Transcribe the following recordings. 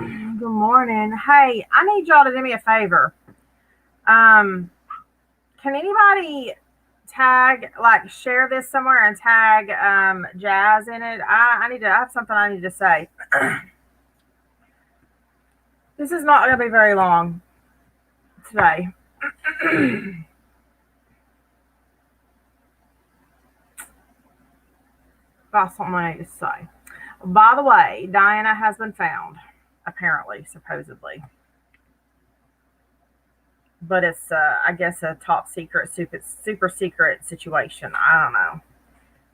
Good morning. Hey, I need y'all to do me a favor. Um, can anybody share this somewhere and tag Jazz in it? I have something I need to say. This is not going to be very long today. Got something I need to say. By the way, Diana has been found, apparently, supposedly, but it's I guess a top secret, super secret situation. I don't know.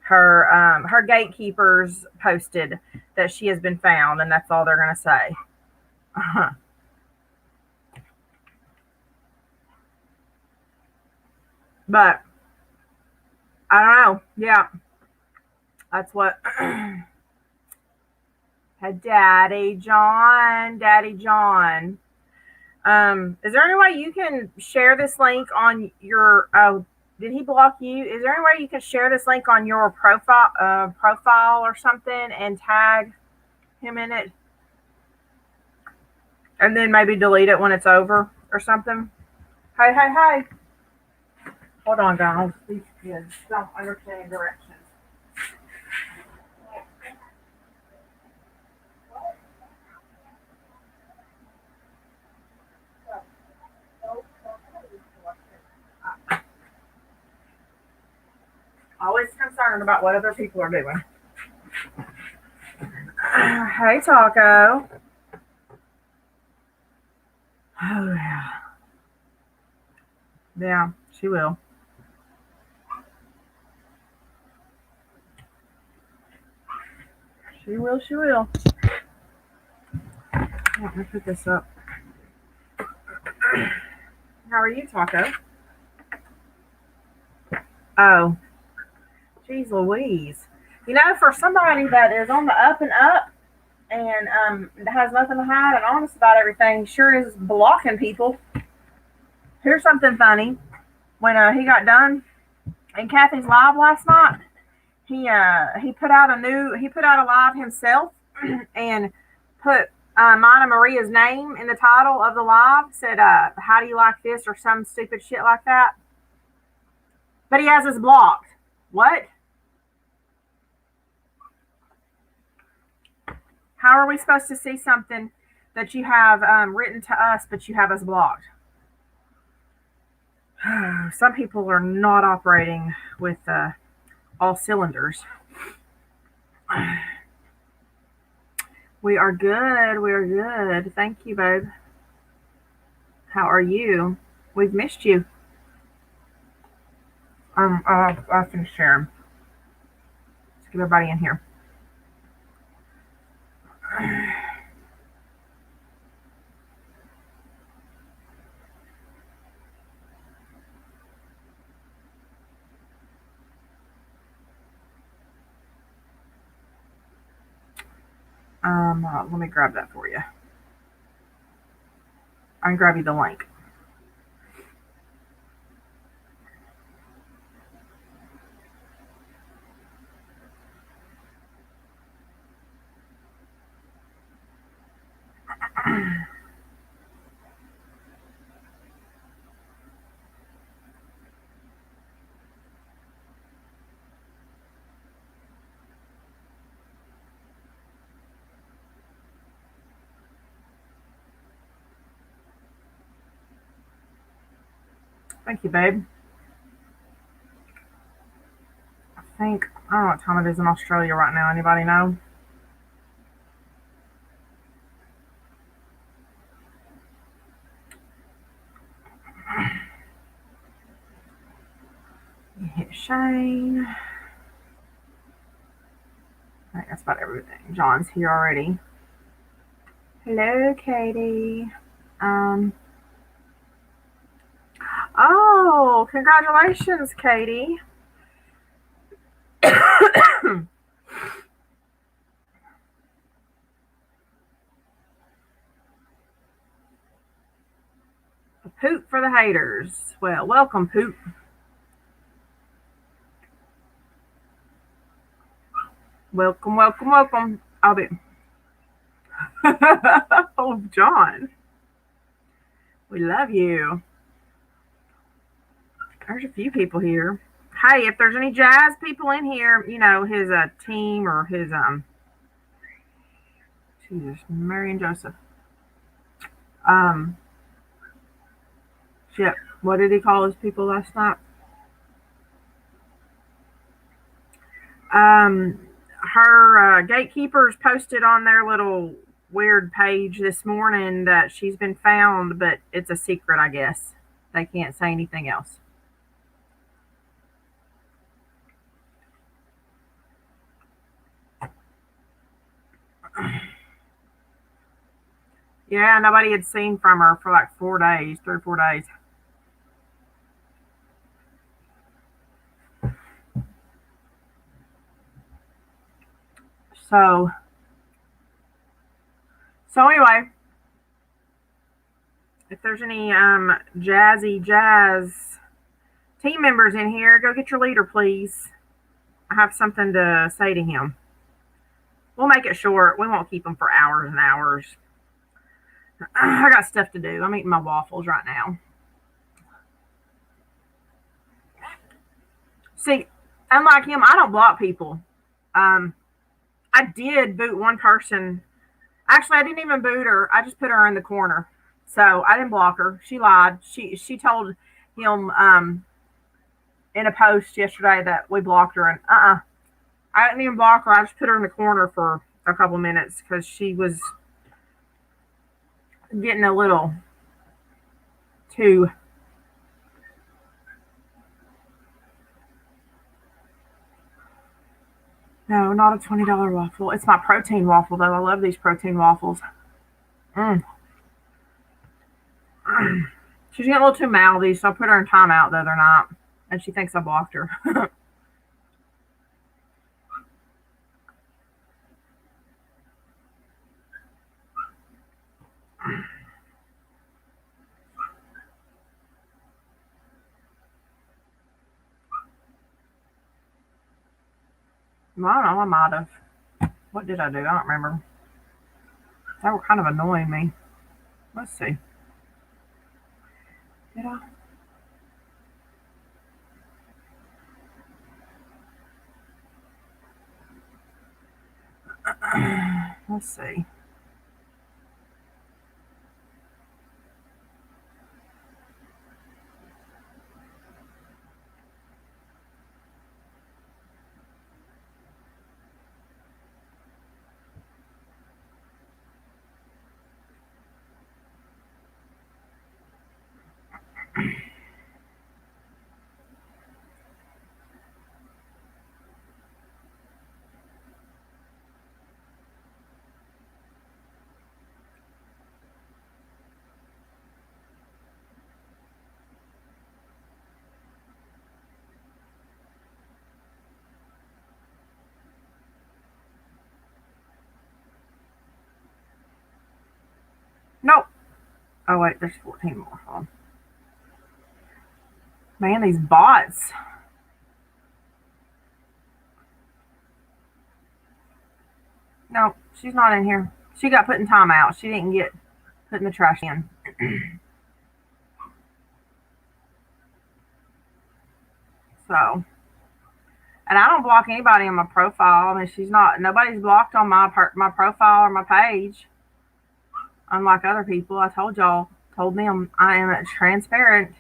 Her gatekeepers posted that she has been found, and that's all they're gonna say. But I don't know. Yeah, that's what. Daddy John. Is there any way you can share this link on your? Oh, did he block you? Is there any way you can share this link on your profile or something and tag him in it, and then maybe delete it when it's over or something? Hey. Hold on, guys. These kids don't understand directions. Always concerned about what other people are doing. Hey, Taco. Oh, yeah. Yeah, she will. She will, she will. Let me put this up. How are you, Taco? Oh, geez Louise. You know, for somebody that is on the up and up and has nothing to hide and honest about everything, sure is blocking people. Here's something funny. When he got done in Kathy's live last night, he put out a live himself and put mine and Maria's name in the title of the live. Said, "How do you like this?" or some stupid shit like that. But he has us blocked. What? How are we supposed to see something that you have written to us, but you have us blocked? Some people are not operating with all cylinders. We are good. We are good. Thank you, babe. How are you? We've missed you. I'll finish sharing. Let's get everybody in here. Let me grab that for you. I can grab you the link. Thank you, babe. I don't know what time it is in Australia right now. Anybody know? Hit Shane. I think that's about everything. John's here already. Hello, Katie. Um. Oh, congratulations, Katie. Poop for the haters. Well, welcome, Poop. Welcome. I'll be. Oh, John, we love you. There's a few people here. Hey, if there's any jazz people in here, his team or his Jesus, Mary and Joseph. Um, shit. What did he call his people last night? Um, her gatekeepers posted on their little weird page this morning that she's been found, but it's a secret, I guess. They can't say anything else. Yeah, nobody had seen from her for like 4 days, 3 or 4 days. So, so anyway, if there's any jazzy jazz team members in here, go get your leader, please. I have something to say to him. We'll make it short. We won't keep him for hours and hours. I got stuff to do. I'm eating my waffles right now. See, unlike him, I don't block people. Um, I did boot one person. Actually, I didn't even boot her. I just put her in the corner. So I didn't block her. She lied. She told him in a post yesterday that we blocked her, and I didn't even block her. I just put her in the corner for a couple minutes because she was getting a little too. No, not a $20 waffle. It's my protein waffle though. I love these protein waffles. Mm. She's getting a little too mouthy, so I put her in timeout the other night, and she thinks I blocked her. Well, I don't know. I might have. What did I do? I don't remember. They were kind of annoying me. Let's see. Did I? Let's see. Nope. Oh wait, there's 14 more. Hold on. Man, these bots. No, she's not in here. She got put in timeout. She didn't get put in the trash can. So, and I don't block anybody on my profile. I mean, she's not. Nobody's blocked on my profile or my page. Unlike other people, I told them I am transparent.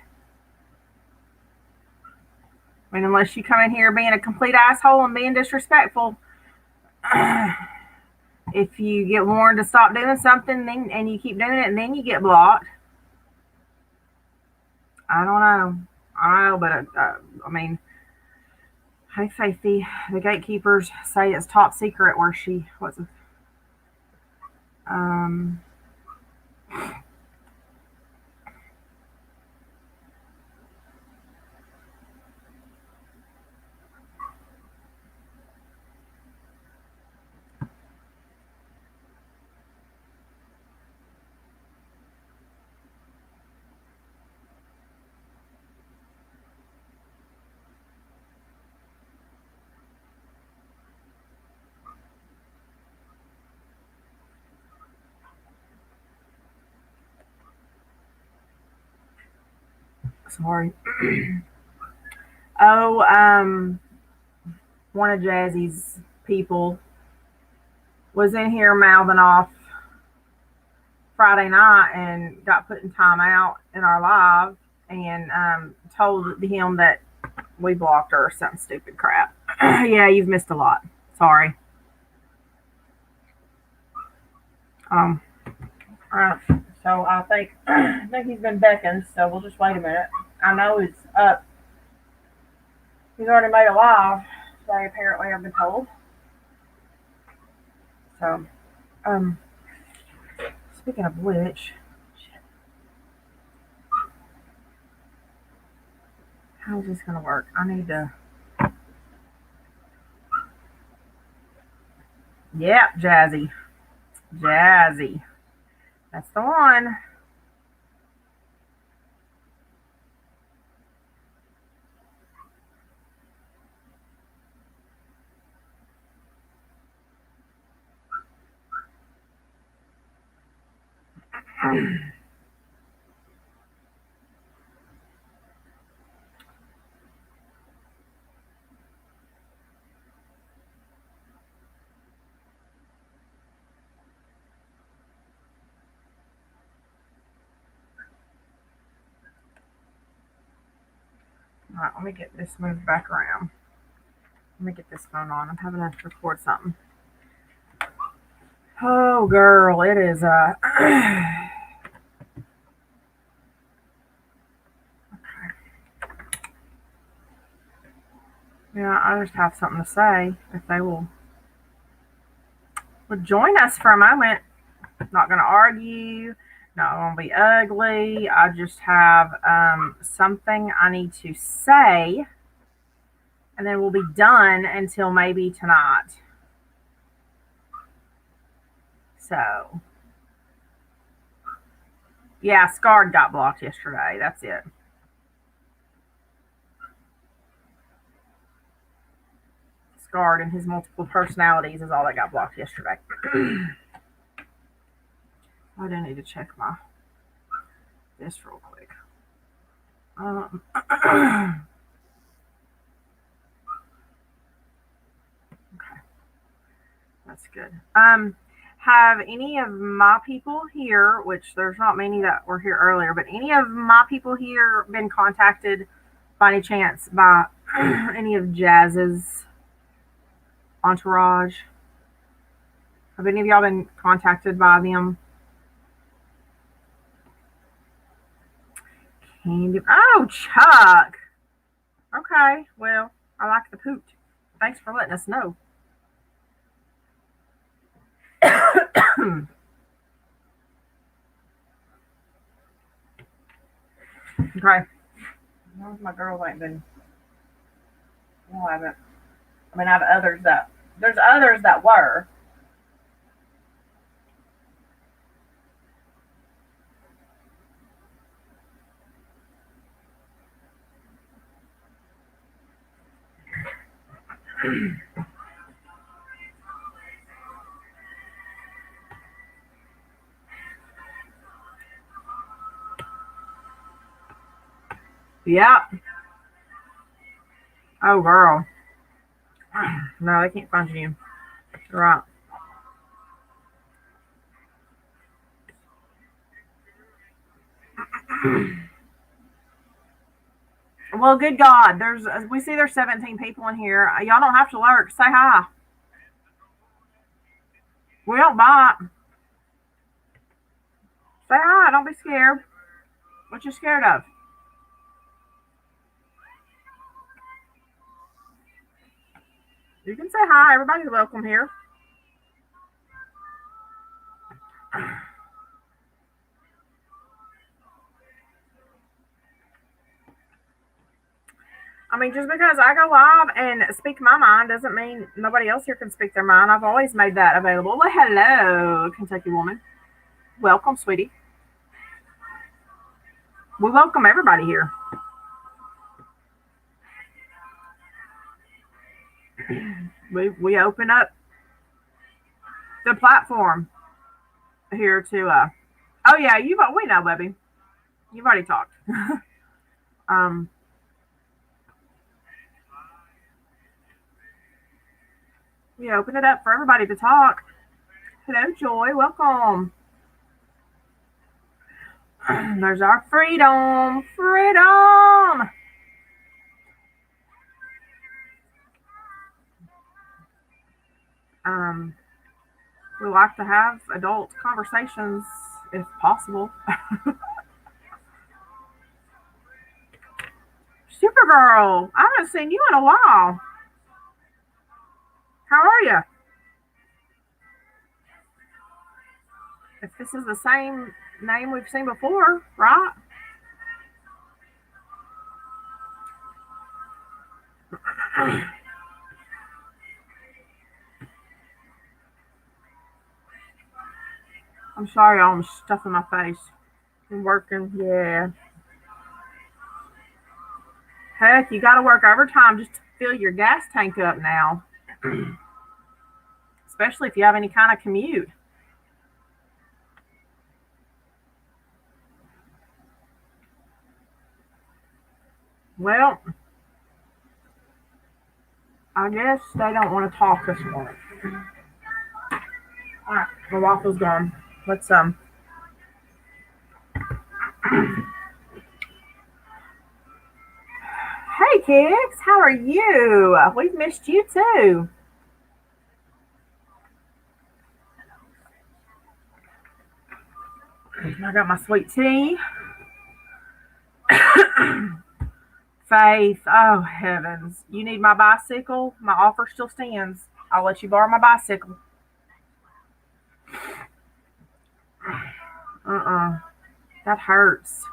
I mean, unless you come in here being a complete asshole and being disrespectful, if you get warned to stop doing something and you keep doing it and then you get blocked, I don't know. I don't know, but I mean, hey, Faithy, the gatekeepers say it's top secret where she was. Um, Sorry. Oh, one of Jazzy's people was in here mouthing off Friday night and got put in timeout in our live and told him that we blocked her or some stupid crap. Yeah, you've missed a lot. Sorry. Um, uh, so I think he's been beckoned. So we'll just wait a minute. I know it's up. He's already made a live. They apparently have been told. So, um, speaking of which, how's this gonna work? I need to. Yep, Jazzy, Jazzy. That's the one. All right, let me get this moved back around. Let me get this phone on. I'm having to record something. Oh, girl, it is. Yeah, I just have something to say. If they would join us for a moment. Not going to argue. Not going to be ugly. I just have something I need to say, and then we'll be done until maybe tonight. So, yeah, Scarred got blocked yesterday. That's it. Scarred and his multiple personalities is all that got blocked yesterday. I do need to check this real quick. Okay, that's good. Have any of my people here, which there's not many that were here earlier, but any of my people here been contacted by any chance by any of Jazz's entourage? Have any of y'all been contacted by them? Candy. Oh, Chuck. Okay, well, I like the poot. Thanks for letting us know. Okay. None my girls ain't been. No, I haven't. I mean, I have others that. There's others that were. Yeah. Oh, girl. No, they can't find you. You're right. Well, good God, we see there's 17 people in here. Y'all don't have to lurk. Say hi. We don't bite. Say hi. Don't be scared. What you scared of? You can say hi. Everybody's welcome here. I mean, just because I go live and speak my mind doesn't mean nobody else here can speak their mind. I've always made that available. Well, hello, Kentucky woman. Welcome, sweetie. We welcome everybody here. We open up the platform here to. Oh yeah, we know, baby. You've already talked. Um, open it up for everybody to talk. Hello, Joy. Welcome. There's our freedom. Freedom. Um, we like to have adult conversations if possible. Supergirl, I haven't seen you in a while. How are you? If this is the same name we've seen before, right? I'm sorry, I'm stuffing my face. I'm working, yeah. Heck, you got to work overtime just to fill your gas tank up now, especially if you have any kind of commute. Well, I guess they don't want to talk this morning. All right, my waffle's gone. Let's Hey kids, how are you? We've missed you too. I got my sweet tea. Faith, oh heavens. You need my bicycle? My offer still stands. I'll let you borrow my bicycle. Uh-uh. That hurts.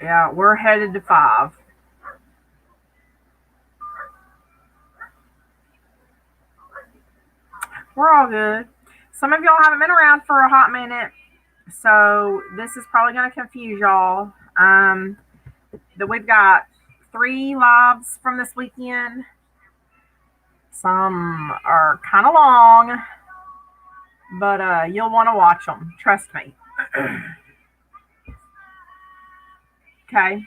Yeah, we're headed to 5. We're all good. Some of y'all haven't been around for a hot minute, so this is probably going to confuse y'all. That we've got 3 lives from this weekend. Some are kind of long, but you'll want to watch them. Trust me. Okay.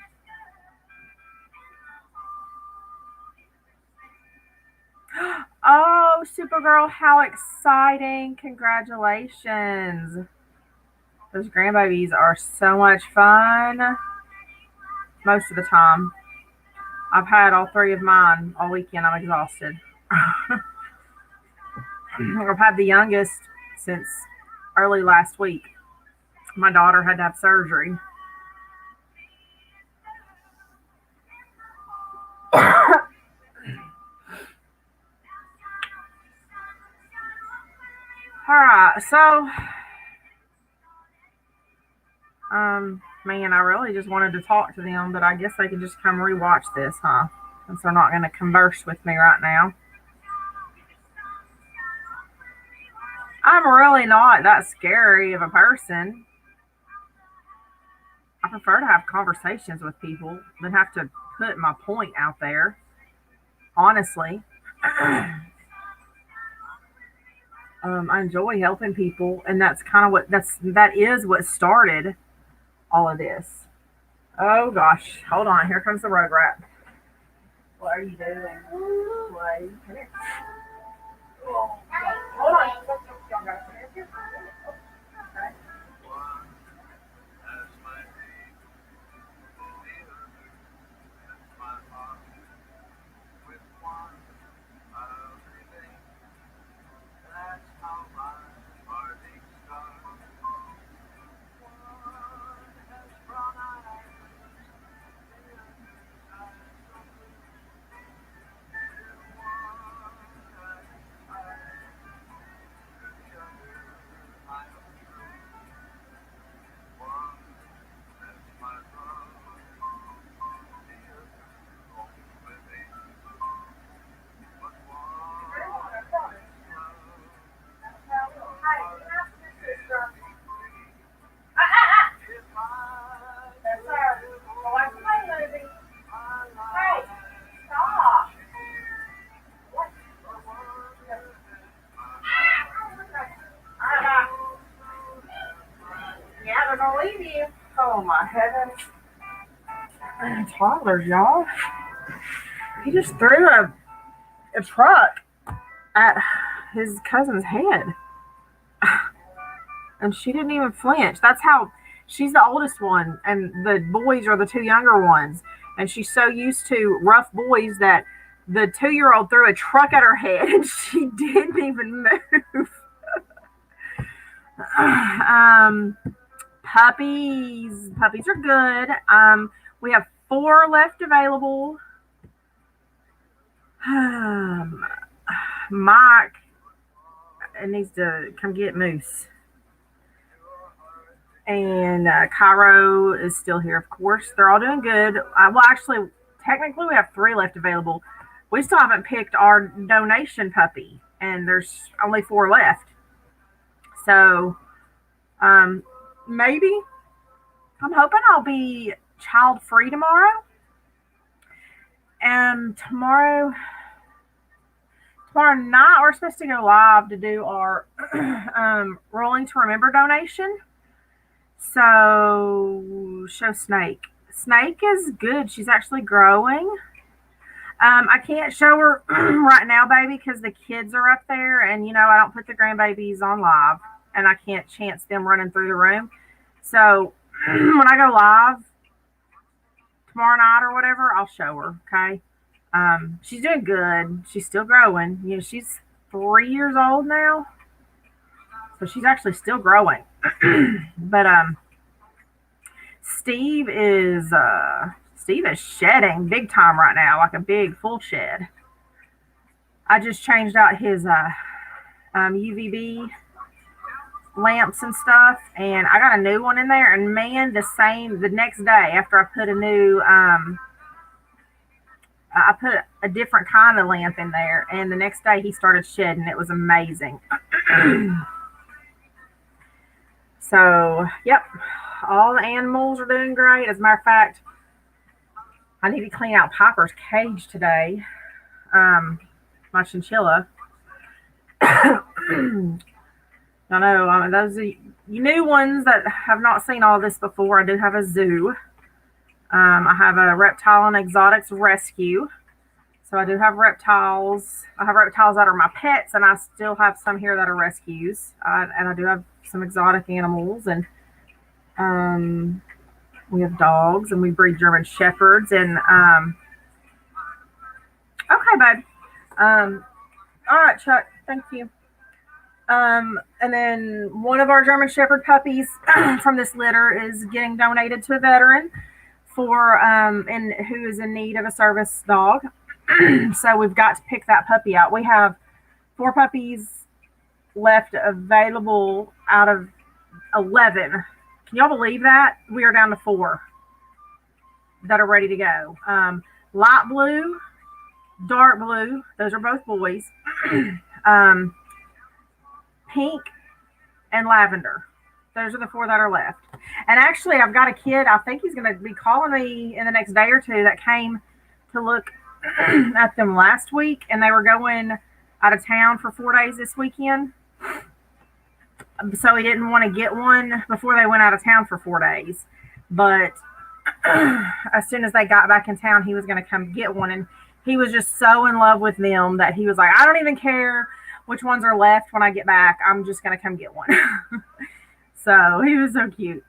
Oh, Supergirl, how exciting! Congratulations. Those grandbabies are so much fun most of the time. I've had all 3 of mine all weekend. I'm exhausted. I've had the youngest since early last week. My daughter had to have surgery. All right, so man, I really just wanted to talk to them, but I guess they can just come rewatch this, huh? Since they're not going to converse with me right now. I'm really not that scary of a person. I prefer to have conversations with people than have to put my point out there. Honestly, I enjoy helping people, and that's kind of that is what started all of this. Oh gosh, hold on. Here comes the road rat. What are you doing? Play. Come here. Hold on. Okay. Yeah, they're gonna leave you. Oh my heavens. Toddlers, y'all. He just threw a truck at his cousin's head. And she didn't even flinch. That's how she's the oldest one, and the boys are the two younger ones. And she's so used to rough boys that the 2-year-old threw a truck at her head and she didn't even move. um, puppies are good. We have 4 left available. Mike needs to come get Moose. And Cairo is still here, of course. They're all doing good. Well, actually, technically, we have 3 left available. We still haven't picked our donation puppy, and there's only 4 left. So, maybe. I'm hoping I'll be child-free tomorrow. And tomorrow night, we're supposed to go live to do our Rolling to Remember donation. So, show Snake. Snake is good. She's actually growing. I can't show her right now, baby, because the kids are up there, and I don't put the grandbabies on live, and I can't chance them running through the room. So, when I go live tomorrow night or whatever, I'll show her. Okay. She's doing good. She's still growing. She's 3 years old now, so she's actually still growing. But Steve is shedding big time right now, like a big full shed. I just changed out his UVB lamps and stuff, and I got a new one in there. And man, the next day after I put I put a different kind of lamp in there, and the next day he started shedding. It was amazing. So, yep, all the animals are doing great. As a matter of fact, I need to clean out Piper's cage today. My chinchilla. I know, those are you new ones that have not seen all this before. I do have a zoo. I have a reptile and exotics rescue. So I do have reptiles. I have reptiles that are my pets, and I still have some here that are rescues. And I do have some exotic animals, and we have dogs, and we breed German shepherds. And okay, babe. All right, Chuck. Thank you. And then one of our German Shepherd puppies from this litter is getting donated to a veteran for and who is in need of a service dog. So we've got to pick that puppy out. We have 4 puppies left available out of 11. Can y'all believe that? We are down to 4 that are ready to go. Light blue, dark blue. Those are both boys. Pink and lavender. Those are the 4 that are left. And actually, I've got a kid. I think he's going to be calling me in the next day or 2 that came to look at them last week, and they were going out of town for 4 days this weekend. So he didn't want to get one before they went out of town for 4 days. But as soon as they got back in town, he was going to come get one. And he was just so in love with them that he was like, I don't even care which ones are left when I get back. I'm just going to come get one. So he was so cute.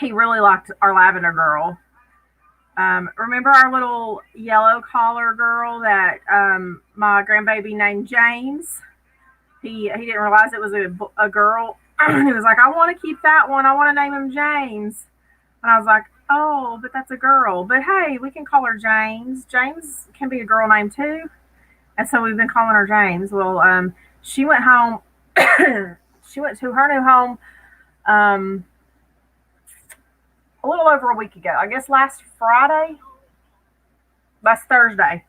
He really liked our lavender girl. Remember our little yellow collar girl that my grandbaby named James? He didn't realize it was a girl. He was like, I want to keep that one. I want to name him James. And I was like, oh, but that's a girl. But hey, we can call her James. James can be a girl name too. And so we've been calling her James. Well, she went home. She went to her new home a little over a week ago. I guess last Thursday,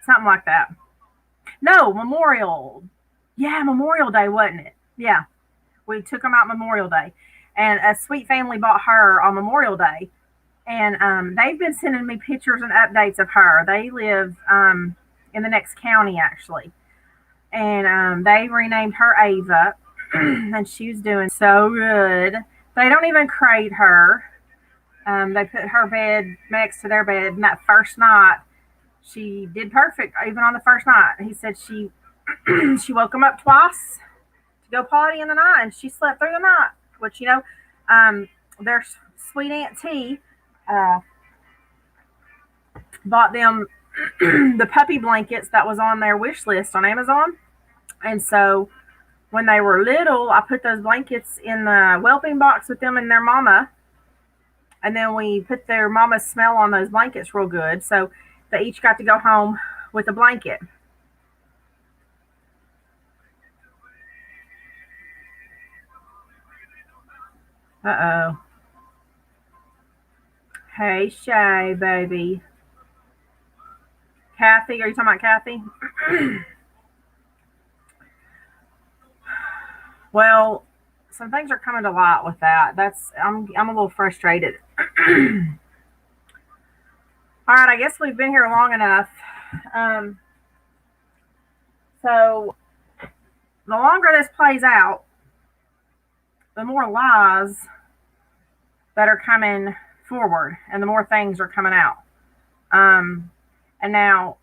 something like that. No, Memorial Day, wasn't it? Yeah, we took them out Memorial Day, and a sweet family bought her on Memorial Day, and they've been sending me pictures and updates of her. They live in the next county actually, and they renamed her Ava, and she was doing so good. They don't even crate her. They put her bed next to their bed, and that first night she did perfect. Even on the first night, he said she woke him up twice to go potty in the night, and she slept through the night. Which their sweet Aunt T uh, bought them the puppy blankets that was on their wish list on Amazon, and so when they were little, I put those blankets in the whelping box with them and their mama, and then we put their mama's smell on those blankets real good, so they each got to go home with a blanket. Uh-oh. Hey, Shay, baby. Kathy, are you talking about Kathy? Well, some things are coming to light with that. I'm a little frustrated. All right, I guess we've been here long enough. Um, so the longer this plays out, the more lies that are coming forward, and the more things are coming out. And now,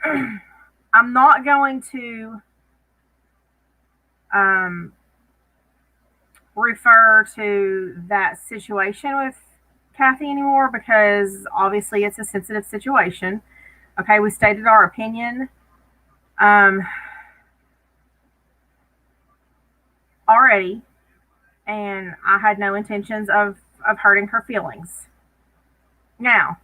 I'm not going to um, refer to that situation with Kathy anymore because obviously it's a sensitive situation. Okay, we stated our opinion um, already, and I had no intentions of hurting her feelings. Now,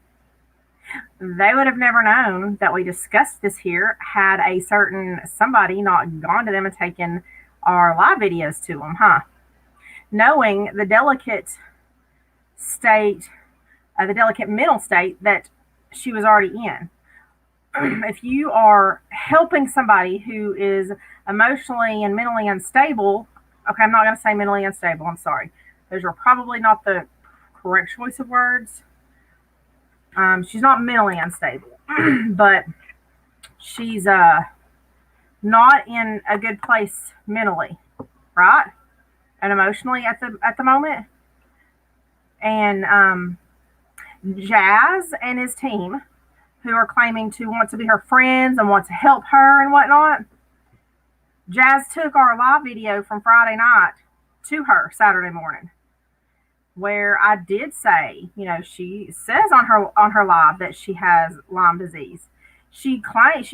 they would have never known that we discussed this here had a certain somebody not gone to them and taken our live videos to them, huh? Knowing state, the delicate mental state that she was already in. If you are helping somebody who is emotionally and mentally unstable, okay, I'm not going to say mentally unstable, I'm sorry. Those are probably not the correct choice of words. She's not mentally unstable, but she's not in a good place mentally, right? And emotionally at the moment. And Jazz and his team, who are claiming to want to be her friends and want to help her and whatnot. Jazz took our live video from Friday night to her Saturday morning, where I did say, she says on her live that she has Lyme disease. She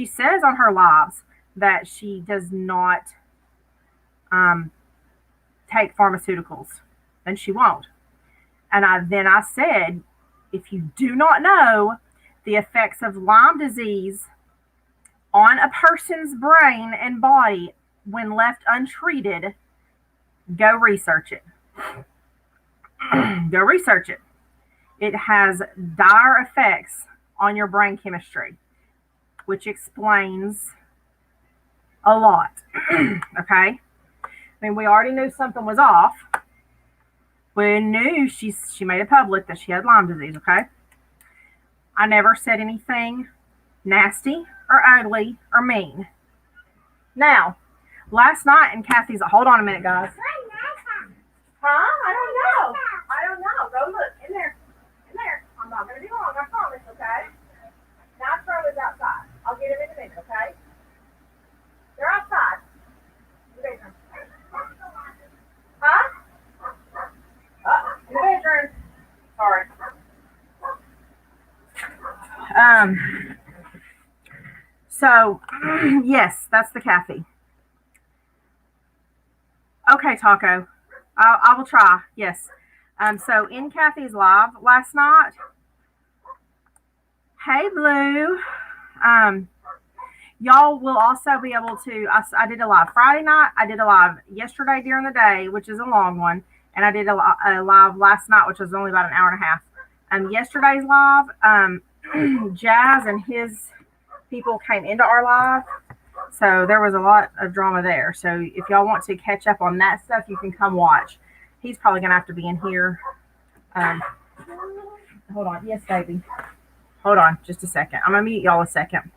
says on her lives that she does not um, take pharmaceuticals, and she won't. And I said, if you do not know the effects of Lyme disease on a person's brain and body when left untreated, go research it. Go research it. It has dire effects on your brain chemistry, which explains a lot. Okay? I mean, we already knew something was off. We knew she made it public that she had Lyme disease, okay? I never said anything nasty or ugly or mean. Now, last night in Kathy's, hold on a minute, guys. Huh? I don't know. Go look in there. In there. I'm not going to be long, I promise, okay? Nitro is outside. I'll get him in a minute, okay? They're outside. Huh? In the bedroom. Sorry. So, yes, that's the Kathy. Okay, Taco. I will try. Yes. So in Kathy's live last night, hey Blue, y'all will also be able to. I did a live Friday night. I did a live yesterday during the day, which is a long one, and I did a live last night, which was only about an hour and a half. Yesterday's live, Jazz and his people came into our live. So there was a lot of drama there. So if y'all want to catch up on that stuff, you can come watch. He's probably going to have to be in here. Hold on. Yes, baby. Hold on just a second. I'm going to mute y'all a second.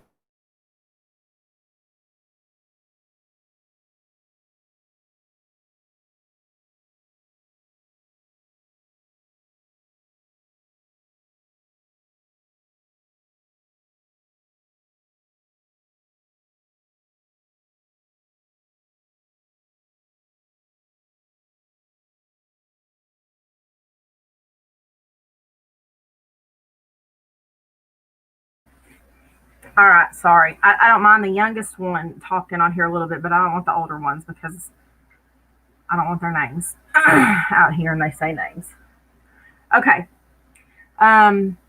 All right, sorry. I don't mind the youngest one talking on here a little bit, but I don't want the older ones because I don't want their names out here and they say names. Okay. Um,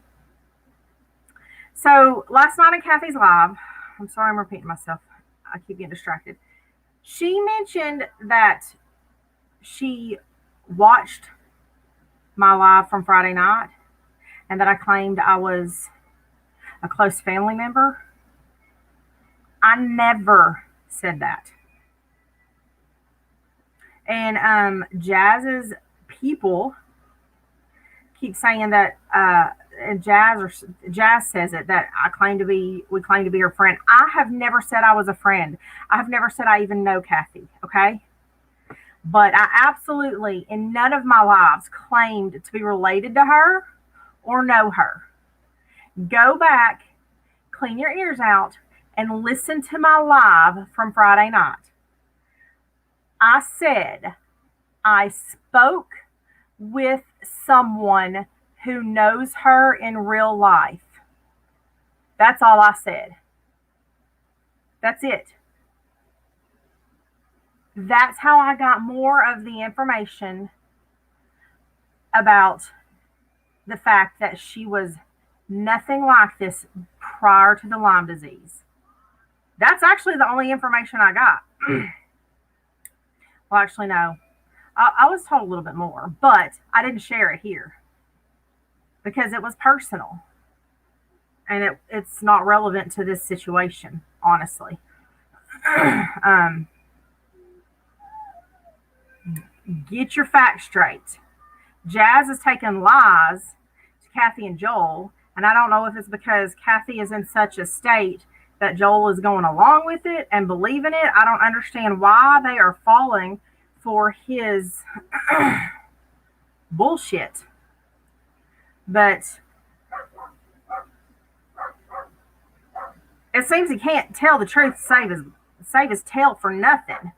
so last night in Kathy's live, I'm sorry I'm repeating myself. I keep getting distracted. She mentioned that she watched my live from Friday night and that I claimed I was a close family member. I never said that. And Jazz's people keep saying that Jazz says it that we claim to be her friend. I have never said I was a friend. I have never said I even know Kathy. Okay, but I absolutely in none of my lives claimed to be related to her or know her. Go back, clean your ears out, and listen to my live from Friday night. I said I spoke with someone who knows her in real life. That's all I said. That's it. That's how I got more of the information about the fact that she was nothing like this prior to the Lyme disease. That's actually the only information I got. Well, actually, no. I was told a little bit more, but I didn't share it here because it was personal and it's not relevant to this situation, honestly. Get your facts straight. Jazz has taken lies to Kathy and Joel, and I don't know if it's because Kathy is in such a state that Joel is going along with it and believing it. I don't understand why they are falling for his bullshit. But it seems he can't tell the truth to save his tail for nothing.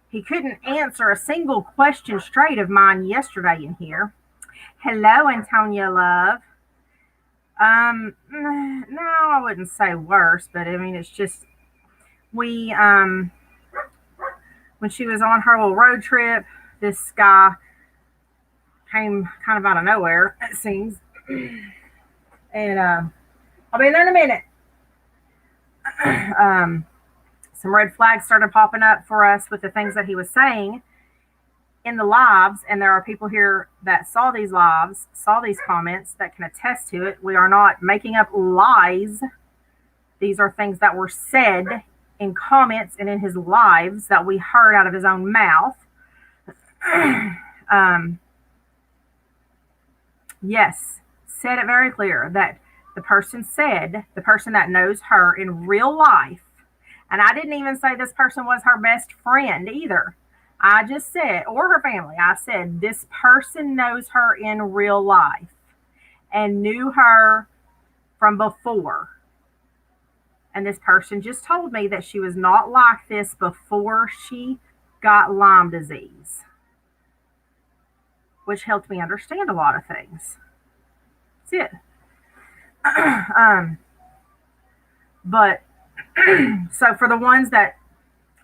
He couldn't answer a single question straight of mine yesterday in here. Hello, Antonia Love. No, I wouldn't say worse, but I mean, it's just we when she was on her little road trip, this guy came kind of out of nowhere, it seems. And I'll be there in a minute. Some red flags started popping up for us with the things that he was saying in the lives, and there are people here that saw these lives, saw these comments that can attest to it. We are not making up lies. These are things that were said in comments and in his lives that we heard out of his own mouth. Yes, said it very clear that the person that knows her in real life, and I didn't even say this person was her best friend either. I just said, or her family, I said, this person knows her in real life and knew her from before. And this person just told me that she was not like this before she got Lyme disease, which helped me understand a lot of things. That's it. But so for the ones that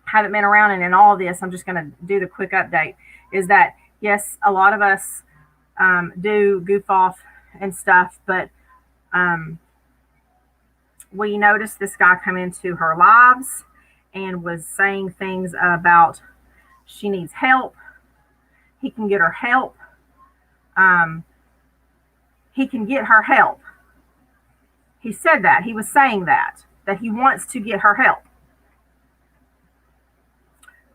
haven't been around and in all of this, I'm just going to do the quick update, is that yes, a lot of us do goof off and stuff, but we noticed this guy come into her lives and was saying things about she needs help. He can get her help. He can get her help. He said that. He was saying that he wants to get her help.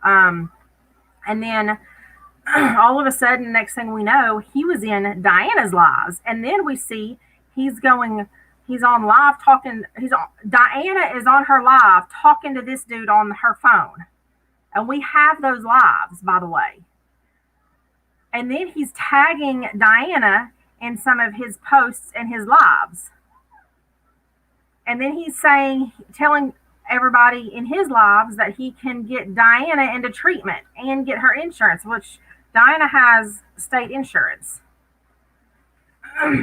And then all of a sudden, next thing we know, he was in Diana's lives. And then we see he's on live talking. Diana is on her live talking to this dude on her phone. And we have those lives, by the way. And then he's tagging Diana in some of his posts and his lives. And then he's telling everybody in his lives that he can get Diana into treatment and get her insurance, which Diana has state insurance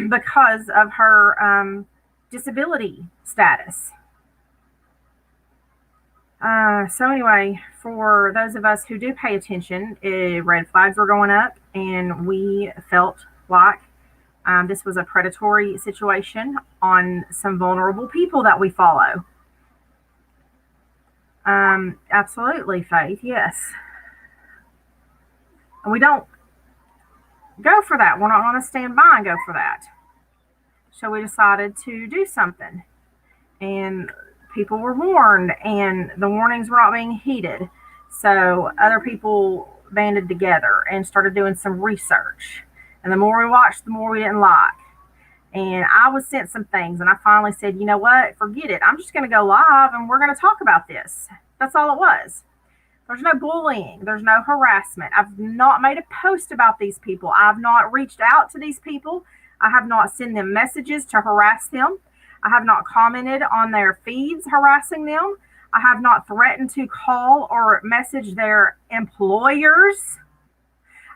because of her disability status. So anyway, for those of us who do pay attention, red flags were going up, and we felt like this was a predatory situation on some vulnerable people that we follow. Absolutely, Faith, yes. And we don't go for that. We're not going to stand by and go for that. So we decided to do something. And people were warned, and the warnings were not being heeded. So other people banded together and started doing some research. And the more we watched, the more we didn't like. And I was sent some things, and I finally said, you know what, forget it. I'm just going to go live, and we're going to talk about this. That's all it was. There's no bullying. There's no harassment. I've not made a post about these people. I've not reached out to these people. I have not sent them messages to harass them. I have not commented on their feeds harassing them. I have not threatened to call or message their employers.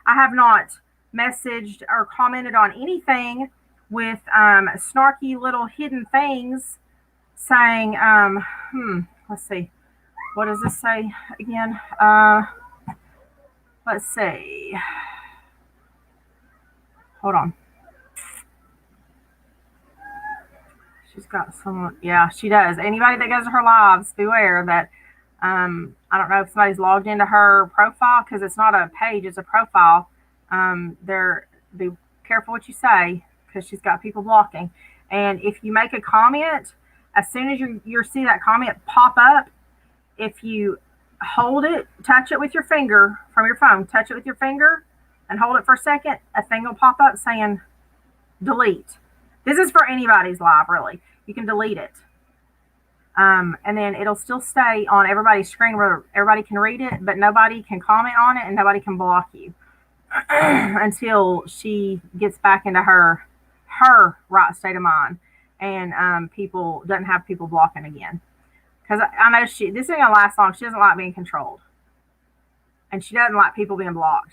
I have not messaged or commented on anything with snarky little hidden things saying, let's see, what does this say again? Let's see. Hold on. She's got someone. Yeah, she does. Anybody that goes to her lives, beware that. I don't know if somebody's logged into her profile, because it's not a page; it's a profile. Be careful what you say, because she's got people blocking. And if you make a comment, as soon as you see that comment pop up, if you hold it, touch it with your finger from your phone, touch it with your finger, and hold it for a second, a thing will pop up saying delete. This is for anybody's live, really. You can delete it. And then it'll still stay on everybody's screen where everybody can read it, but nobody can comment on it and nobody can block you until she gets back into her right state of mind, and people doesn't have people blocking again. Because I know this isn't going to last long. She doesn't like being controlled. And she doesn't like people being blocked.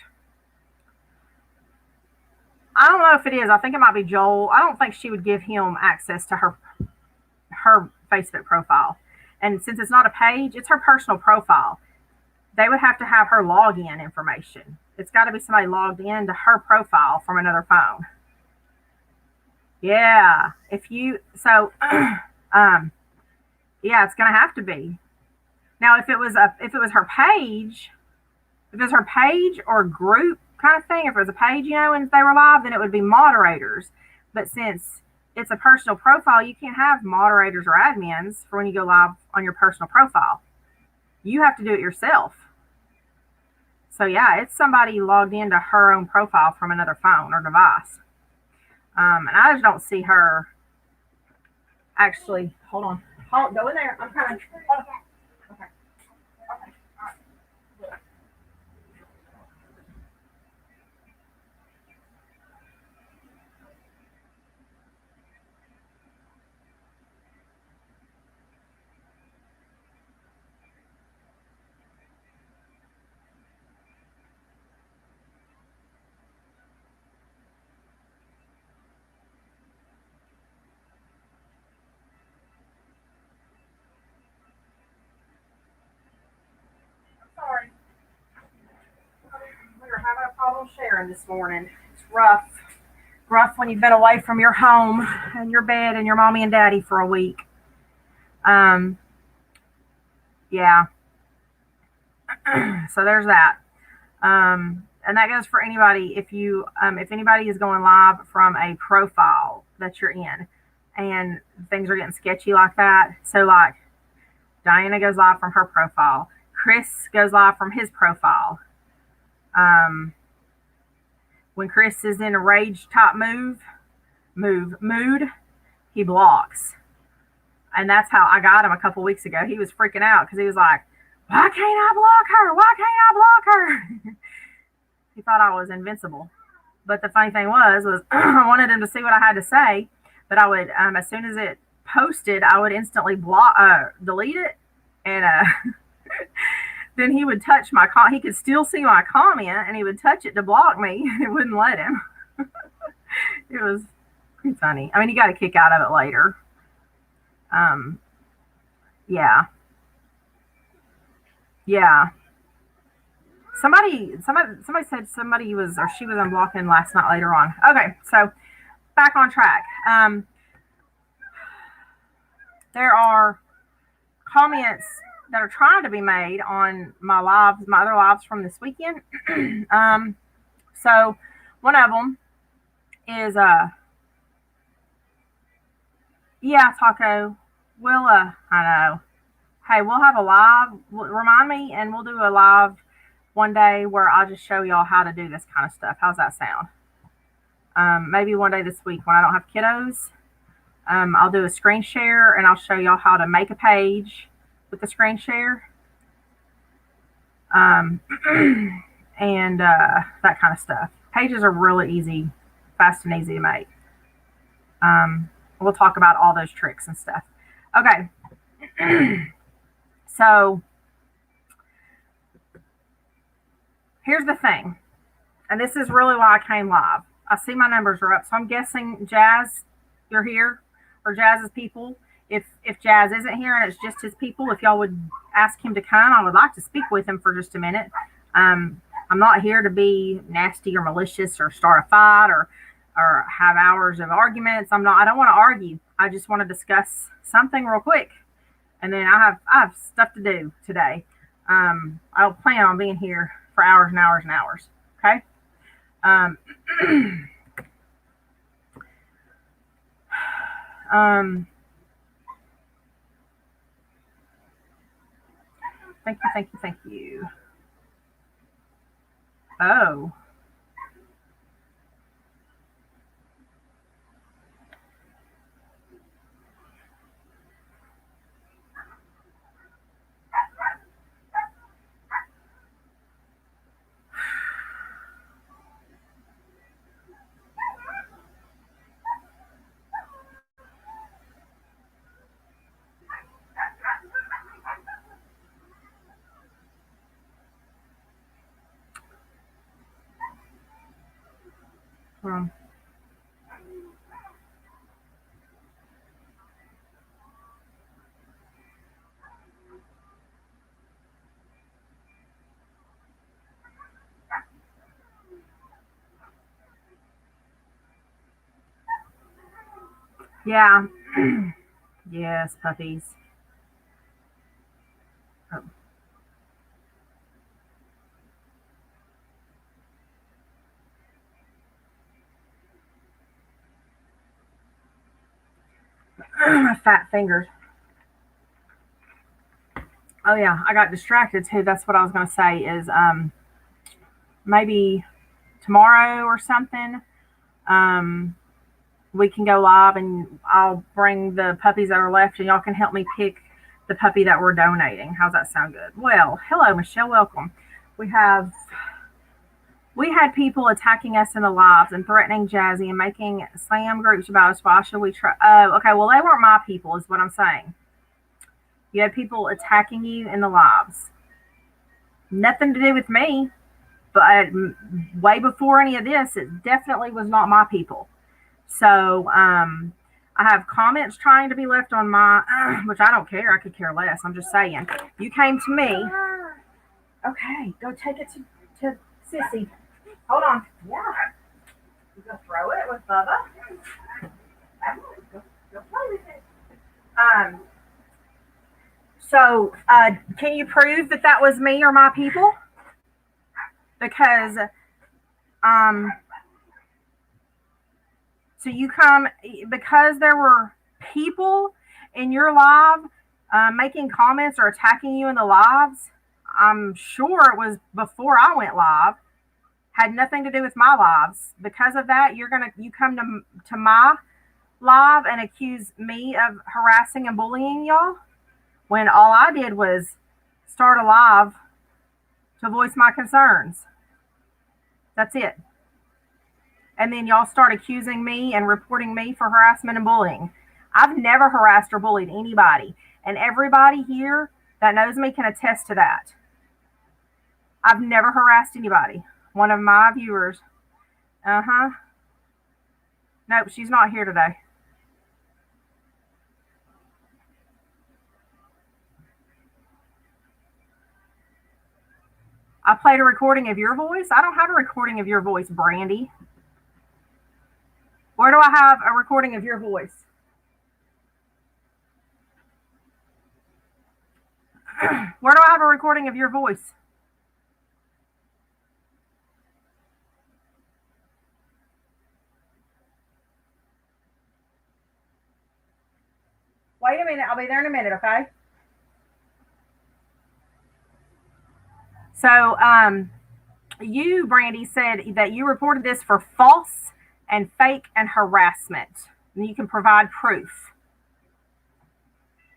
I don't know if it is. I think it might be Joel. I don't think she would give him access to her Facebook profile. And since it's not a page, it's her personal profile. They would have to have her login information. It's got to be somebody logged in to her profile from another phone. Yeah. Yeah, it's going to have to be. Now, if it was her page, or group kind of thing, if it was a page, and they were live, then it would be moderators. But since it's a personal profile, you can't have moderators or admins for when you go live on your personal profile. You have to do it yourself. So yeah, it's somebody logged into her own profile from another phone or device. And I just don't see her actually. Hold on. Go in there. I'm coming. Okay. Sorry. We're having a problem sharing this morning. It's rough. Rough when you've been away from your home and your bed and your mommy and daddy for a week. Yeah. So there's that. And that goes for anybody. If anybody is going live from a profile that you're in, and things are getting sketchy like that. So like Diana goes live from her profile. Chris goes live from his profile. When Chris is in a rage type mood, he blocks. And that's how I got him a couple weeks ago. He was freaking out because he was like, why can't I block her? Why can't I block her? He thought I was invincible. But the funny thing was I wanted him to see what I had to say. But I would, as soon as it posted, I would instantly delete it. And then he would touch my he could still see my comment, and he would touch it to block me. It wouldn't let him. It was pretty funny. I mean, he got a kick out of it later. Um, yeah, yeah. Somebody said somebody was or she was unblocking last night later on. Okay, so back on track. There are comments that are trying to be made on my other lives from this weekend. um, so one of them is yeah, Taco. We'll I know. Hey, we'll have a live. Remind me, and we'll do a live one day where I'll just show y'all how to do this kind of stuff. How's that sound? Maybe one day this week when I don't have kiddos. I'll do a screen share and I'll show y'all how to make a page with the screen share. Um, and that kind of stuff. Pages are really easy, fast and easy to make. We'll talk about all those tricks and stuff. Okay, so here's the thing, and this is really why I came live. I see my numbers are up, so I'm guessing Jazz, you're here, or Jazz's people. If Jazz isn't here and it's just his people, if y'all would ask him to come, I would like to speak with him for just a minute. I'm not here to be nasty or malicious or start a fight or have hours of arguments. I don't want to argue. I just want to discuss something real quick. And then I have stuff to do today. I don't plan on being here for hours and hours and hours. Okay. Um, um, thank you, thank you, thank you. Oh, well, yeah. Yes, puppies. Oh. Fat fingers. Oh yeah, I got distracted too. That's what I was going to say is maybe tomorrow or something. Um, we can go live and I'll bring the puppies that are left and y'all can help me pick the puppy that we're donating. How's that sound good? Well, hello Michelle, welcome. We have we had people attacking us in the lives and threatening Jazzy and making slam groups about us. Why should we try? Okay, well they weren't my people, is what I'm saying. You had people attacking you in the lives. Nothing to do with me, but way before any of this, it definitely was not my people. So I have comments trying to be left on my, which I don't care. I could care less. I'm just saying. You came to me. Okay, go take it to Sissy. Hold on. Yeah. You go throw it with Bubba. Go play with it. So, can you prove that that was me or my people? Because, um, so you come because there were people in your live making comments or attacking you in the lives. I'm sure it was before I went live. Had nothing to do with my lives. Because of that, you come to my live and accuse me of harassing and bullying y'all when all I did was start a live to voice my concerns. That's it. And then y'all start accusing me and reporting me for harassment and bullying. I've never harassed or bullied anybody, and everybody here that knows me can attest to that. I've never harassed anybody. One of my viewers. Uh-huh. Nope, she's not here today. I played a recording of your voice. I don't have a recording of your voice, Brandy. Where do I have a recording of your voice? Where do I have a recording of your voice? Wait a minute. I'll be there in a minute, okay? So, you, Brandy, said that you reported this for false and fake and harassment. And you can provide proof.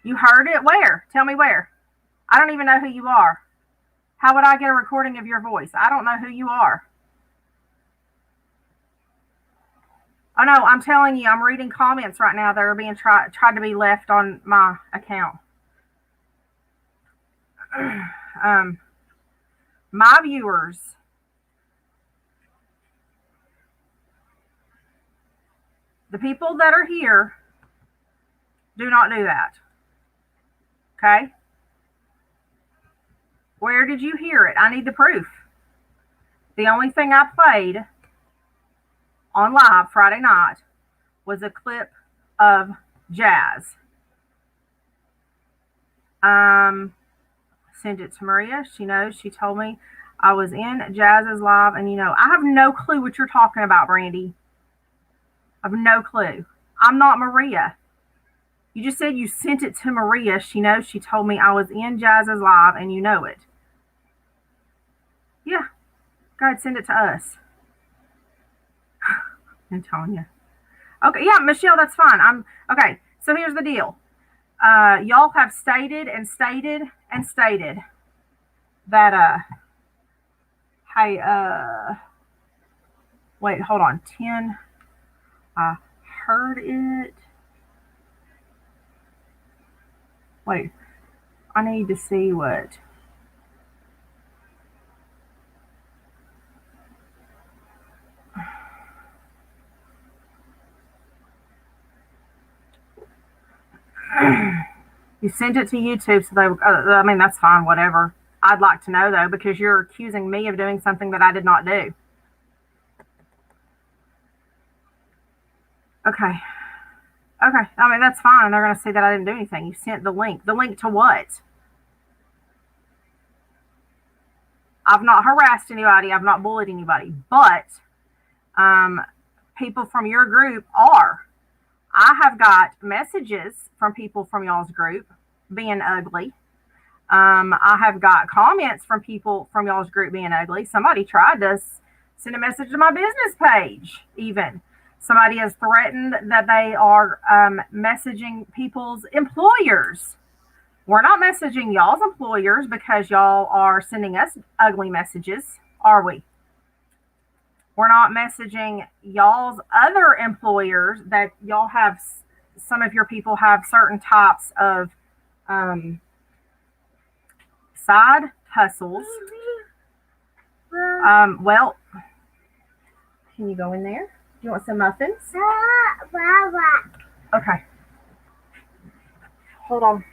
You heard it? Where? Tell me where. I don't even know who you are. How would I get a recording of your voice? I don't know who you are. Oh no, I'm telling you, I'm reading comments right now that are being tried to be left on my account. My viewers, the people that are here, do not do that. Okay? Where did you hear it? I need the proof. The only thing I played on live Friday night was a clip of Jazz. Sent it to Maria. She knows. She told me I was in Jazz's live, and I have no clue what you're talking about, Brandy. I have no clue. I'm not Maria. You just said you sent it to Maria. She knows. She told me I was in Jazz's live, and you know it. Yeah. Go ahead, send it to us. I'm telling you. Okay, yeah, Michelle, that's fine. Okay. So here's the deal. Y'all have stated that hey, wait, hold on. 10. I heard it. Wait, I need to see what. You sent it to YouTube, so I mean, that's fine, whatever. I'd like to know, though, because you're accusing me of doing something that I did not do. Okay. Okay. I mean, that's fine. They're going to say that I didn't do anything. You sent the link. The link to what? I've not harassed anybody. I've not bullied anybody. But people from your group are. I have got messages from people from y'all's group being ugly. I have got comments from people from y'all's group being ugly. Somebody tried to send a message to my business page, even. Somebody has threatened that they are messaging people's employers. We're not messaging y'all's employers because y'all are sending us ugly messages, are we? We're not messaging y'all's other employers that y'all have. Some of your people have certain types of side hustles. Well, can you go in there? Do you want some muffins? Okay. Hold on.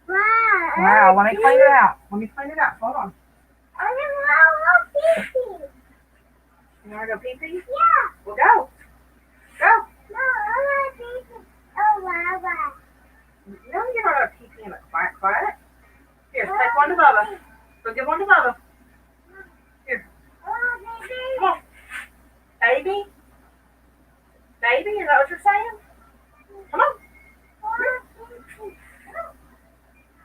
Wow, let me clean it out. Hold on. You want to go pee-pee? Yeah. Well, go. Go. No, I want to pee-pee. Oh, wow. No, you're not going to pee-pee in the quiet. Here, take one to Bubba. Go give one to Bubba. Here. Come on. Baby? Baby, is that what you're saying? Come on.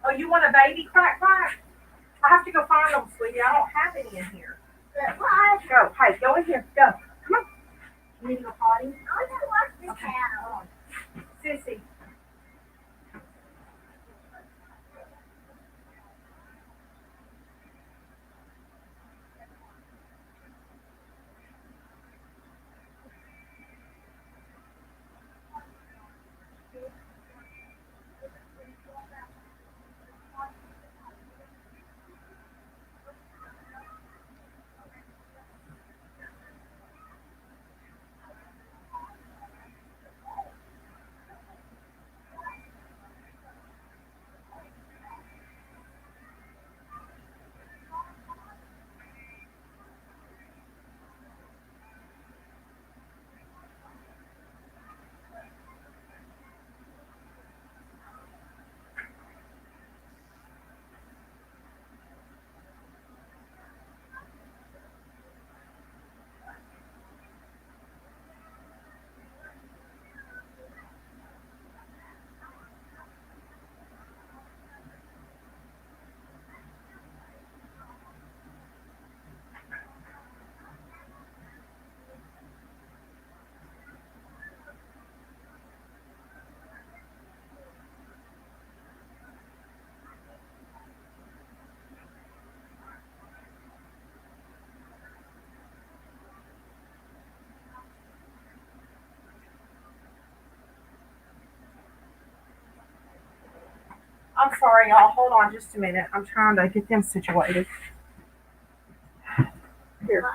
Oh, you want a baby crack? I have to go find them, sweetie. I don't have any in here. Go. Hey, go in here. Go. Come on. You need to go potty? I want to wash the towel. Sissy. I'm sorry, y'all. Hold on just a minute. I'm trying to get them situated. Here.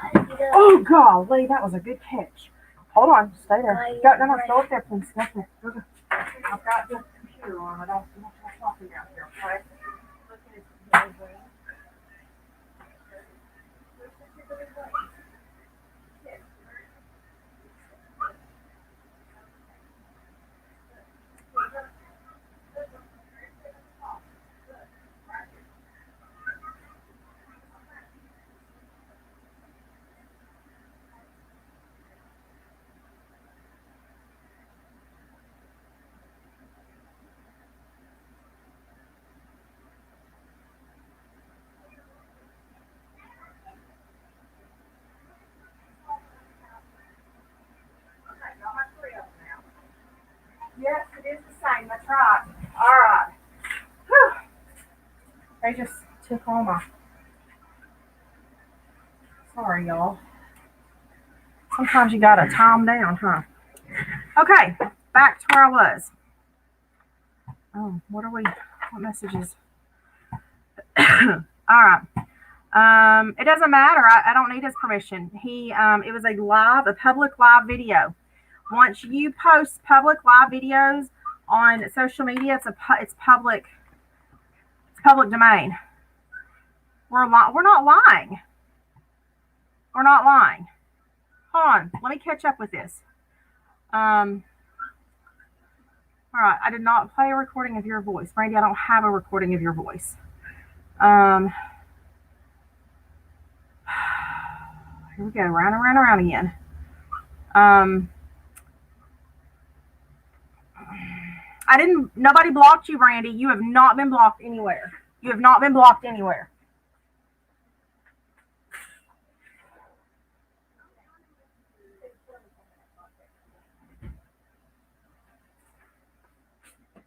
Oh, golly, that was a good catch. Hold on. Stay there. Go, no, go up there, please. Go up there. Go. I've got the computer on. I don't want you talking out here, okay? Yes, it is the same. That's right. All right. Whew. They just took all my. Sorry, y'all. Sometimes you gotta time down, huh? Okay, back to where I was. Oh, what are we? What messages? All right. It doesn't matter. I don't need his permission. It was a public live video. Once you post public live videos on social media, it's public domain. We're not lying. We're not lying. Hold on. Let me catch up with this. All right. I did not play a recording of your voice. Brandy, I don't have a recording of your voice. Here we go. Round and round and round again. Nobody blocked you, Brandy. You have not been blocked anywhere. You have not been blocked anywhere.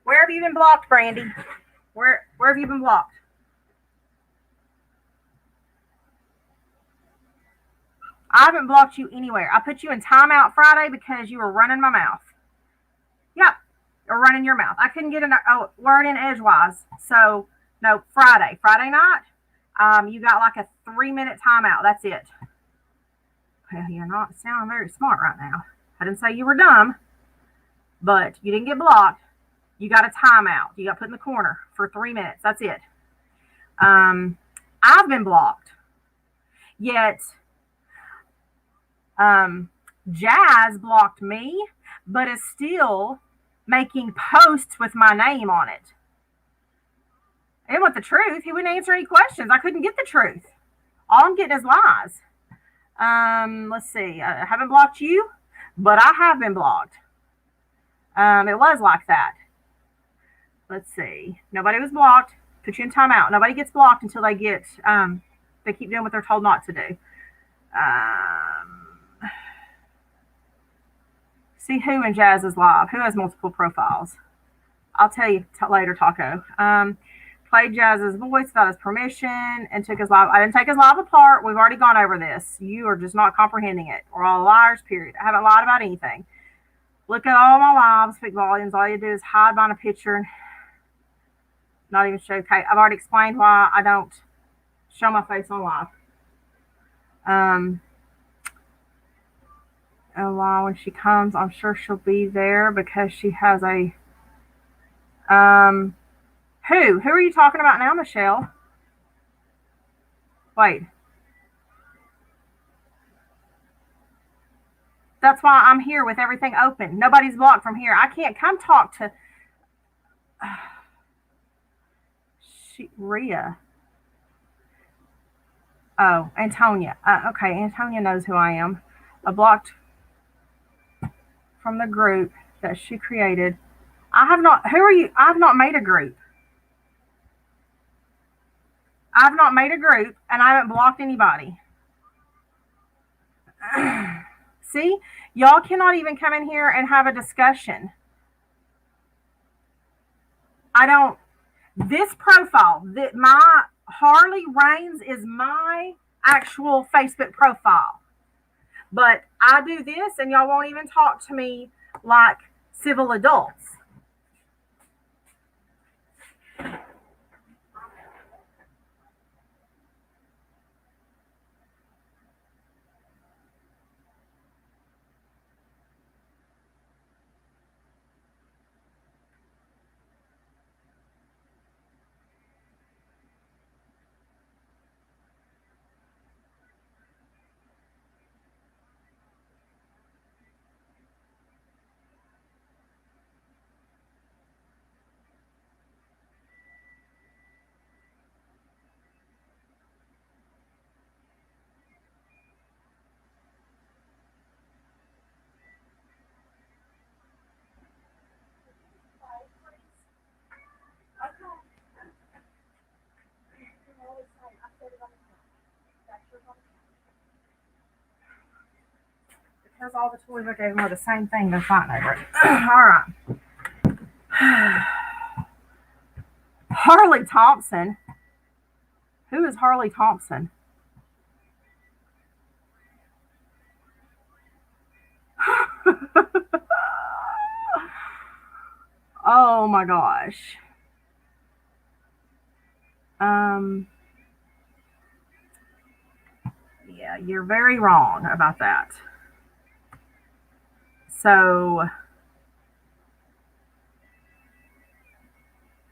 Where have you been blocked, Brandy? Where have you been blocked? I haven't blocked you anywhere. I put you in timeout Friday because you were running my mouth. Yep, or running your mouth. I couldn't get a word in edgewise. So, no, Friday night, you got like a 3-minute timeout. That's it. Well, you're not sounding very smart right now. I didn't say you were dumb, but you didn't get blocked. You got a timeout. You got put in the corner for 3 minutes. That's it. I've been blocked. Yet, Jazz blocked me, but is still making posts with my name on it. I didn't want the truth. He wouldn't answer any questions. I couldn't get the truth. All I'm getting is lies. Let's see. I haven't blocked you, but I have been blocked. It was like that. Let's see. Nobody was blocked. Put you in timeout. Nobody gets blocked until they keep doing what they're told not to do. See who in Jazz's live. Who has multiple profiles? I'll tell you later, Taco. Played Jazz's voice without his permission and took his live. I didn't take his live apart. We've already gone over this. You are just not comprehending it. We're all liars, period. I haven't lied about anything. Look at all my lives, speak volumes. All you do is hide behind a picture and not even show. Okay, I've already explained why I don't show my face on live. Ella, when she comes, I'm sure she'll be there because she has a Who are you talking about now, Michelle? Wait. That's why I'm here with everything open. Nobody's blocked from here. I can't come talk to Rhea. Oh, Antonia. Okay, Antonia knows who I am. I blocked from the group that she created. I have not. Who are you? I have not made a group. I've not made a group, and I haven't blocked anybody. See, y'all cannot even come in here and have a discussion. I don't. This profile, my Harley Rains is my actual Facebook profile. But I do this, and y'all won't even talk to me like civil adults. Because all the toys I gave them are the same thing, they're fighting over it. All right. Harley Thompson. Who is Harley Thompson? Oh my gosh. Yeah, you're very wrong about that. So,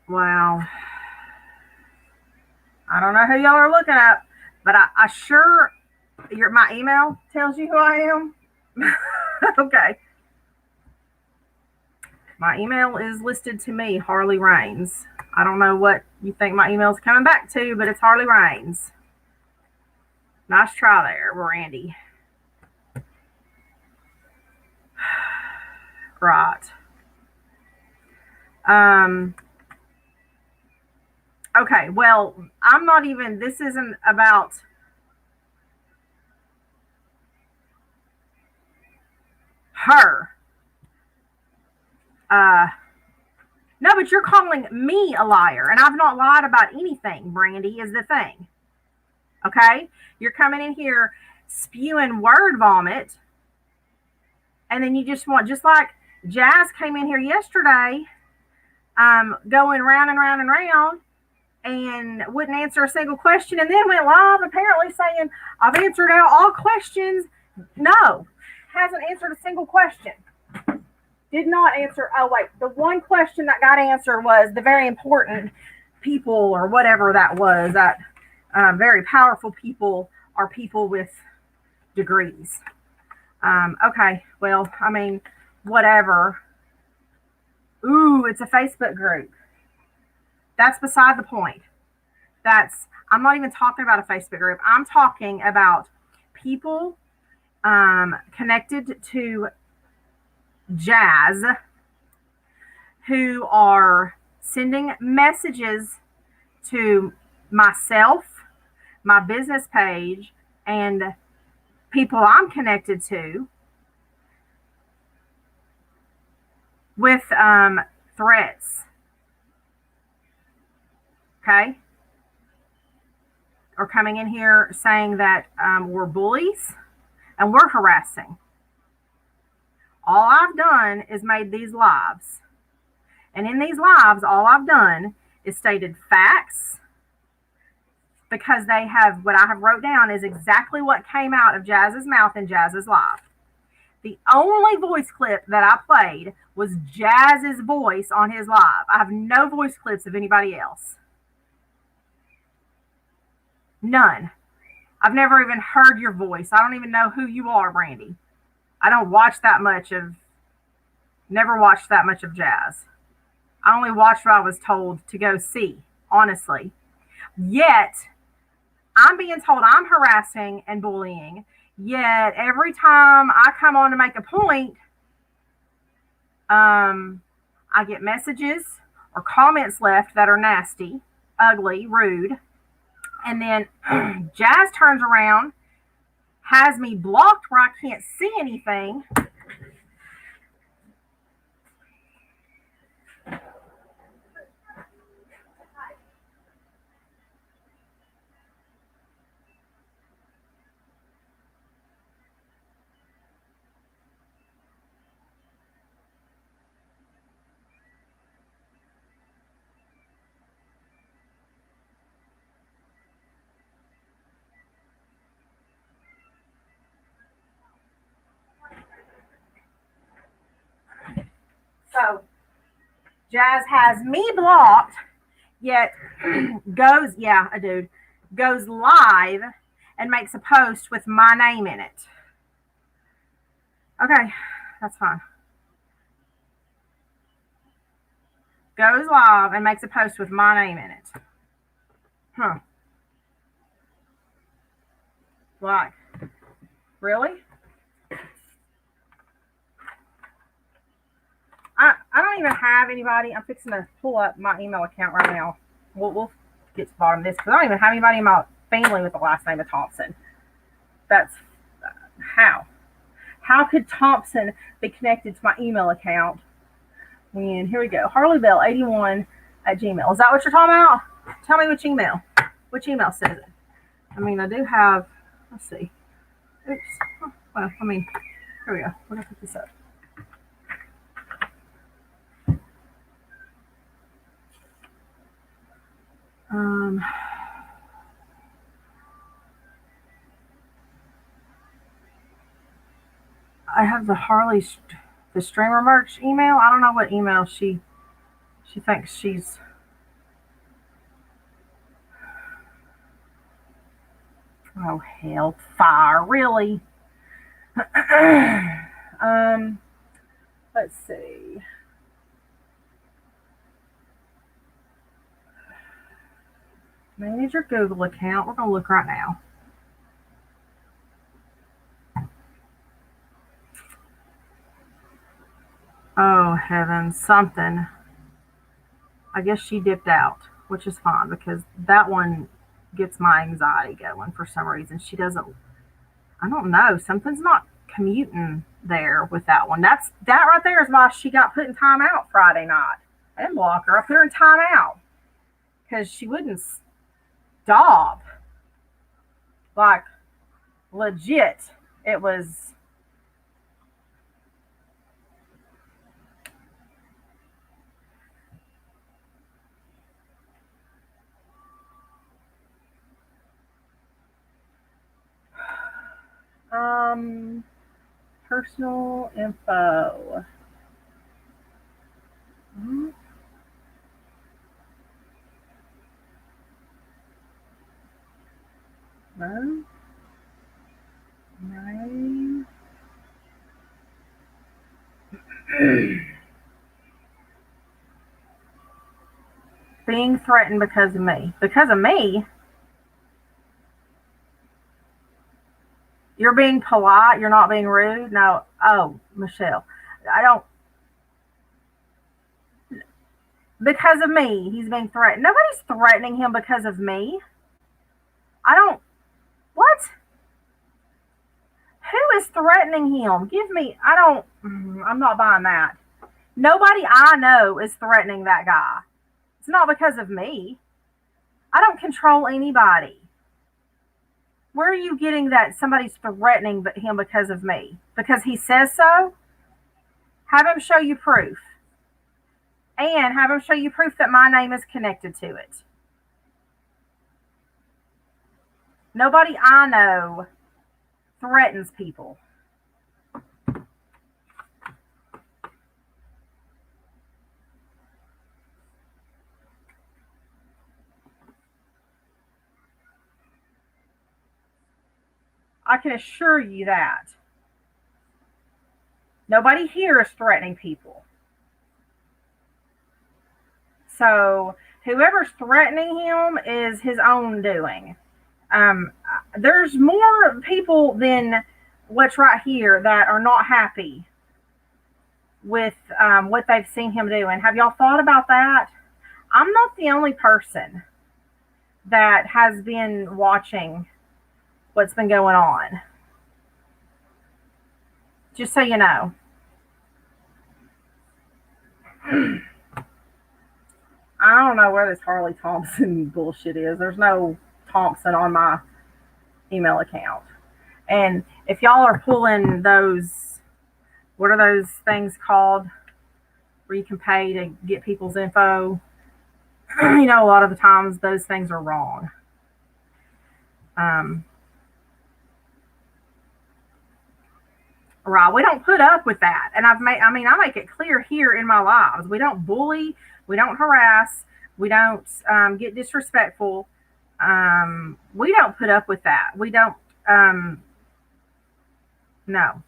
wow. I don't know who y'all are looking at, but I sure my email tells you who I am. Okay. My email is listed to me, Harley Rains. I don't know what you think my email's coming back to, but it's Harley Rains. Nice try there, Randy. Right. Okay, well, I'm not even, this isn't about her. No, but you're calling me a liar, and I've not lied about anything, Brandy, is the thing. Okay? You're coming in here spewing word vomit, and then you just want, just like Jazz came in here yesterday, going round and round and round, and wouldn't answer a single question, and then went live apparently saying, I've answered out all questions. No, hasn't answered a single question. Did not answer. Oh, wait. The one question that got answered was the very important people, or whatever that was, that very powerful people are people with degrees. Okay, well, I mean, whatever. Ooh, it's a Facebook group. That's beside the point. I'm not even talking about a Facebook group. I'm talking about people connected to Jazz who are sending messages to myself, my business page, and people I'm connected to with threats. Okay? Or coming in here saying that we're bullies and we're harassing. All I've done is made these lives. And in these lives, all I've done is stated facts, because they have, what I have wrote down is exactly what came out of Jazz's mouth in Jazz's live. The only voice clip that I played was Jazz's voice on his live. I have no voice clips of anybody else. None. I've never even heard your voice. I don't even know who you are, Brandy. I don't watch that much of, never watched that much of Jazz. I only watched what I was told to go see, honestly. Yet, I'm being told I'm harassing and bullying. Yet, every time I come on to make a point, I get messages or comments left that are nasty, ugly, rude. And then Jazz turns around, has me blocked where I can't see anything. So Jazz has me blocked, yet goes, yeah, a dude, goes live and makes a post with my name in it. Okay, that's fine. Goes live and makes a post with my name in it. Huh. Why? Really? I don't even have anybody. I'm fixing to pull up my email account right now. We'll get to the bottom of this, because I don't even have anybody in my family with the last name of Thompson. That's how. How could Thompson be connected to my email account? And here we go. Harley Bell 81 at Gmail. Is that what you're talking about? Tell me which email. Which email says it? I mean, I do have. Let's see. Oops. Well, I mean, here we go. We're gonna put this up. I have the Harley, the streamer merch email. I don't know what email she thinks she's. Oh hell, fire! Really? Let's see. Manage your Google account. We're gonna look right now. Oh heavens, something. I guess she dipped out, which is fine because that one gets my anxiety going for some reason. She doesn't. I don't know. Something's not commuting there with that one. That right there is why she got put in timeout Friday night. I didn't block her. I put her in timeout because she wouldn't stop. Like legit, it was. Personal info. No. No. Being threatened because of me. Because of me? You're being polite. You're not being rude. No. Oh, Michelle. I don't. Because of me, he's being threatened. Nobody's threatening him because of me. I don't. What? Who is threatening him? Give me. I don't. I'm not buying that. Nobody I know is threatening that guy. It's not because of me. I don't control anybody. Where are you getting that somebody's threatening him because of me? Because he says so? Have him show you proof. And have him show you proof that my name is connected to it. Nobody I know threatens people. I can assure you that. Nobody here is threatening people. So whoever's threatening him is his own doing. There's more people than what's right here that are not happy with what they've seen him do. And have y'all thought about that? I'm not the only person that has been watching what's been going on. Just so you know. I don't know where this Harley Thompson bullshit is. There's no Thompson on my email account. And if y'all are pulling those, what are those things called where you can pay to get people's info? You know, a lot of the times those things are wrong. Right. We don't put up with that. And I make it clear here in my lives. We don't bully. We don't harass. We don't get disrespectful. We don't put up with that. We don't, no.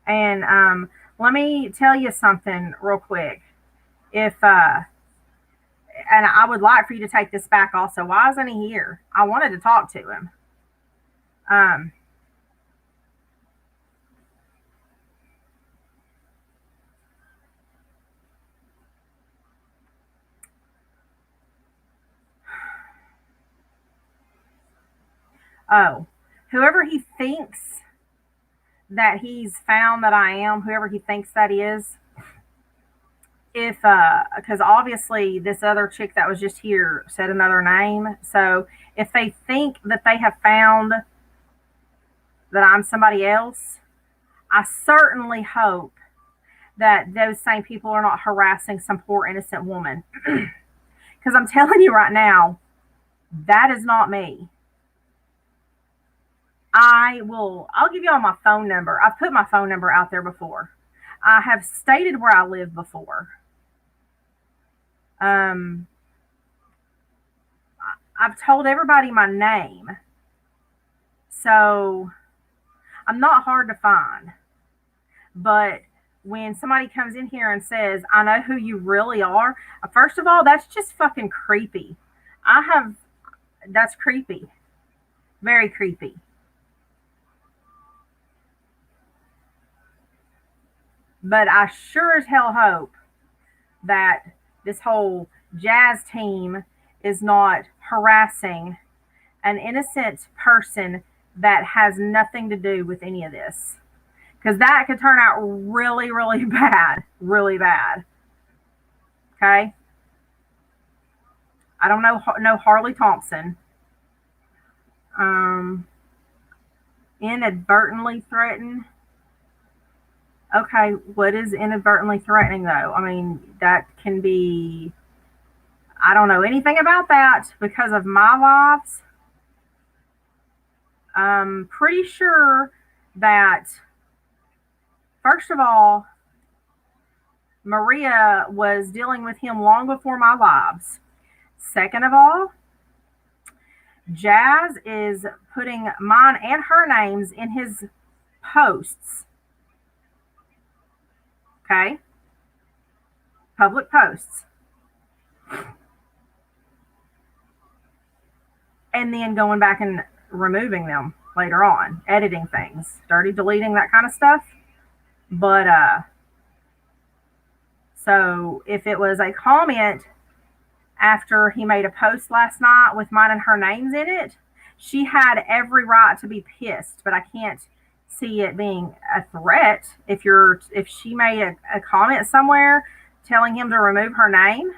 And let me tell you something real quick. If, and I would like for you to take this back also. Why isn't he here? I wanted to talk to him. Um, Oh, whoever he thinks that he's found that I am, whoever he thinks that is, if because obviously this other chick that was just here said another name, so if they think that they have found that I'm somebody else, I certainly hope that those same people are not harassing some poor innocent woman. Because I'm telling you right now, that is not me. I'll give you all my phone number. I've put my phone number out there before. I have stated where I live before. Um, I've told everybody my name. So I'm not hard to find. But when somebody comes in here and says, I know who you really are, first of all, that's just fucking creepy. I have, that's creepy. Very creepy. But I sure as hell hope that this whole jazz team is not harassing an innocent person that has nothing to do with any of this. Because that could turn out really, really bad. Really bad. Okay? I don't know Harley Thompson. Um, inadvertently threaten. Okay, what is inadvertently threatening though? I mean, that can be. I don't know anything about that because of my lives. I'm pretty sure that, first of all, Maria was dealing with him long before my lives. Second of all, Jazz is putting mine and her names in his posts. Okay? Public posts. And then going back and removing them later on, editing things, dirty deleting, that kind of stuff. But so if it was a comment after he made a post last night with mine and her names in it, she had every right to be pissed, but I can't see it being a threat. If she made a comment somewhere telling him to remove her name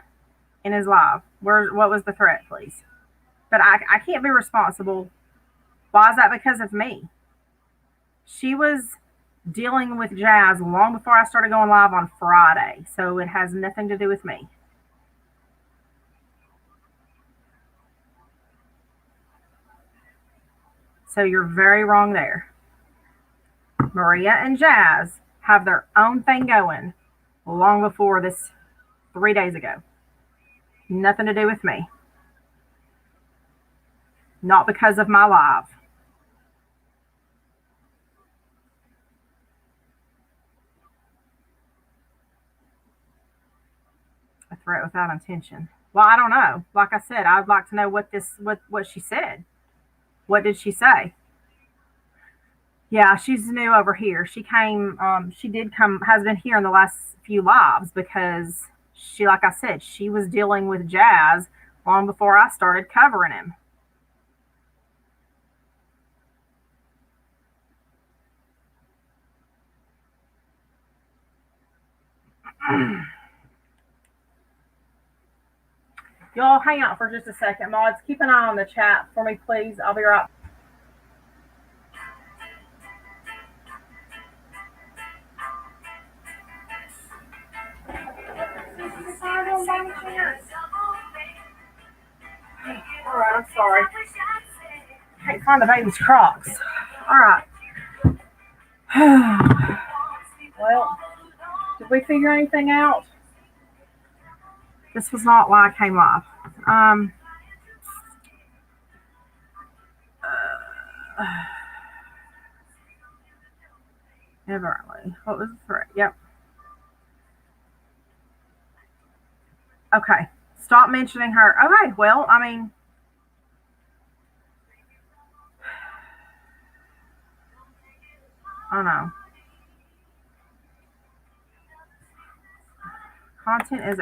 in his live, what was the threat, please? But I can't be responsible. Why is that? Because of me. She was dealing with Jazz long before I started going live on Friday, so it has nothing to do with me. So you're very wrong there. Maria and Jazz have their own thing going long before this 3 days ago. Nothing to do with me. Not because of my live. A threat without intention. Well, I don't know. Like I said, I'd like to know what she said. What did she say? Yeah, she's new over here. She did come, has been here in the last few lives because she, like I said, she was dealing with Jazz long before I started covering him. Y'all hang out for just a second. Mods, keep an eye on the chat for me, please. I'll be right back. All right, I'm sorry. Can't find the baby's Crocs. All right. Well, did we figure anything out? This was not why I came live. Inadvertently. What was the threat? Yep. Okay. Stop mentioning her. Okay. Well, I mean, I don't know. Content is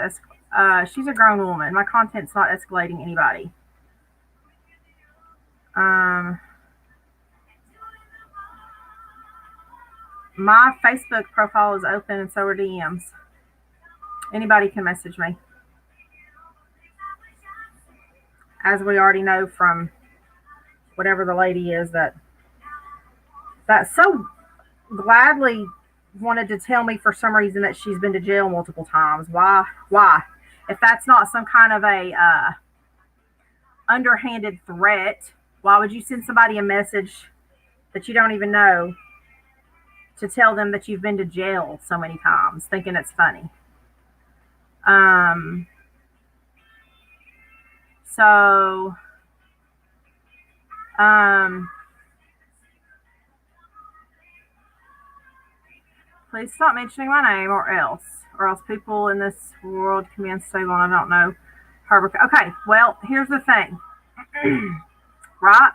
she's a grown woman. My content's not escalating anybody. Um, My Facebook profile is open and so are DMs. Anybody can message me. As we already know from whatever the lady is that so gladly wanted to tell me for some reason that she's been to jail multiple times. Why? Why? If that's not some kind of a underhanded threat, why would you send somebody a message that you don't even know to tell them that you've been to jail so many times, thinking it's funny? Um, so, um, please stop mentioning my name or else people in this world can be unstable and I don't know her. Okay, well, here's the thing, right?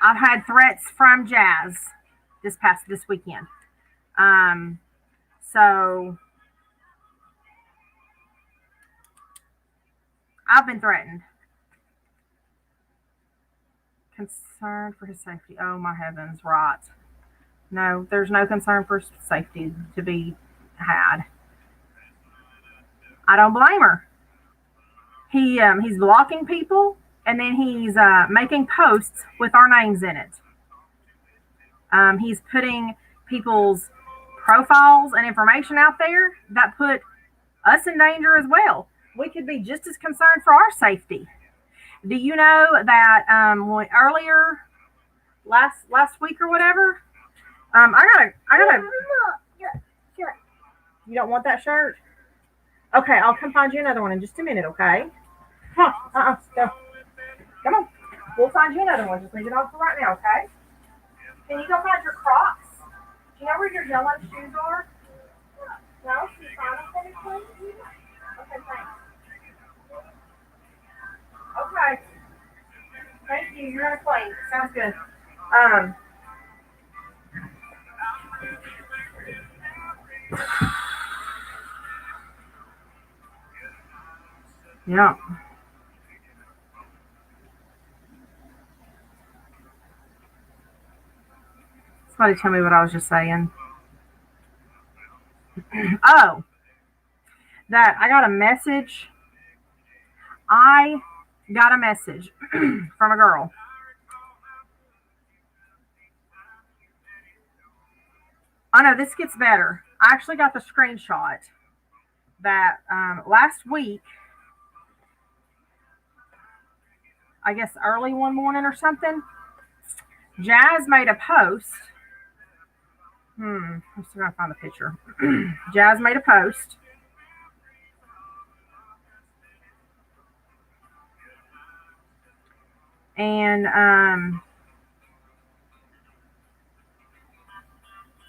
I've had threats from Jazz this weekend. Um, so I've been threatened. Concern for his safety. Oh my heavens, right. No, there's no concern for safety to be had. I don't blame her. He's blocking people and then he's making posts with our names in it. He's putting people's profiles and information out there that put us in danger as well. We could be just as concerned for our safety. Do you know that earlier last week or whatever? I gotta. You don't want that shirt? Okay, I'll come find you another one in just a minute. Okay? Come on, go. Come on. We'll find you another one. Just leave it on for right now. Okay? Can you go find your Crocs? Do you know where your yellow shoes are? No. Can you find them for me, please? Okay, thanks. Okay. Thank you. You're on a plane. Sounds good. Um. Yeah. Somebody tell me what I was just saying. Oh, that I got a message. I got a message from a girl. Oh no, this gets better. I actually got the screenshot that last week, I guess early one morning or something, Jazz made a post. I'm still gonna find the picture. Jazz made a post. And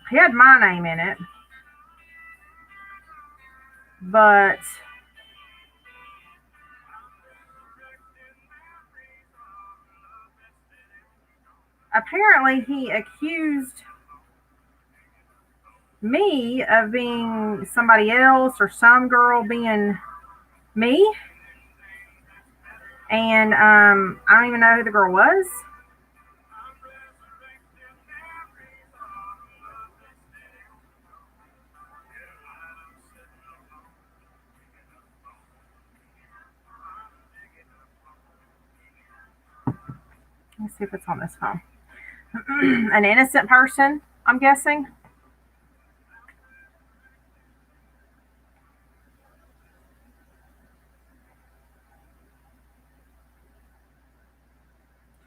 he had my name in it, but apparently he accused me of being somebody else or some girl being me. And I don't even know who the girl was. Let's see if it's on this phone. An innocent person, I'm guessing.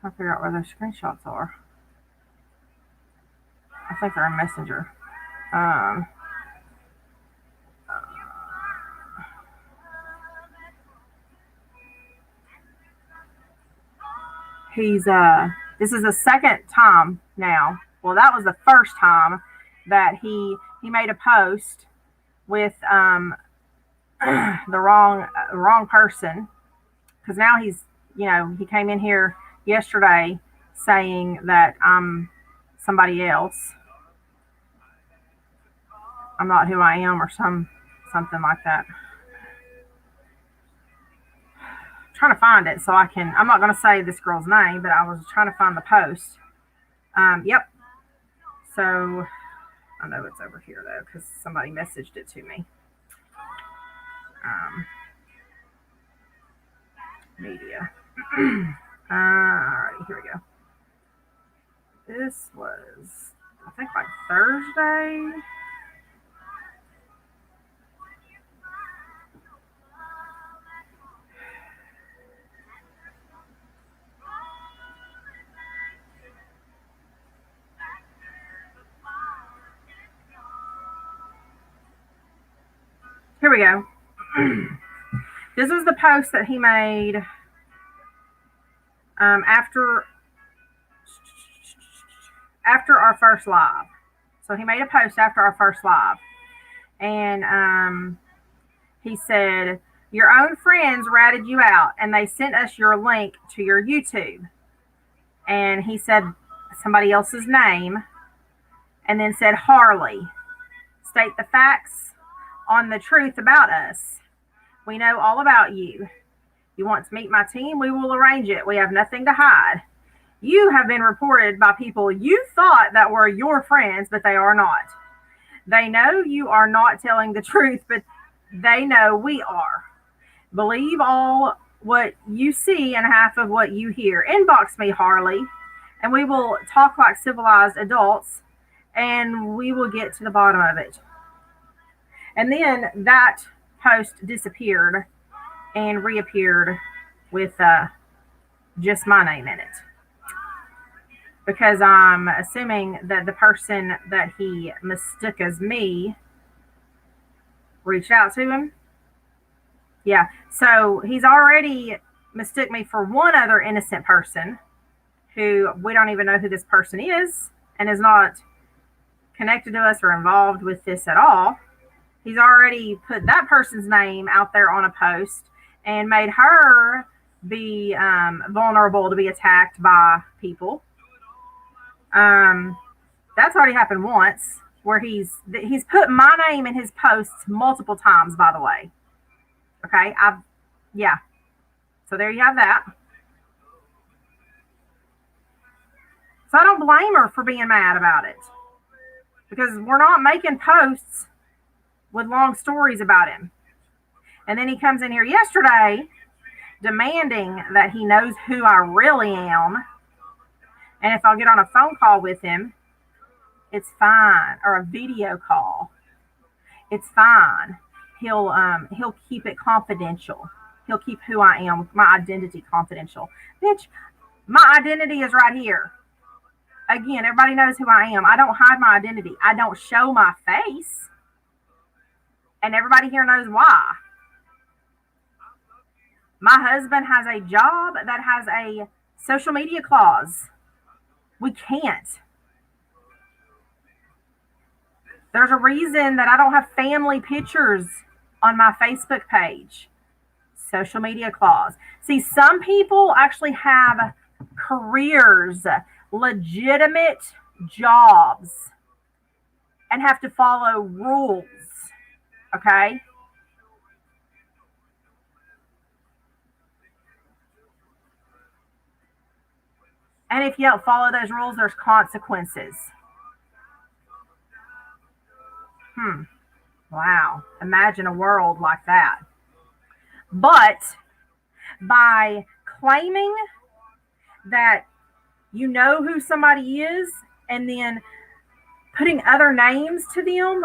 Trying to figure out where those screenshots are. I think they're in Messenger. Um, he's this is the second time now. Well, that was the first time that he made a post with the wrong person, because now he's, he came in here yesterday saying that I'm somebody else. I'm not who I am or something like that. I'm trying to find it so I can. I'm not going to say this girl's name, but I was trying to find the post. Yep. So I know it's over here though because somebody messaged it to me. Um, Media. Alrighty, here we go. This was, I think, like Thursday. Here we go. This was the post that he made after our first live. So he made a post after our first live, and he said, "Your own friends ratted you out, and they sent us your link to your YouTube." And he said somebody else's name, and then said Harley. State the facts on the truth about us. We know all about you. You want to meet my team? We will arrange it. We have nothing to hide. You have been reported by people you thought that were your friends, but they are not. They know you are not telling the truth, but they know we are. Believe all what you see and half of what you hear. Inbox me, Harley, and we will talk like civilized adults, and we will get to the bottom of it. And then that post disappeared and reappeared with just my name in it. Because I'm assuming that the person that he mistook as me reached out to him. Yeah, so he's already mistook me for one other innocent person who we don't even know who this person is and is not connected to us or involved with this at all. He's already put that person's name out there on a post and made her be vulnerable to be attacked by people. That's already happened once, where he's put my name in his posts multiple times. By the way, okay, yeah. So there you have that. So I don't blame her for being mad about it, because we're not making posts with long stories about him. And then he comes in here yesterday demanding that he knows who I really am. And if I'll get on a phone call with him, it's fine. Or a video call, it's fine. He'll keep it confidential. He'll keep who I am, my identity, confidential. Bitch, my identity is right here. Again, everybody knows who I am. I don't hide my identity. I don't show my face. And everybody here knows why. My husband has a job that has a social media clause. We can't. There's a reason that I don't have family pictures on my Facebook page. Social media clause. See, some people actually have careers, legitimate jobs, and have to follow rules. Okay? And if you don't follow those rules, there's consequences. Wow. Imagine a world like that. But by claiming that you know who somebody is and then putting other names to them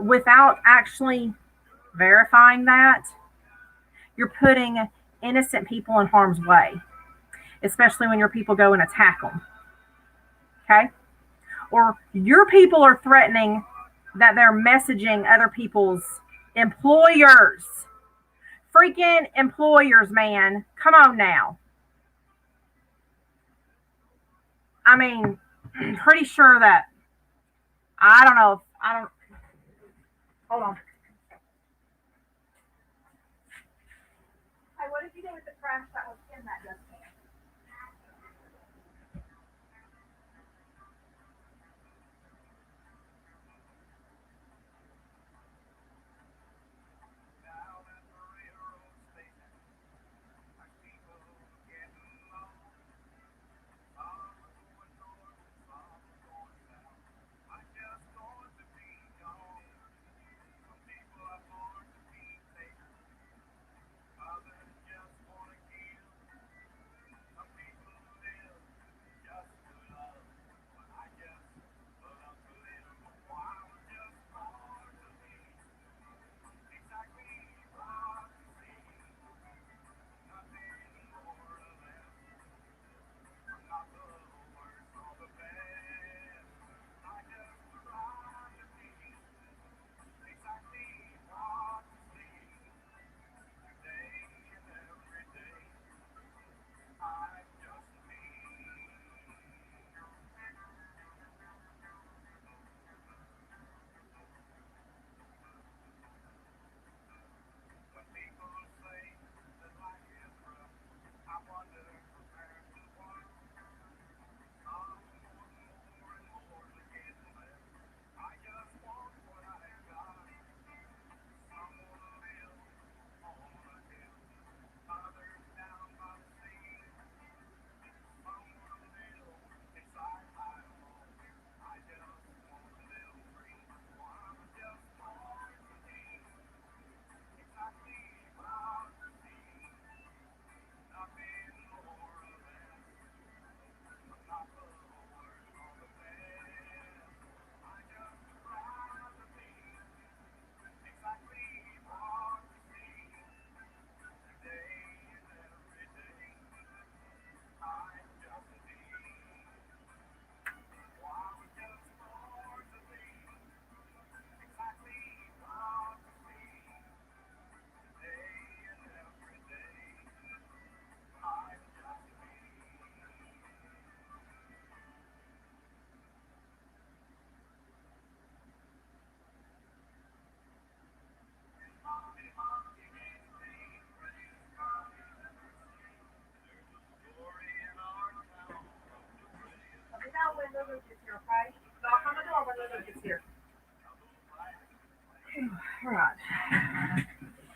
without actually verifying that, you're putting innocent people in harm's way, especially when your people go and attack them. Okay? Or your people are threatening that they're messaging other people's employers. Freaking employers, man. Come on now. I mean, I'm pretty sure that, I don't know. Hold on. Hey, what did you do with the trash that was in that dustbin? It's here. All right.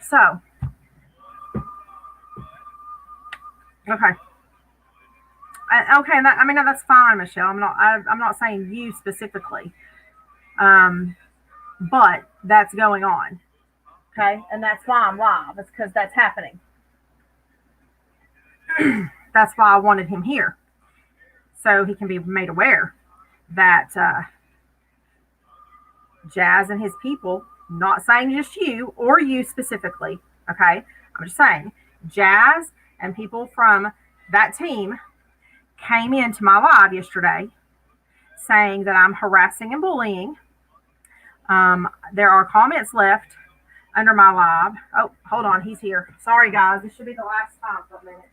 So, okay. Okay, I mean that's fine, Michelle. I'm not saying you specifically, but that's going on. Okay, and that's why I'm live. It's because that's happening. That's why I wanted him here, so he can be made aware that Jazz and his people, not saying just you or you specifically, okay? I'm just saying Jazz and people from that team came into my live yesterday saying that I'm harassing and bullying. There are comments left under my live. Oh, hold on, he's here. Sorry, guys. This should be the last time for a minute.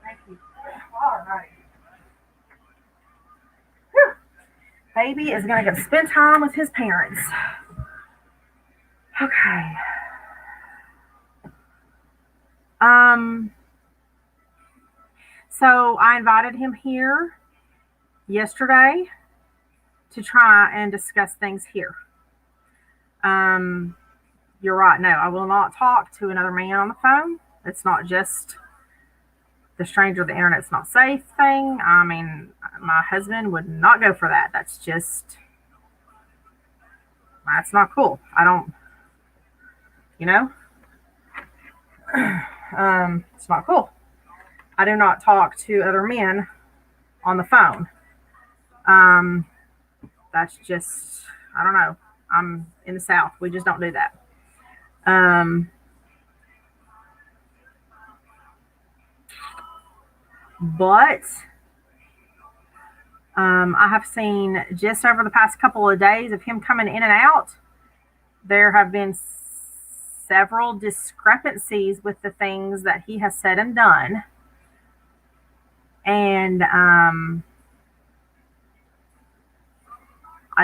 Thank you. All right. Whew. Baby is going to go spend time with his parents. Okay. Um, so I invited him here yesterday to try and discuss things here. You're right. No, I will not talk to another man on the phone. It's not just the stranger, the internet's not safe thing. I mean, my husband would not go for that. That's not cool. I don't, you know, it's not cool. I do not talk to other men on the phone. Um, that's just, I don't know. I'm in the South. We just don't do that. Um, but I have seen just over the past couple of days of him coming in and out, there have been several discrepancies with the things that he has said and done. And I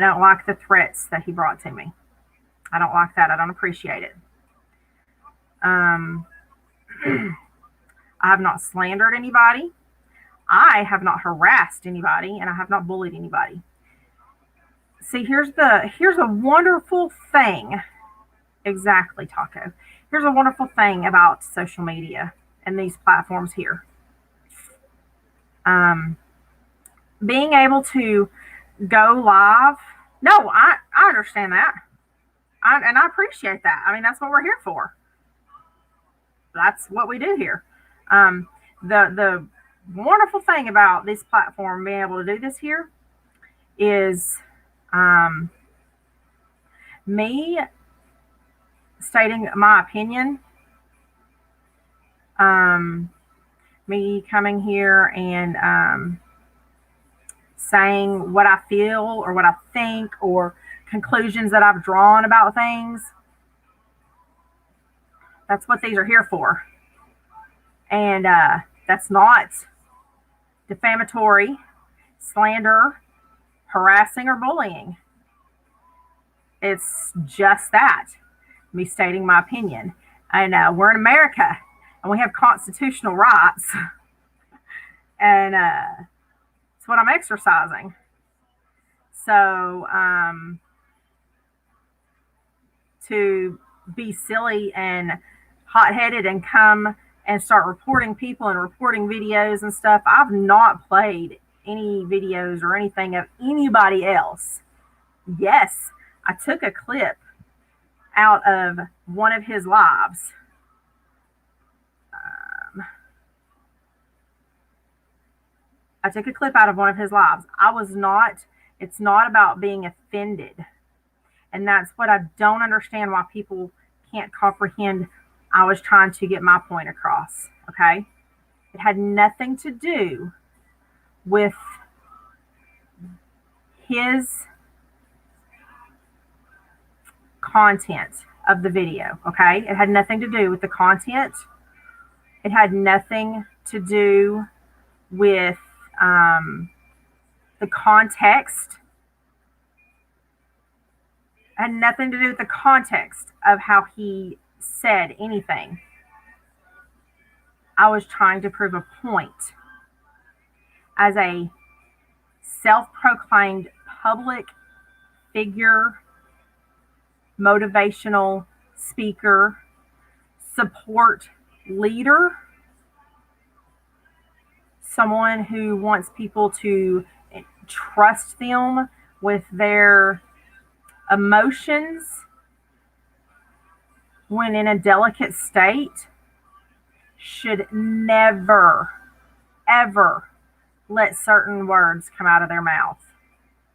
don't like the threats that he brought to me. I don't like that. I don't appreciate it. Um, I have not slandered anybody. I have not harassed anybody, and I have not bullied anybody. See, here's a wonderful thing. Exactly, Taco. Here's a wonderful thing about social media and these platforms here. Um, Being able to go live. No, I understand that. And I appreciate that. I mean, that's what we're here for. That's what we do here. The wonderful thing about this platform being able to do this here is me stating my opinion, me coming here and saying what I feel or what I think or conclusions that I've drawn about things. That's what these are here for. And that's not defamatory, slander, harassing, or bullying. It's just that, me stating my opinion. And we're in America, and we have constitutional rights. And it's what I'm exercising. So to be silly and hot-headed and come and start reporting people and reporting videos and stuff. I've not played any videos or anything of anybody else. Yes, I took a clip out of one of his lives. I took a clip out of one of his lives. It's not about being offended. And that's what I don't understand why people can't comprehend. I was trying to get my point across. Okay. It had nothing to do with his content of the video. Okay. It had nothing to do with the content. It had nothing to do with the context. It had nothing to do with the context of how he said anything. I was trying to prove a point as a self-proclaimed public figure, motivational speaker, support leader, someone who wants people to trust them with their emotions when in a delicate state, should never, ever let certain words come out of their mouth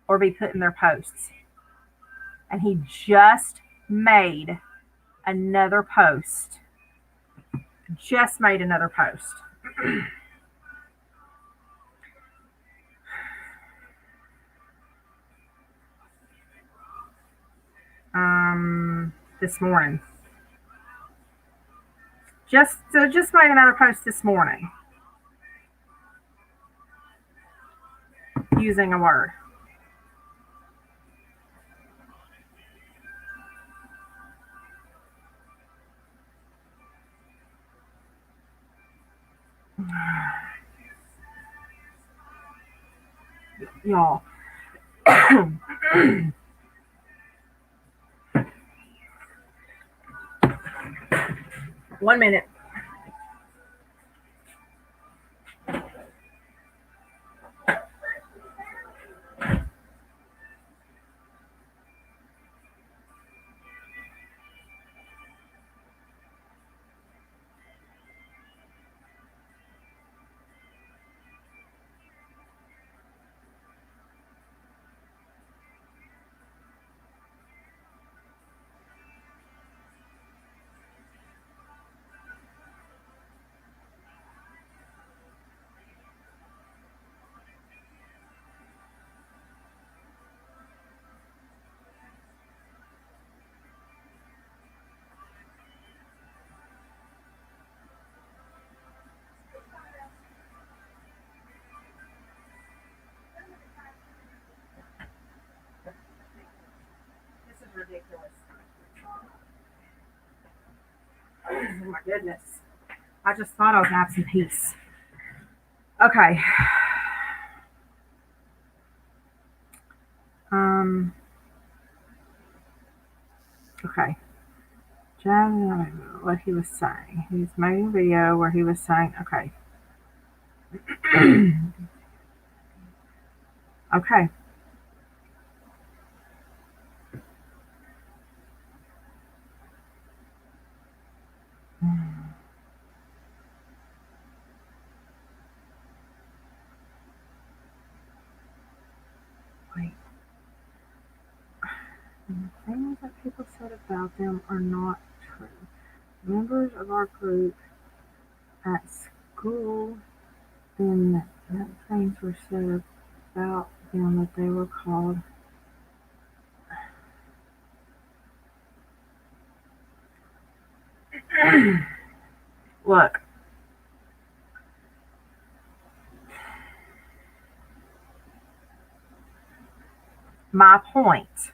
or be put in their posts. And he just made another post. Just made another post. This morning. Just made another post this morning using a word. Y'all. 1 minute. This is ridiculous. Oh my goodness. I just thought I was gonna have some peace. Okay. Okay. What he was saying. He was making a video where he was saying, okay. Okay. Wait. And the things that people said about them are not true. Members of our group at school, then that things were said about them that they were called. Look. My point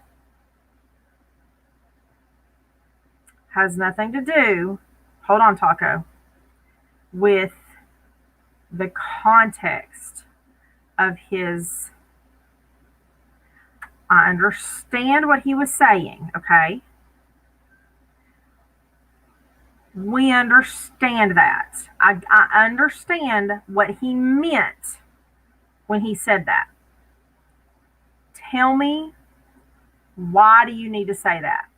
has nothing to do, hold on, Taco, with the context of his. I understand what he was saying, okay? We understand that. I understand what he meant when he said that. Tell me, why do you need to say that?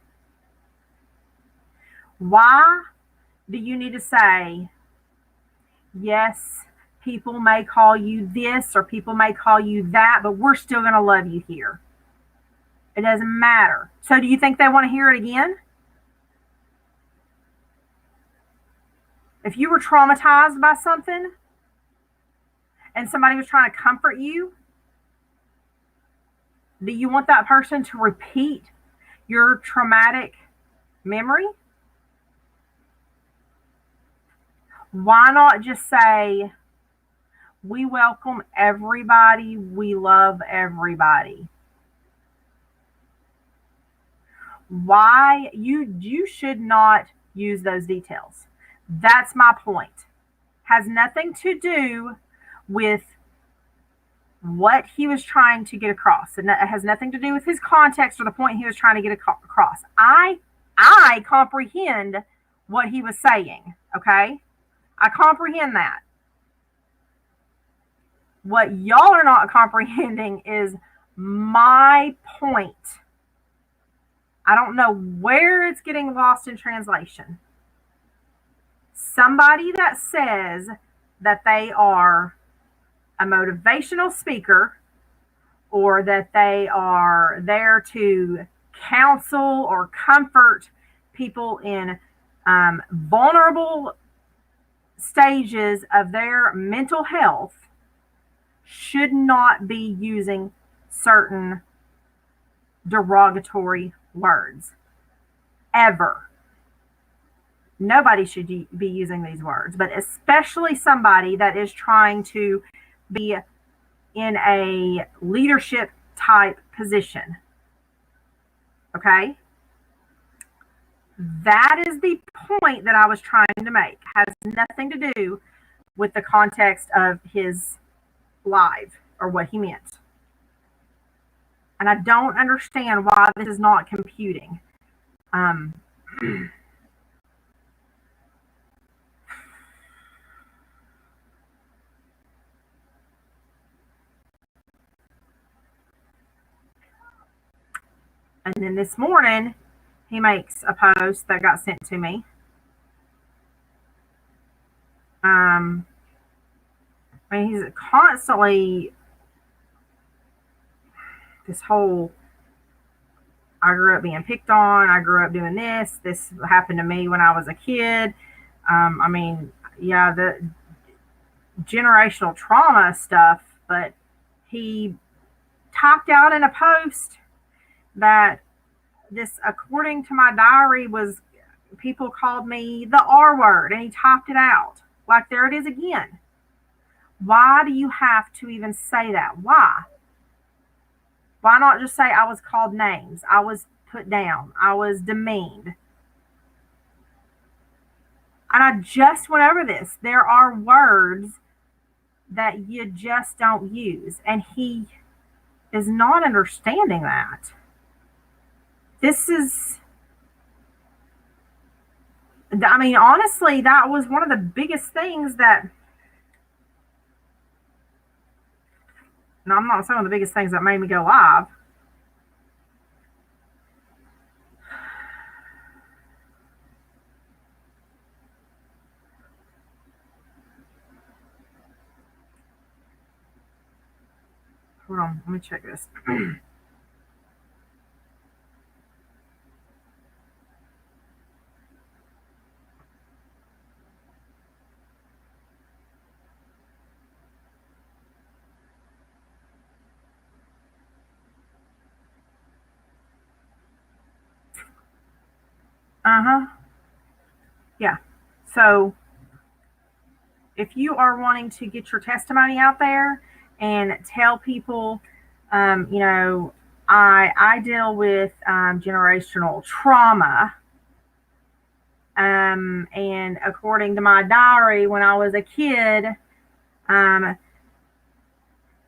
Why do you need to say, yes, people may call you this or people may call you that, but we're still going to love you here. It doesn't matter. So do you think they want to hear it again? If you were traumatized by something and somebody was trying to comfort you, do you want that person to repeat your traumatic memory? Why not just say, we welcome everybody, we love everybody? Why you should not use those details. That's my point. Has nothing to do with what he was trying to get across. It has nothing to do with his context or the point he was trying to get across. I comprehend what he was saying, okay? I comprehend that. What y'all are not comprehending is my point. I don't know where it's getting lost in translation. Somebody that says that they are a motivational speaker or that they are there to counsel or comfort people in vulnerable stages of their mental health should not be using certain derogatory words ever. Nobody should be using these words, but especially somebody that is trying to be in a leadership type position. Okay? That is the point that I was trying to make. Has nothing to do with the context of his live or what he meant. And I don't understand why this is not computing. And then this morning, he makes a post that got sent to me. I mean, he's constantly this whole, I grew up being picked on, I grew up doing this happened to me when I was a kid. I mean, yeah, the generational trauma stuff, but he typed out in a post that this, according to my diary, was people called me the R word, and he typed it out. Like, there it is again. Why do you have to even say that? Why? Why not just say I was called names, I was put down, I was demeaned? And I just went over this. There are words that you just don't use, and he is not understanding that. This is, I mean, honestly, that was one of the biggest things that, and I'm not saying the biggest things that made me go live. Hold on, let me check this. Yeah. So if you are wanting to get your testimony out there and tell people, you know, I deal with generational trauma. And according to my diary, when I was a kid,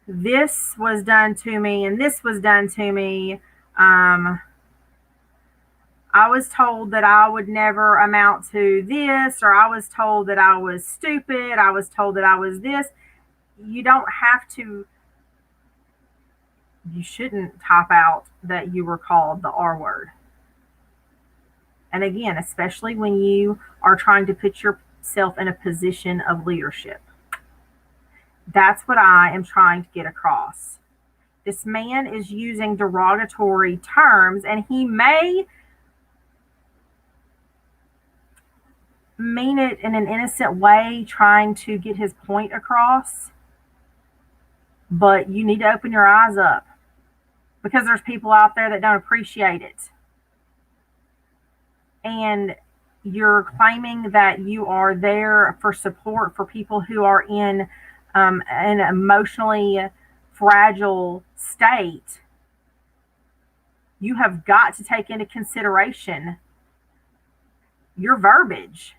this was done to me and this was done to me. I was told that I would never amount to this, or I was told that I was stupid. I was told that I was this. You don't have to, you shouldn't type out that you were called the R word. And again, especially when you are trying to put yourself in a position of leadership. That's what I am trying to get across. This man is using derogatory terms, and he may mean it in an innocent way, trying to get his point across, but you need to open your eyes up because there's people out there that don't appreciate it. And you're claiming that you are there for support for people who are in an emotionally fragile state. You have got to take into consideration your verbiage.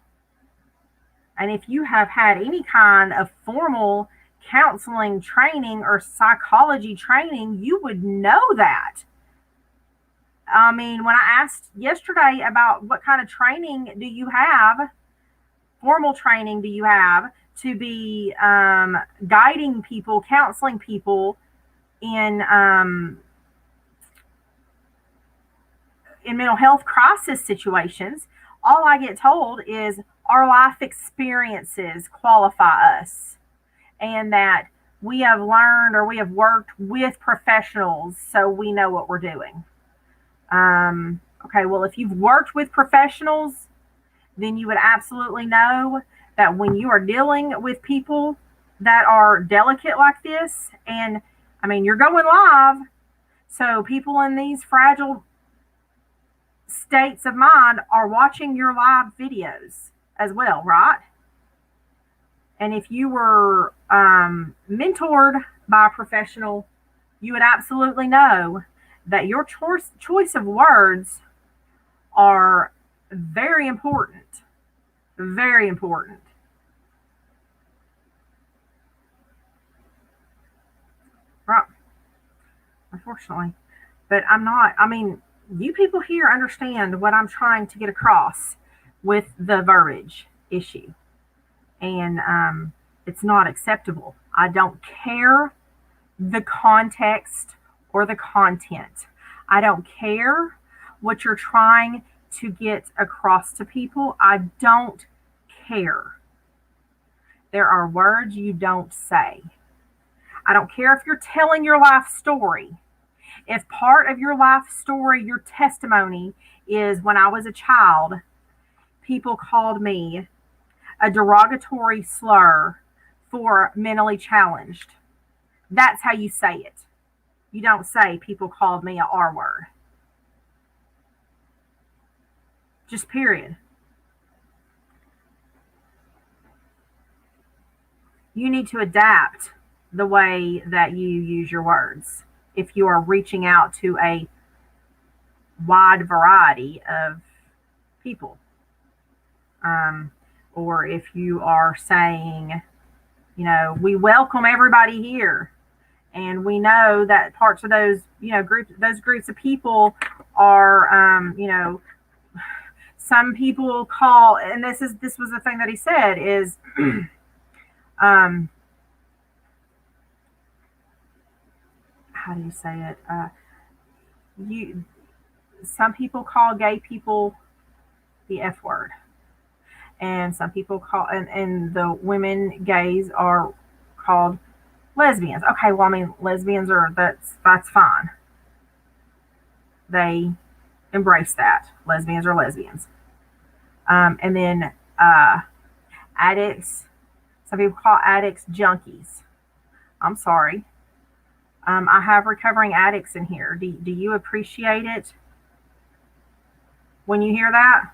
And if you have had any kind of formal counseling training or psychology training, you would know that. I mean, when I asked yesterday about what kind of training do you have, formal training do you have to be guiding people, counseling people in mental health crisis situations, all I get told is our life experiences qualify us and that we have learned or we have worked with professionals so we know what we're doing. Okay, well, if you've worked with professionals, then you would absolutely know that when you are dealing with people that are delicate like this, and I mean, you're going live, so people in these fragile states of mind are watching your live videos as well, right? And if you were mentored by a professional, you would absolutely know that your choice of words are very important. Very important. Right. Unfortunately. But I'm not, I mean, you people here understand what I'm trying to get across with the verbiage issue. And it's not acceptable. I don't care the context or the content. I don't care what you're trying to get across to people. I don't care. There are words you don't say. I don't care if you're telling your life story. If part of your life story, your testimony is when I was a child, people called me a derogatory slur for mentally challenged. That's how you say it. You don't say people called me a R word. Just period. You need to adapt the way that you use your words if you are reaching out to a wide variety of people. Or if you are saying, we welcome everybody here. And we know that parts of those, those groups of people are, some people call, and this was the thing that he said is, how do you say it? Some people call gay people the F word, and some people call, and the women gays are called lesbians. Okay, well, I mean, lesbians that's fine. They embrace that. Lesbians are lesbians. And then addicts. Some people call addicts junkies. I'm sorry. I have recovering addicts in here. Do you appreciate it when you hear that?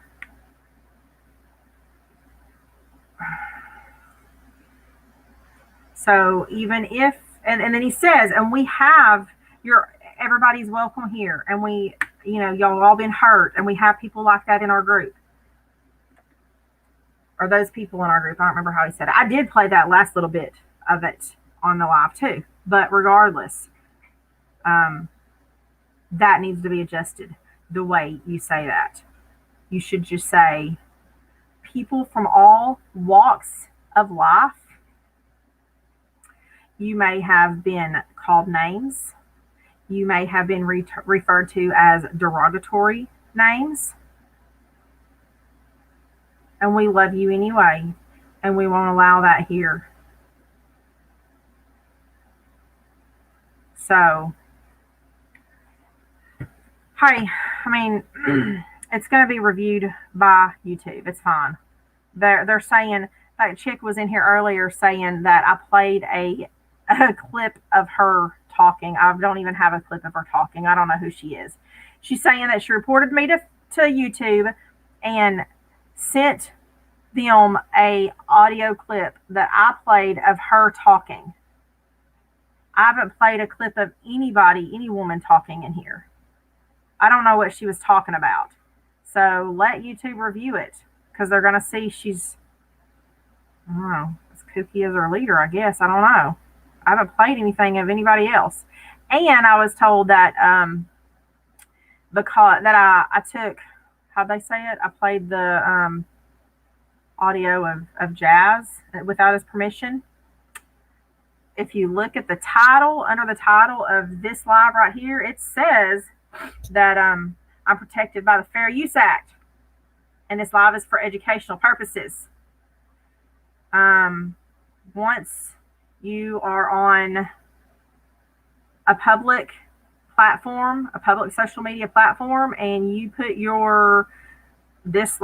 So even if, and then he says, and we have everybody's welcome here, and we, y'all all been hurt, and we have people like that in our group, or those people in our group. I don't remember how he said it. I did play that last little bit of it on the live too, but regardless, that needs to be adjusted the way you say that. You should just say people from all walks of life. You may have been called names. You may have been referred to as derogatory names. And we love you anyway. And we won't allow that here. So, hey, I mean, it's going to be reviewed by YouTube. It's fine. They're saying that chick was in here earlier saying that I played a clip of her talking. I don't even have a clip of her talking. I don't know who she is. She's saying that she reported me to YouTube and sent them a audio clip that I played of her talking. I haven't played a clip of any woman talking in here. I don't know what she was talking about. So let YouTube review it because they're going to see she's, I don't know, as kooky as her leader, I guess. I don't know. I haven't played anything of anybody else. And I was told that because that I took, how'd they say it? I played the audio of Jazz without his permission. If you look at the title, under the title of this live right here, it says that I'm protected by the Fair Use Act, and this live is for educational purposes. Once you are on a public platform, a public social media platform, and you put this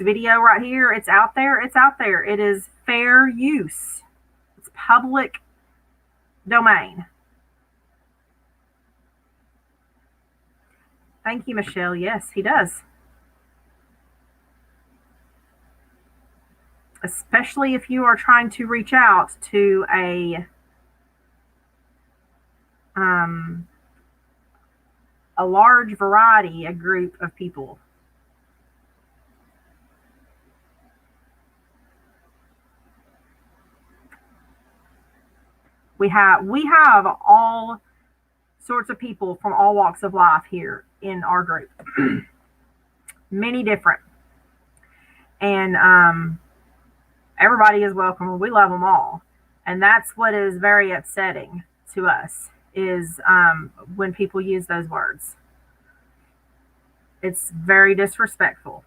video right here, it's out there. It's out there. It is fair use. It's public domain. Thank you, Michelle. Yes, he does. Especially if you are trying to reach out to a large variety, a group of people. We have all sorts of people from all walks of life here in our group. Many different. And everybody is welcome. We love them all. And that's what is very upsetting to us is when people use those words. It's very disrespectful,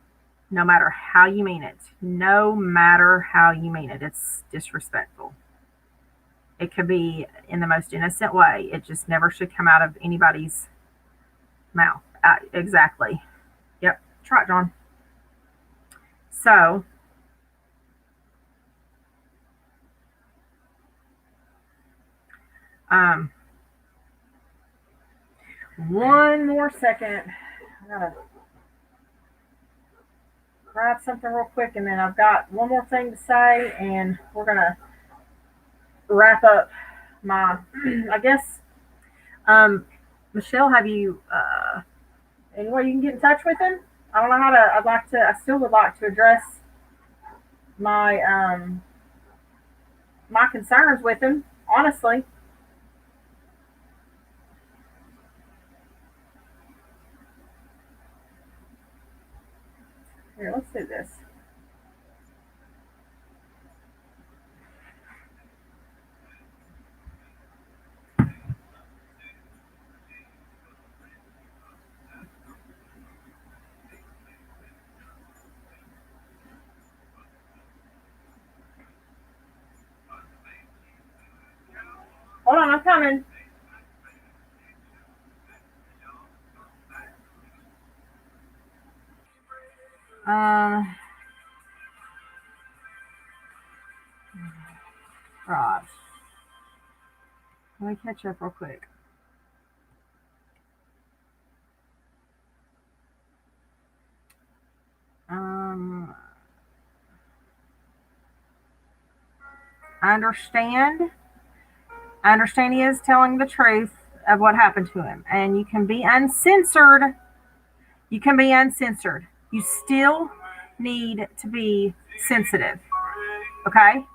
no matter how you mean it. No matter how you mean it, it's disrespectful. It could be in the most innocent way. It just never should come out of anybody's mouth. Exactly. Yep. Try it, John. So, one more second. I gotta grab something real quick, and then I've got one more thing to say, and we're gonna wrap up my. I guess, Michelle, have you any way you can get in touch with him? I don't know how to. I still would like to address my my concerns with him. Honestly. Here, let's do this. Hold on, I'm coming. Right. Let me catch up real quick. I understand. I understand he is telling the truth of what happened to him, and you can be uncensored. You can be uncensored. You still need to be sensitive. Okay?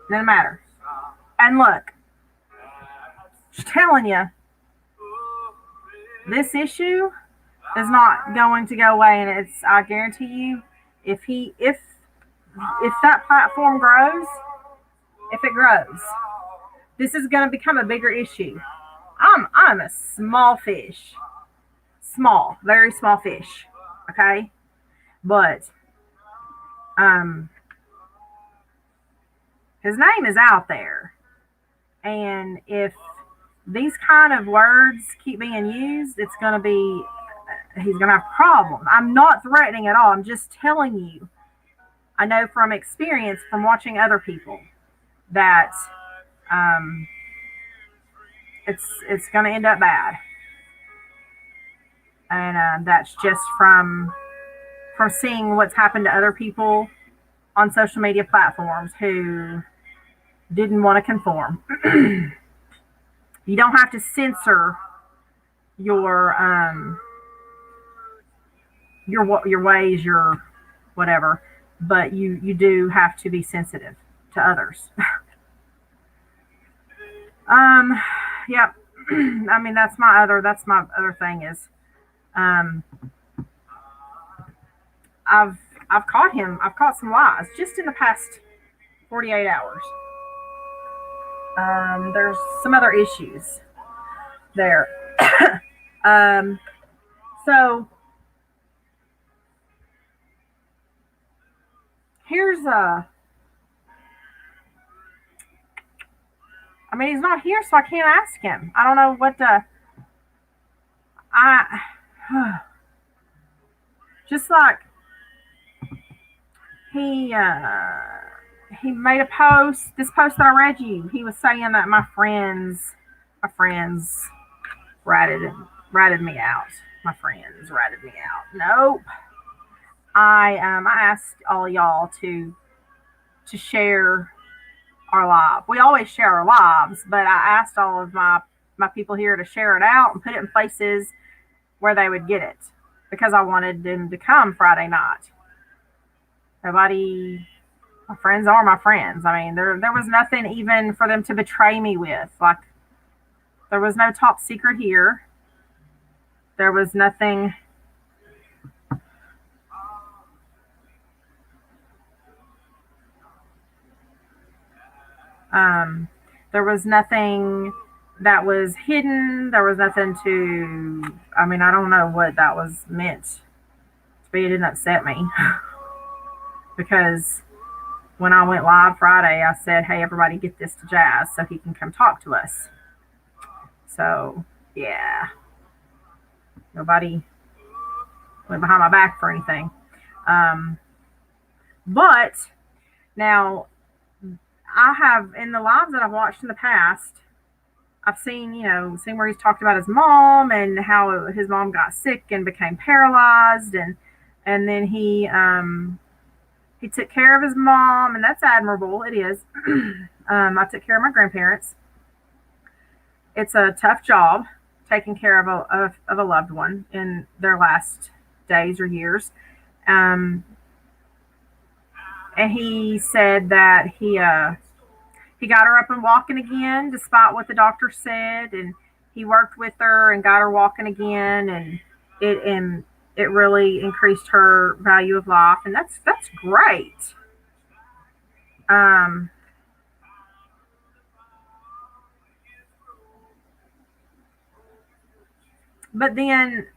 Doesn't matter. And look, just telling you, this issue is not going to go away, and I guarantee you, if that platform grows, if it grows, this is going to become a bigger issue. I'm a small fish, very small fish, okay, but his name is out there, And if these kind of words keep being used, it's going to be, he's going to have problems. I'm not threatening at all. I'm just telling you. I know from experience, from watching other people, that um, it's going to end up bad, and that's just from seeing what's happened to other people on social media platforms who didn't want to conform. You don't have to censor your your ways, your whatever, but you do have to be sensitive to others. um, yeah. I mean, that's my other thing is, um, I've I've caught some lies just in the past 48 hours. There's some other issues there. um, so here's I mean, he's not here, so I can't ask him. I don't know what I just like he uh, he made a post. This post that I read you, he was saying that my friends ratted ratted me out. My friends ratted me out. Nope. I asked all y'all to share our live. We always share our lives, but I asked all of my people here to share it out and put it in places where they would get it because I wanted them to come Friday night. Nobody, my friends are my friends. I mean, there was nothing even for them to betray me with. Like there was no top secret here. There was nothing. Um, there was nothing that was hidden. There was nothing to. I mean, I don't know what that was meant to be. It didn't upset me because when I went live Friday, I said, "Hey, everybody, get this to Jazz so he can come talk to us." So yeah, nobody went behind my back for anything. Um, but now I have in the lives that I've watched in the past, I've seen, seen where he's talked about his mom and how his mom got sick and became paralyzed, and then he took care of his mom, and that's admirable. It is. I took care of my grandparents. It's a tough job taking care of a loved one in their last days or years. Um, and he said that he got her up and walking again, despite what the doctor said, and he worked with her and got her walking again, and it really increased her value of life, and that's great. Um, but then,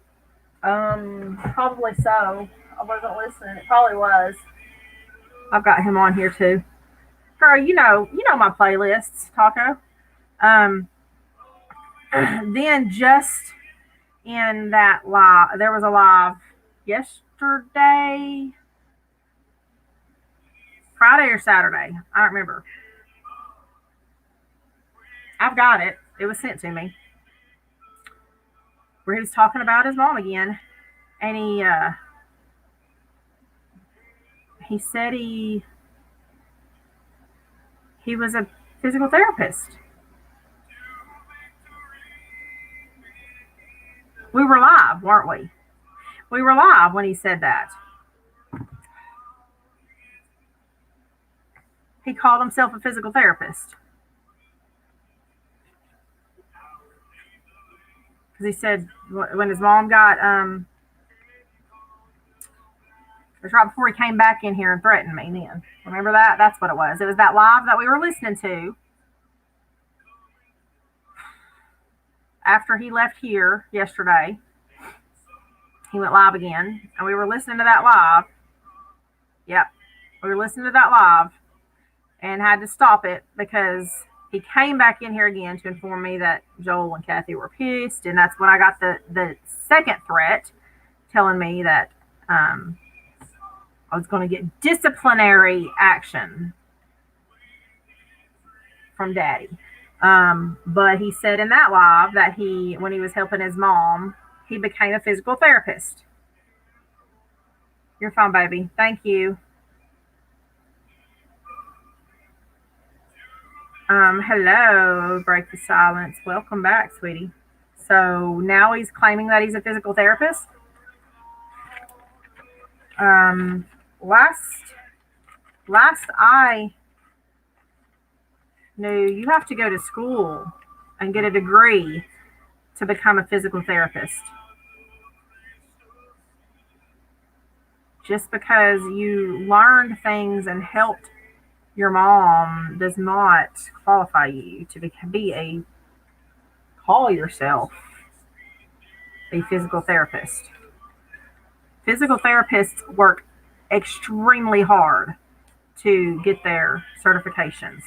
probably so. I wasn't listening. It probably was. I've got him on here too. Girl, you know my playlists, Taco. Um, then just in that live, there was a live yesterday, Friday or Saturday. I don't remember. I've got it. It was sent to me where he was talking about his mom again, and he said he was a physical therapist. We were live, weren't we? We were live when he said that. He called himself a physical therapist because he said when his mom got it was right before he came back in here and threatened me. Then remember that? That's what it was. It was that live that we were listening to after he left here yesterday. He went live again, and we were listening to that live. Yep, we were listening to that live and had to stop it because he came back in here again to inform me that Joel and Kathy were pissed, and that's when I got the second threat telling me that I was going to get disciplinary action from Daddy. But he said in that live that when he was helping his mom, he became a physical therapist. You're fine, baby. Thank you. Hello, break the silence. Welcome back, sweetie. So now he's claiming that he's a physical therapist. Last I knew, you have to go to school and get a degree to become a physical therapist. Just because you learned things and helped your mom does not qualify you to call yourself a physical therapist. Physical therapists work extremely hard to get their certifications.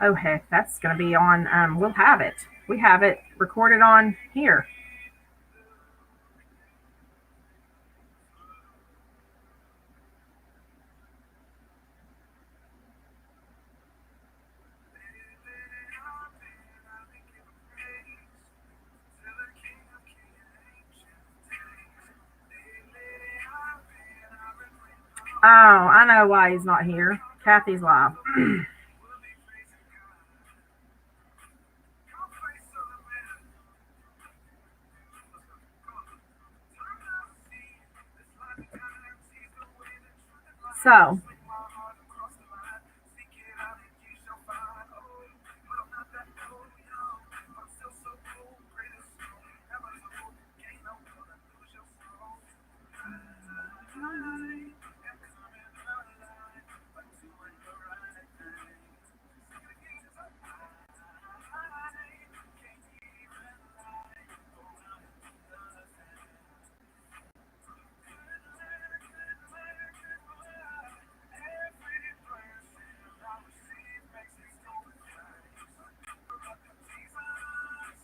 Oh, heck, that's going to be on. We'll have it. We have it recorded on here. Oh, I know why he's not here. Kathy's live. So,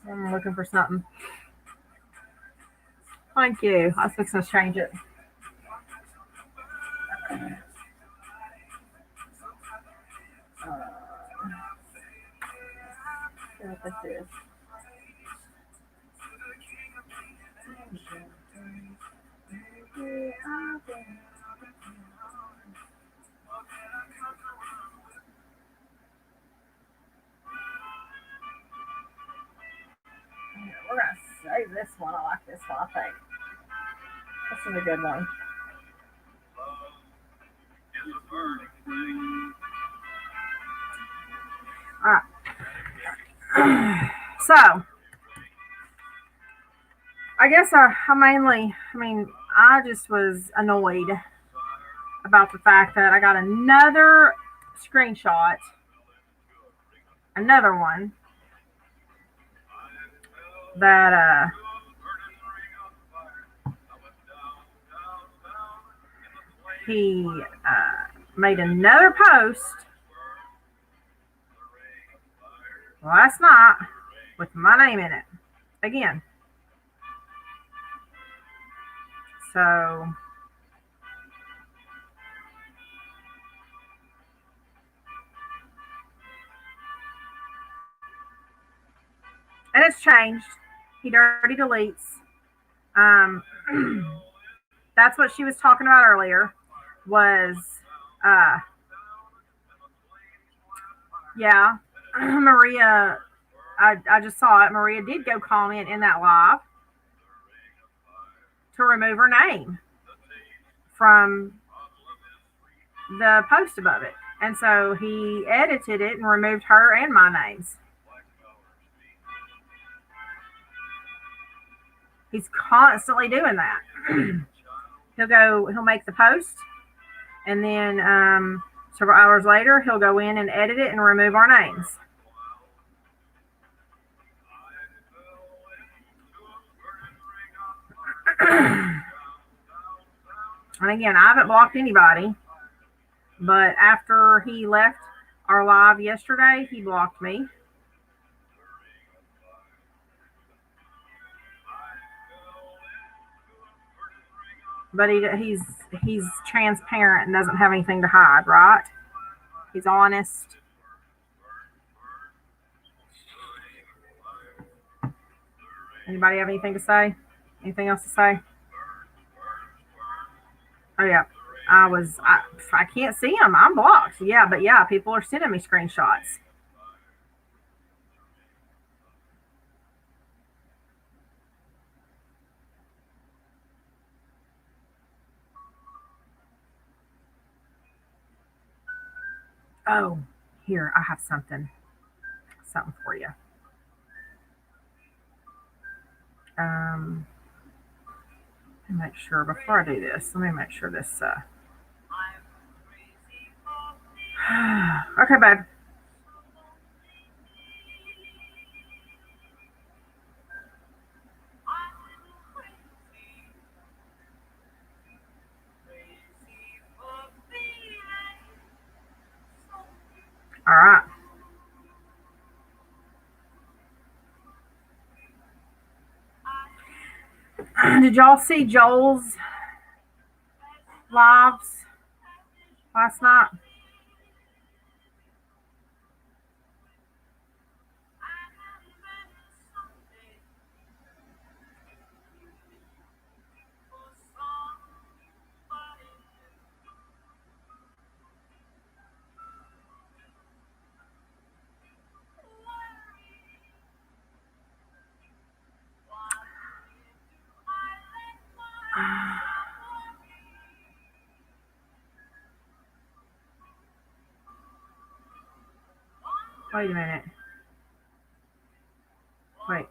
I'm looking for something. Thank you. I was fixing to change it. What this is. We're going to save this one. I like this one, I think. This is a good one. All right. So, I guess I just was annoyed about the fact that I got another screenshot, another one, that he made another post last night with my name in it again. So and it's changed. He dirty deletes. That's what she was talking about earlier. Was yeah, Maria. I just saw it. Maria did go comment in that live to remove her name from the post above it. And so he edited it and removed her and my names. He's constantly doing that. He'll make the post, and then several hours later, he'll go in and edit it and remove our names. And again, I haven't blocked anybody, but after he left our live yesterday, he blocked me. But he's transparent and doesn't have anything to hide, right? He's honest. Anybody have anything to say? Anything else to say? Oh yeah, I can't see him. I'm blocked. Yeah, but yeah, people are sending me screenshots. Oh, here, I have something for you. Let me make sure before I do this. Let me make sure this. Okay, babe. All right. Did y'all see Joel's lives last night? Wait a minute. Wait.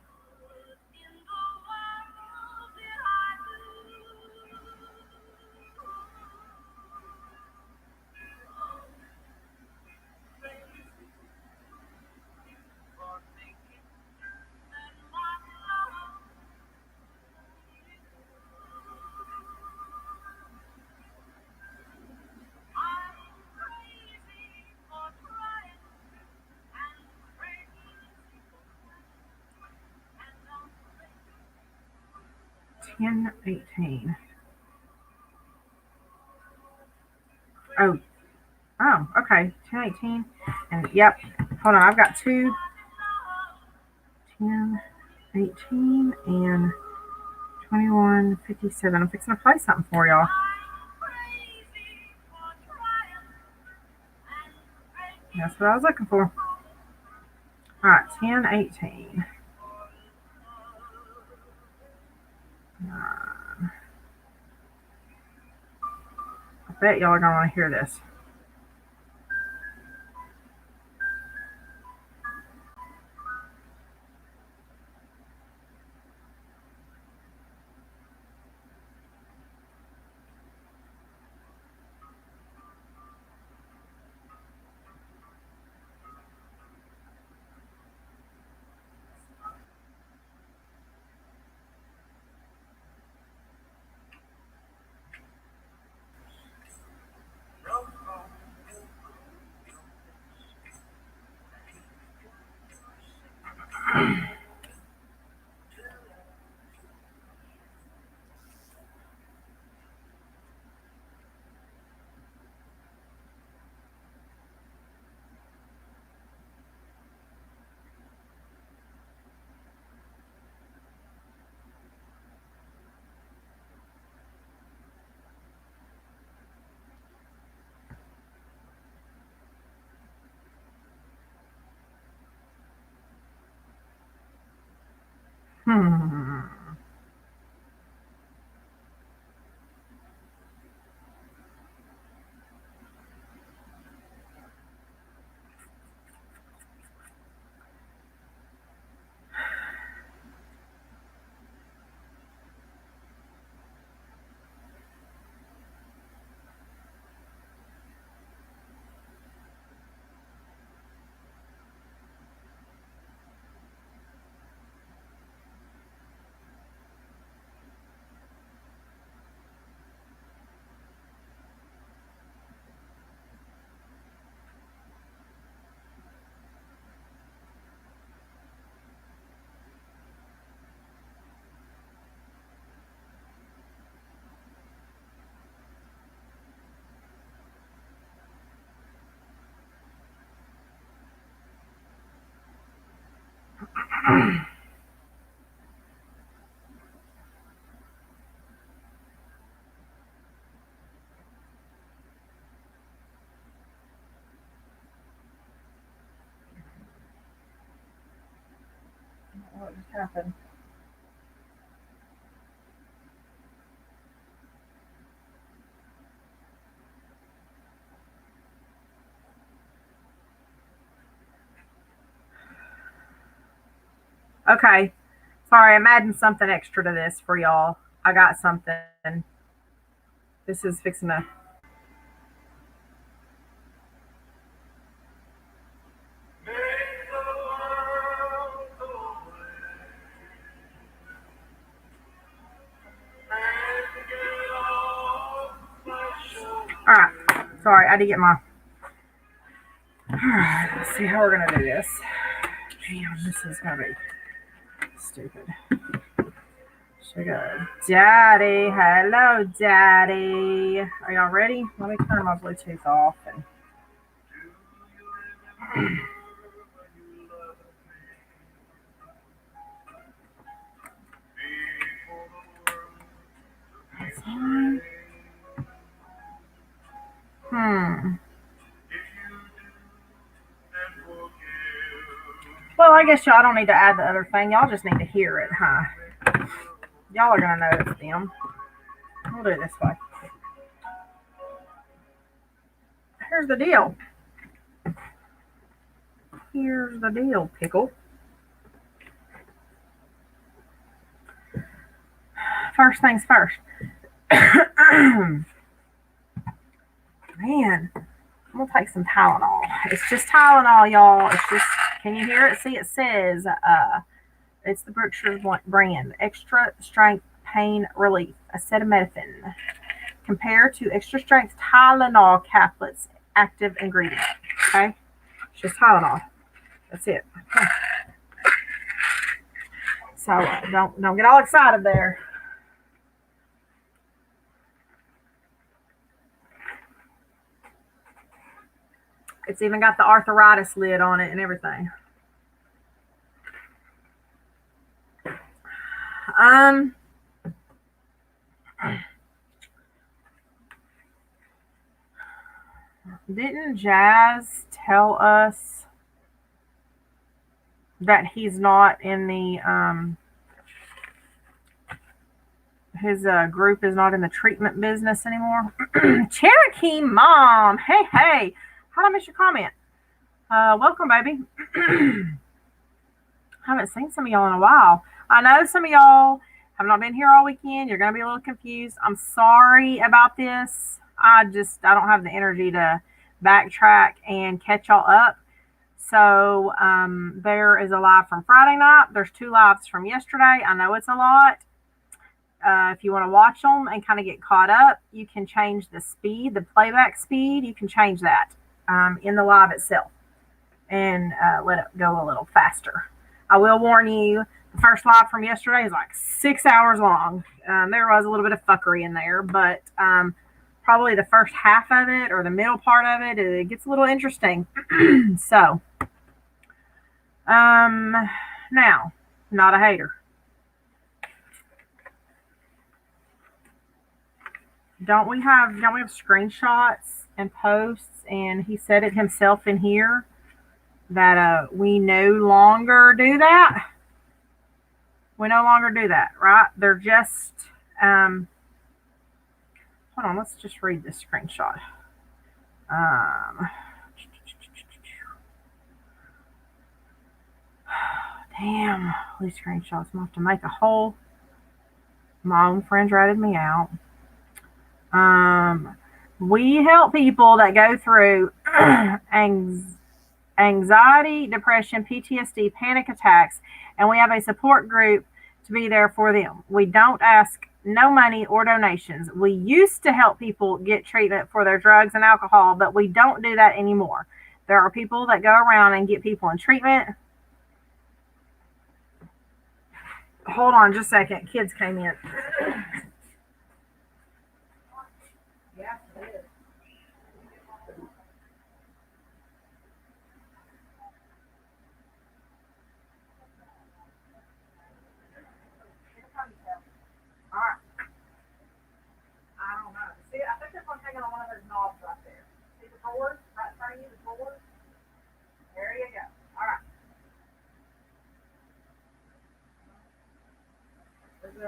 Ten 18. Oh, okay. 10:18. And yep. Hold on. I've got 10:18 and 21:57. I'm fixing to play something for y'all. That's what I was looking for. All right, 10:18. I bet y'all are gonna want to hear this. Hmm. What just happened? Okay. Sorry, I'm adding something extra to this for y'all. I got something. This is fixing to. All right. Sorry, I had to get my. All right. Let's see how we're gonna do this. Damn, this is gonna be stupid. Sugar Daddy, hello, Daddy. Are y'all ready? Let me turn my Bluetooth off and. Hmm. Well, I guess y'all don't need to add the other thing. Y'all just need to hear it, huh? Y'all are gonna know it's them. We'll do it this way. Here's the deal. Here's the deal, Pickle. First things first. Man, I'm gonna take some Tylenol. It's just Tylenol, y'all. It's just. Can you hear it? See, it says it's the Berkshire brand, extra strength pain relief, acetaminophen. Compared to extra strength Tylenol caplets, active ingredient. Okay, it's just Tylenol. That's it. Okay. So don't get all excited there. It's even got the arthritis lid on it and everything. Um, didn't Jazz tell us that he's not in the his group is not in the treatment business anymore? Cherokee Mom, hey, how did I miss your comment? Welcome, baby. Haven't seen some of y'all in a while. I know some of y'all have not been here all weekend. You're going to be a little confused. I'm sorry about this. I don't have the energy to backtrack and catch y'all up. So there is a live from Friday night. There's 2 lives from yesterday. I know it's a lot. If you want to watch them and kind of get caught up, you can change the speed, the playback speed. You can change that in the live itself and let it go a little faster. I will warn you, the first live from yesterday is like 6 hours long. There was a little bit of fuckery in there, but probably the first half of it or the middle part of it, it gets a little interesting. So, now, not a hater. Don't we have screenshots and posts? And he said it himself in here that we no longer do that. We no longer do that, right? They're just hold on. Let's just read this screenshot. Damn, these screenshots. I'm gonna have to make a whole. My own friends ratted me out. We help people that go through anxiety, depression, PTSD, panic attacks, and we have a support group to be there for them. We don't ask no money or donations. We used to help people get treatment for their drugs and alcohol, but we don't do that anymore. There are people that go around and get people in treatment. Hold on just a second. Kids came in.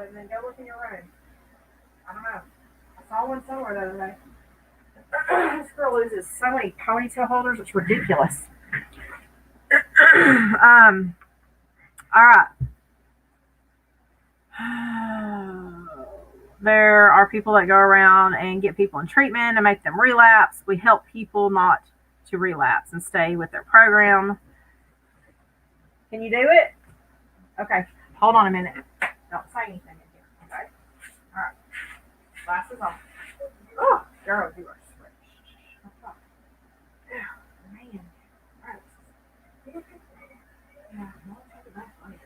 and then go look in your room. I don't know. I saw one somewhere the other day. This girl loses so many ponytail holders, it's ridiculous. All right. There are people that go around and get people in treatment and make them relapse. We help people not to relapse and stay with their program. Can you do it? Okay. Hold on a minute. Don't say anything in here. Okay. All right. Glasses on. Oh, girl, you are switched. Oh, man. All right. Yeah, I'll take it back later.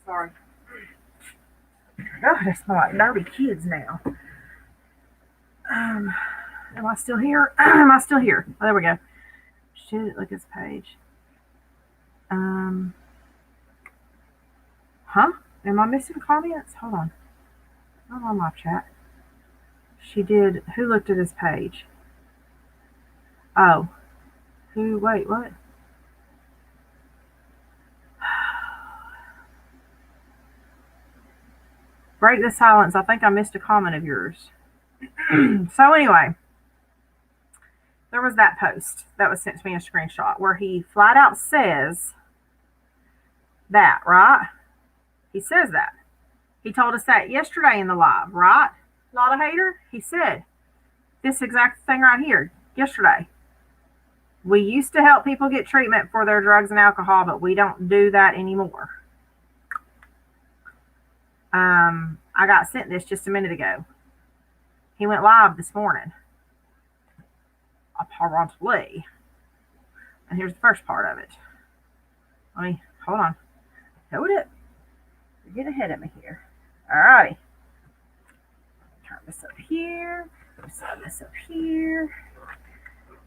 Sorry. Oh, they smell like nerdy kids now. Am I still here? Am I still here? Oh, there we go. Shit, look at this page. Huh? Am I missing comments? Hold on. Not on my chat. She did. Who looked at this page? Oh. Who? Wait, what? Break the silence. I think I missed a comment of yours. So anyway, there was that post that was sent to me, a screenshot, where he flat out says that, right? He says that. He told us that yesterday in the live, right? Not a hater. He said this exact thing right here yesterday. We used to help people get treatment for their drugs and alcohol, but we don't do that anymore. I got sent this just a minute ago. He went live this morning. Apparently. And here's the first part of it. Hold on. Hold it. You're getting ahead of me here. Alrighty. Turn this up here. Turn this up here.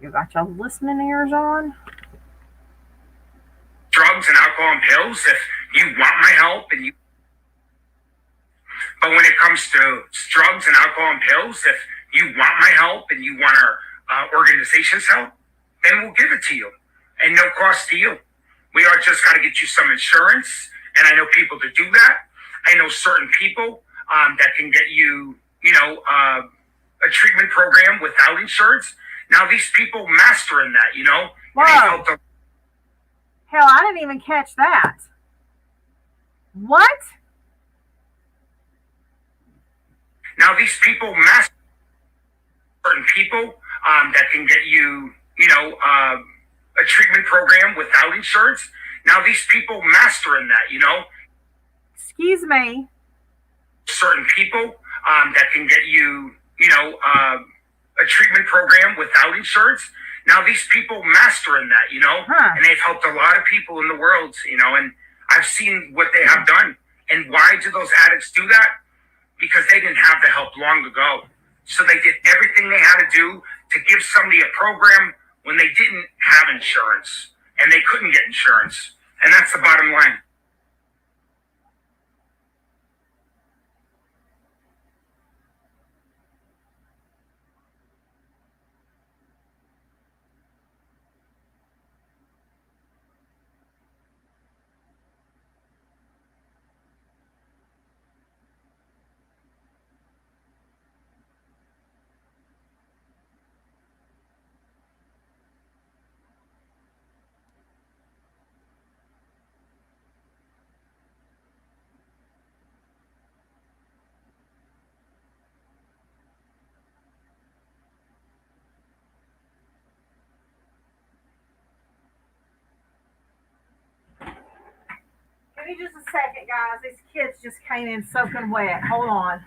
You got your listening ears on. Drugs and alcohol and pills, if you want my help and you... But when it comes to drugs and alcohol and pills, if you want my help and you want our organization's help, then we'll give it to you. And no cost to you. We are just got to get you some insurance. And I know people to do that. I know certain people that can get you, a treatment program without insurance. Now, these people master in that, Whoa. Hell, I didn't even catch that. What? Now, these people master certain people that can get you, a treatment program without insurance. Now, these people master in that, Excuse me. Certain people that can get you, a treatment program without insurance. Now, these people master in that, and they've helped a lot of people in the world, and I've seen what they have done. And why do those addicts do that? Because they didn't have the help long ago. So they did everything they had to do to give somebody a program when they didn't have insurance and they couldn't get insurance. And that's the bottom line. Give me just a second, guys. These kids just came in soaking wet. Hold on.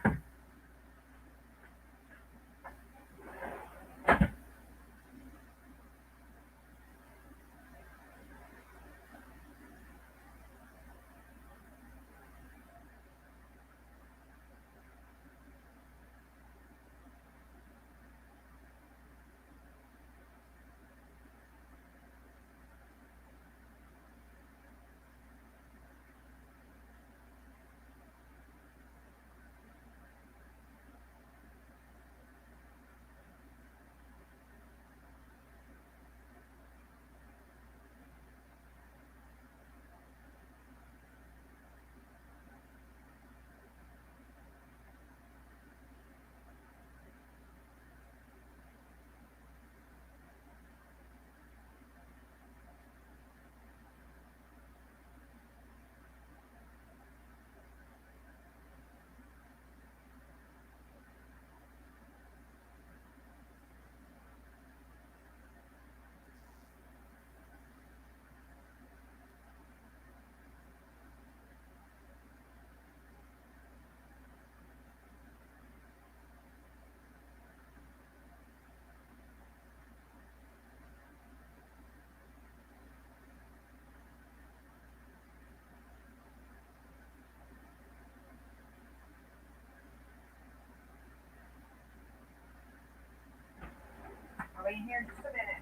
be here in just a minute.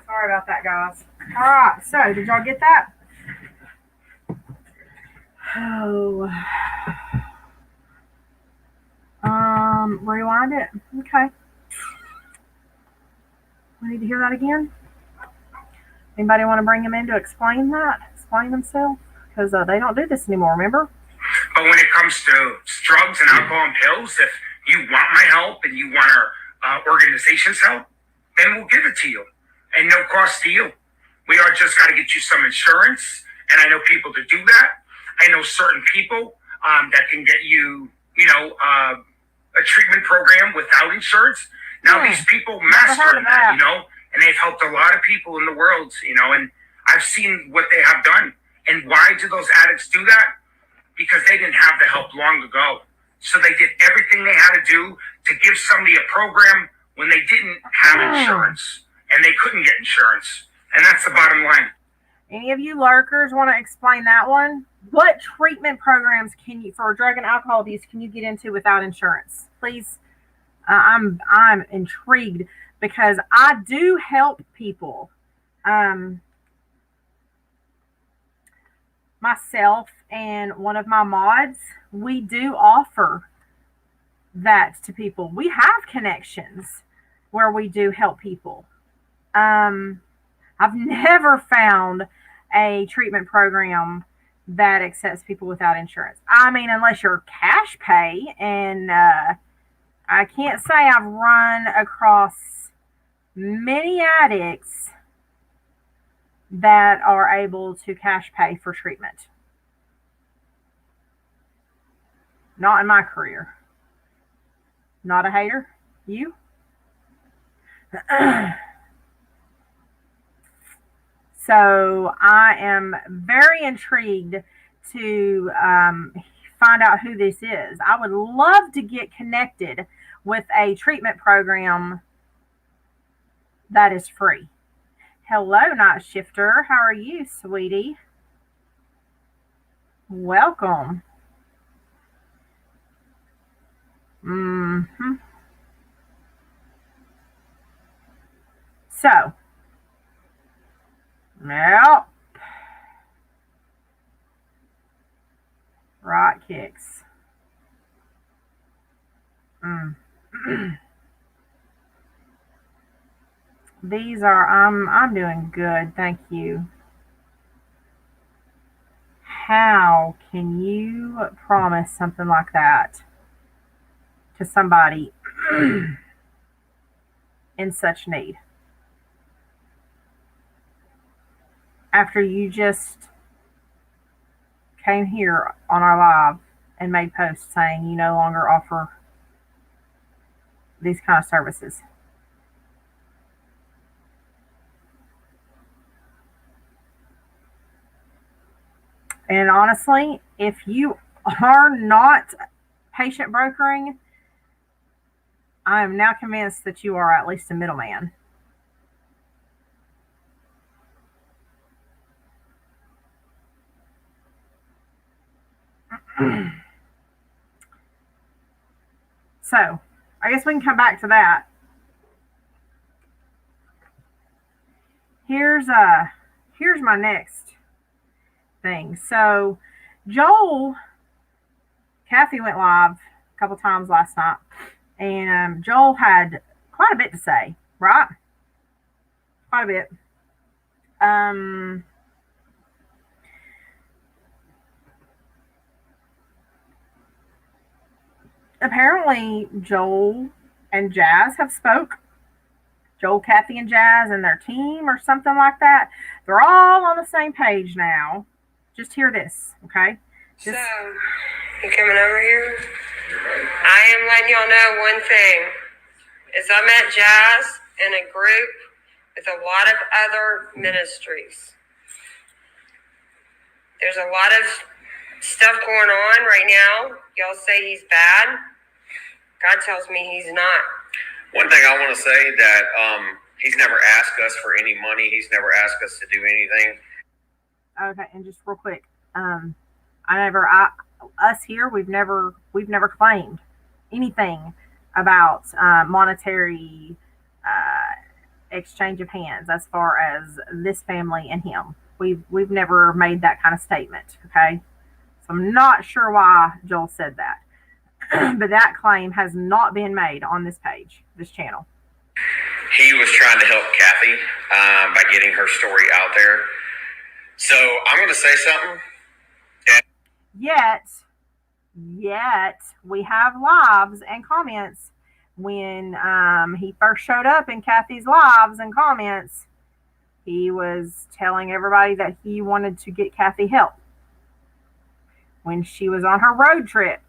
Sorry about that, guys. All right, so did y'all get that? Oh, rewind it. Okay. We need to hear that again. Anybody want to bring them in to explain themselves? Because they don't do this anymore, remember? But when it comes to drugs and alcohol and pills, if you want my help and you want our organization's help, then we'll give it to you. And no cost to you. We are just got to get you some insurance. And I know people to do that. I know certain people that can get you, a treatment program without insurance. Now these people master in that, and they've helped a lot of people in the world, and I've seen what they have done. And why do those addicts do that? Because they didn't have the help long ago. So they did everything they had to do to give somebody a program when they didn't have insurance and they couldn't get insurance. And that's the bottom line. Any of you lurkers want to explain that one? What treatment programs for drug and alcohol abuse can you get into without insurance? Please. I'm intrigued because I do help people. Myself and one of my mods, we do offer that to people. We have connections where we do help people. I've never found a treatment program that accepts people without insurance. I mean, unless you're cash pay, and I can't say I've run across many addicts that are able to cash pay for treatment. Not in my career. Not a hater? You? So I am very intrigued to find out who this is. I would love to get connected with a treatment program that is free. Hello, Night Shifter. How are you, sweetie? Welcome. So, yep. Right kicks. These are, I'm doing good, thank you. How can you promise something like that to somebody in such need? After you just came here on our live and made posts saying you no longer offer these kind of services. And honestly, if you are not patient brokering, I am now convinced that you are at least a middleman. So, I guess we can come back to that. Here's my next thing. So, Kathy went live a couple times last night, and Joel had quite a bit to say, right? Quite a bit. Apparently Joel and Jazz have spoke. Joel, Kathy, and Jazz and their team or something like that. They're all on the same page now. Just hear this, okay? So, you coming over here? I am letting y'all know one thing. Is I met Jazz in a group with a lot of other ministries. There's a lot of stuff going on right now. Y'all say he's bad. God tells me he's not. One thing I want to say that he's never asked us for any money. He's never asked us to do anything. Okay, and just real quick, us here, we've never claimed anything about monetary exchange of hands as far as this family and him. We've never made that kind of statement. Okay, so I'm not sure why Joel said that, but that claim has not been made on this page, this channel. He was trying to help Kathy by getting her story out there. So I'm going to say something. Yet we have lives and comments. When he first showed up in Kathy's lives and comments, he was telling everybody that he wanted to get Kathy help. When she was on her road trip,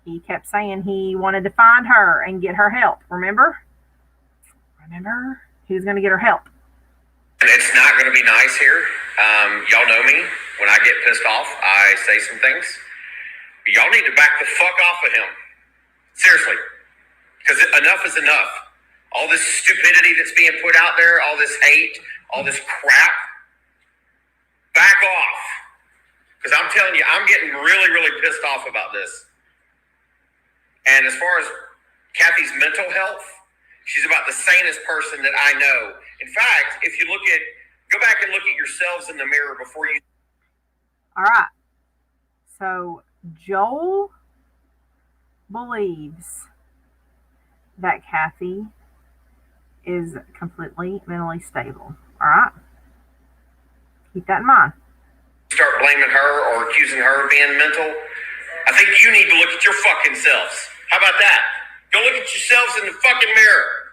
he kept saying he wanted to find her and get her help. Remember? He was going to get her help. And it's not going to be nice here. Y'all know me. When I get pissed off, I say some things. Y'all need to back the fuck off of him. Seriously. Because enough is enough. All this stupidity that's being put out there, all this hate, all this crap, back off. Because I'm telling you, I'm getting really, really pissed off about this. And as far as Kathy's mental health, she's about the sanest person that I know. In fact, if you go back and look at yourselves in the mirror before you. All right. So Joel believes that Kathy is completely mentally stable. All right. Keep that in mind. Start blaming her or accusing her of being mental. I think you need to look at your fucking selves. How about that? Go look at yourselves in the fucking mirror.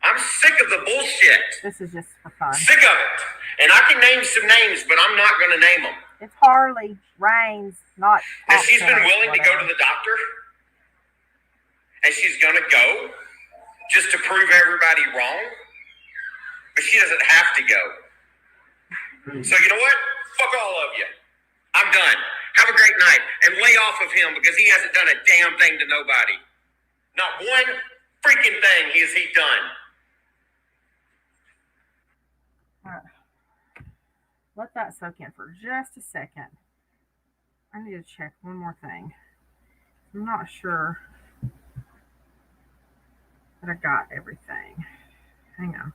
I'm sick of the bullshit. This is just for fun. Sick of it. And I can name some names, but I'm not going to name them. It's Harley, Rains, not. And she's been willing to go to the doctor. And she's going to go just to prove everybody wrong. But she doesn't have to go. So you know what? Fuck all of you. I'm done. Have a great night. And lay off of him because he hasn't done a damn thing to nobody. Not one freaking thing has he done. All right. Let that soak in for just a second. I need to check one more thing. I'm not sure that I got everything. Hang on.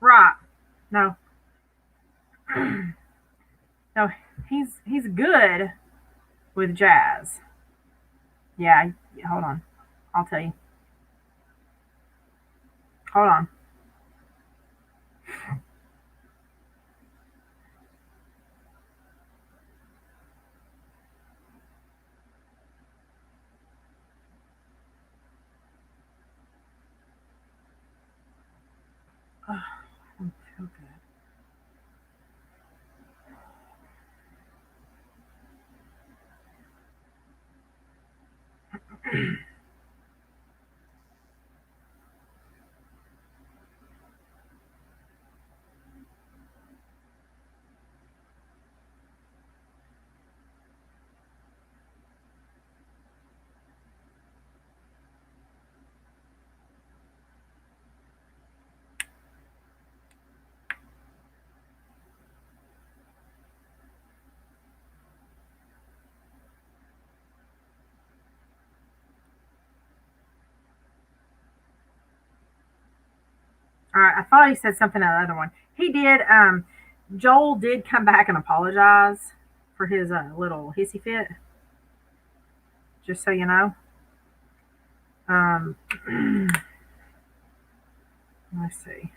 Right. No. No, he's good with Jazz. Yeah, hold on. I'll tell you. Hold on. Oh, I don't feel good. All right, I thought he said something on the other one. He did. Joel did come back and apologize for his little hissy fit. Just so you know. Let's see.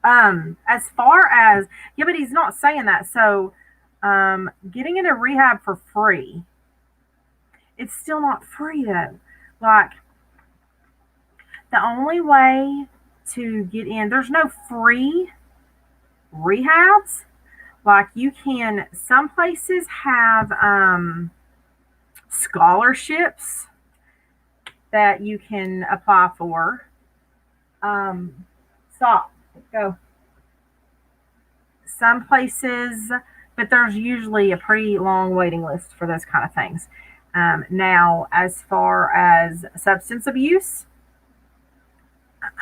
As far as, yeah, but he's not saying that. So, getting into rehab for free, it's still not free though. Like, the only way to get in, there's no free rehabs. Like, you can, some places have scholarships that you can apply for. Stop, go. Some places, but there's usually a pretty long waiting list for those kind of things. Now, as far as substance abuse,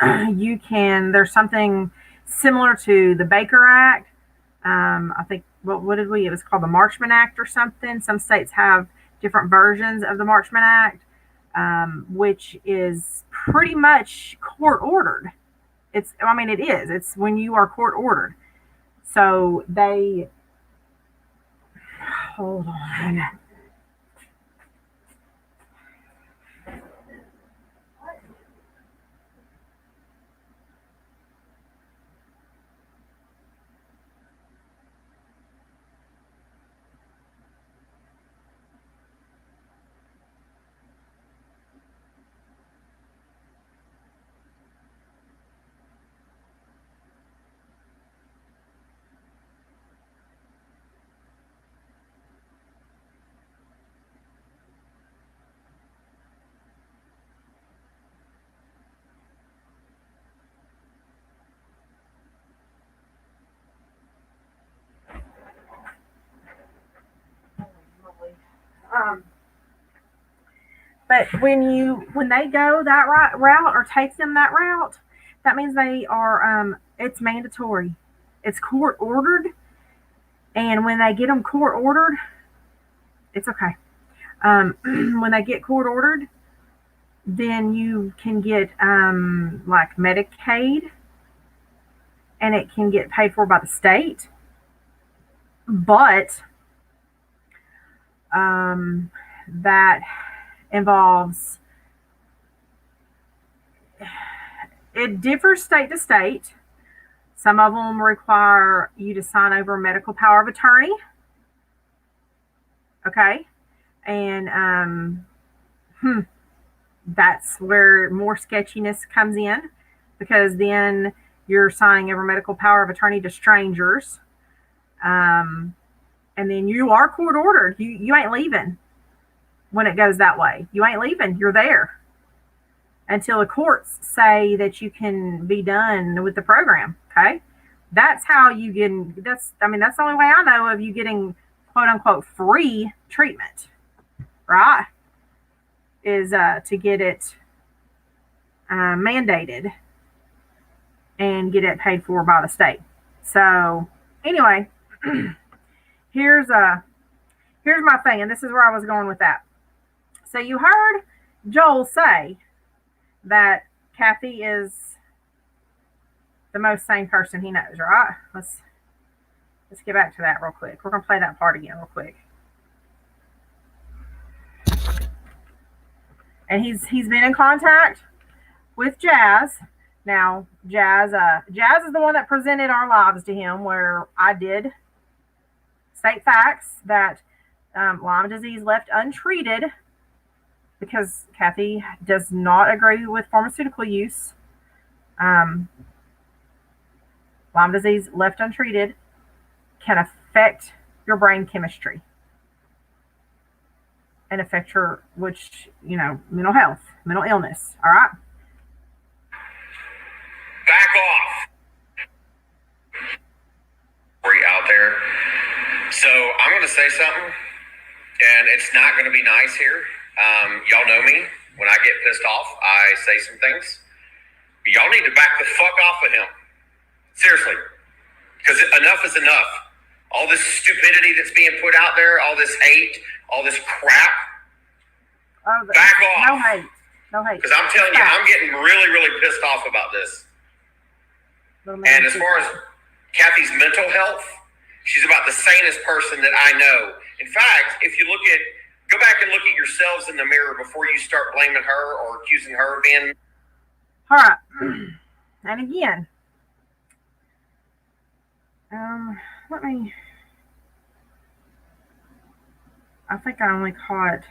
you can, there's something similar to the Baker Act. I think, what did we, it was called the Marchman Act or something. Some states have different versions of the Marchman Act, which is pretty much court ordered. I mean, it is. It's when you are court ordered. So they, hold on. But when they go that route or take them that route, that means they are, it's mandatory. It's court ordered. And when they get them court ordered, it's okay. When they get court ordered, then you can get like Medicaid, and it can get paid for by the state. But that involves, it differs state to state. Some of them require you to sign over a medical power of attorney. Okay. And that's where more sketchiness comes in, because then you're signing over medical power of attorney to strangers. And then you are court ordered. You ain't leaving when it goes that way. You ain't leaving. You're there until the courts say that you can be done with the program. Okay. That's how you get, that's the only way I know of you getting quote unquote free treatment, right? Is to get it mandated and get it paid for by the state. So anyway, here's my thing, and this is where I was going with that. So you heard Joel say that Kathy is the most sane person he knows, right? Let's get back to that real quick. We're gonna play that part again real quick. And he's been in contact with Jazz. Now, Jazz is the one that presented our lives to him, where I did state facts that Lyme disease left untreated because Kathy does not agree with pharmaceutical use. Lyme disease left untreated can affect your brain chemistry and affect your, mental health, mental illness. All right. Back off. Out there. So I'm going to say something, and it's not going to be nice here. Y'all know me. When I get pissed off, I say some things. But y'all need to back the fuck off of him. Seriously. Because enough is enough. All this stupidity that's being put out there, all this hate, all this crap. Back off. No hate. No hate. Because I'm telling you, I'm getting really, really pissed off about this. And as far as Kathy's mental health, she's about the sanest person that I know. In fact, if you go back and look at yourselves in the mirror before you start blaming her or accusing her of being. All right. And again, Let me. I think I only caught.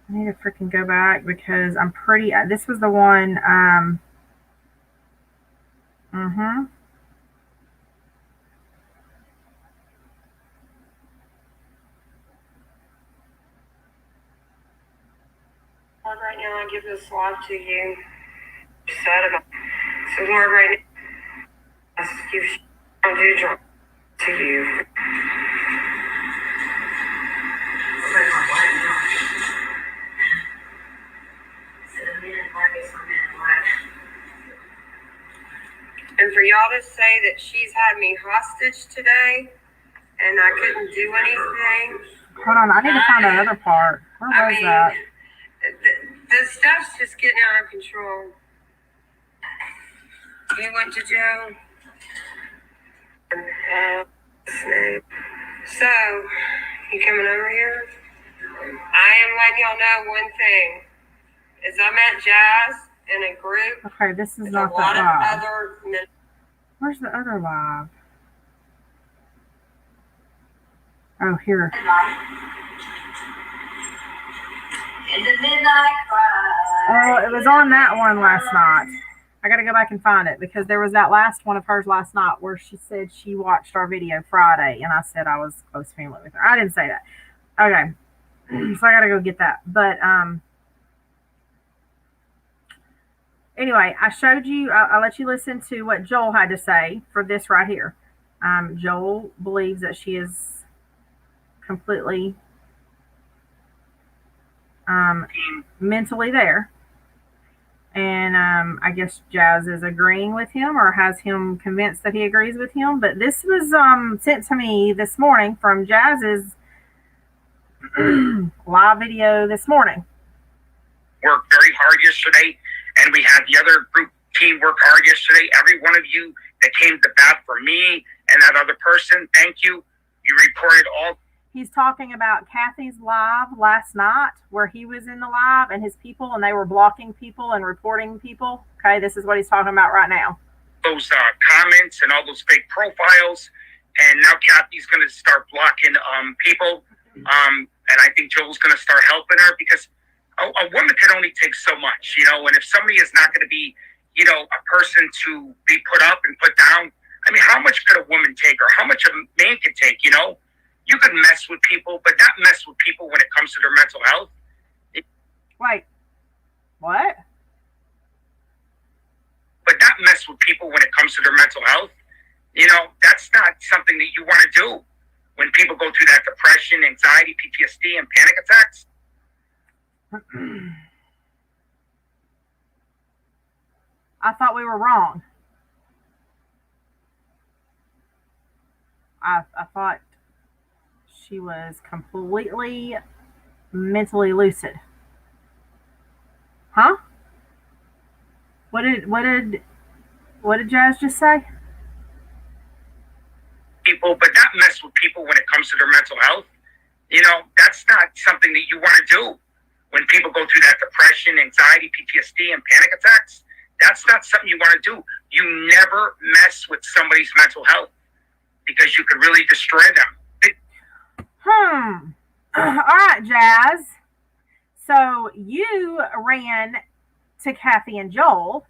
I need to freaking go back because I'm pretty. This was the one. Mm-hmm. Lord, right now I give this life to you. Sad about it. So Lord, right now I ask you I do drop to you. And for y'all to say that she's had me hostage today and I couldn't do anything. Hold on, I need to find that other part. Where was that? The stuff's just getting out of control. You went to jail. So, you coming over here? I am letting y'all know one thing. Is I met Jazz in a group. Okay, this is not that live. Where's the other live? Oh, here. Oh, it was on that one last night. I got to go back and find it because there was that last one of hers last night where she said she watched our video Friday and I said I was close family with her. I didn't say that. Okay. So I got to go get that. But, anyway, I showed you, I'll let you listen to what Joel had to say for this right here. Joel believes that she is completely mentally there. And I guess Jazz is agreeing with him or has him convinced that he agrees with him. But this was sent to me this morning from Jazz's live video this morning. Worked very hard yesterday, and we had the other group team work hard yesterday. Every one of you that came to bat for me and that other person, thank you. You reported all. He's talking about Kathy's live last night where he was in the live and his people, and they were blocking people and reporting people. Okay, this is what he's talking about right now. Those comments and all those fake profiles, and now Kathy's going to start blocking people. And I think Joel's going to start helping her because a woman can only take so much, and if somebody is not going to be, a person to be put up and put down, I mean, how much could a woman take or how much a man can take, You could mess with people, but not mess with people when it comes to their mental health. Wait, what? But not mess with people when it comes to their mental health. That's not something that you want to do when people go through that depression, anxiety, PTSD, and panic attacks. I thought we were wrong. I thought she was completely mentally lucid. Huh? What did Jazz just say? People, but not mess with people when it comes to their mental health. That's not something that you want to do when people go through that depression, anxiety, PTSD, and panic attacks. That's not something you want to do. You never mess with somebody's mental health because you could really destroy them. All right, Jazz. So you ran to Kathy and Joel,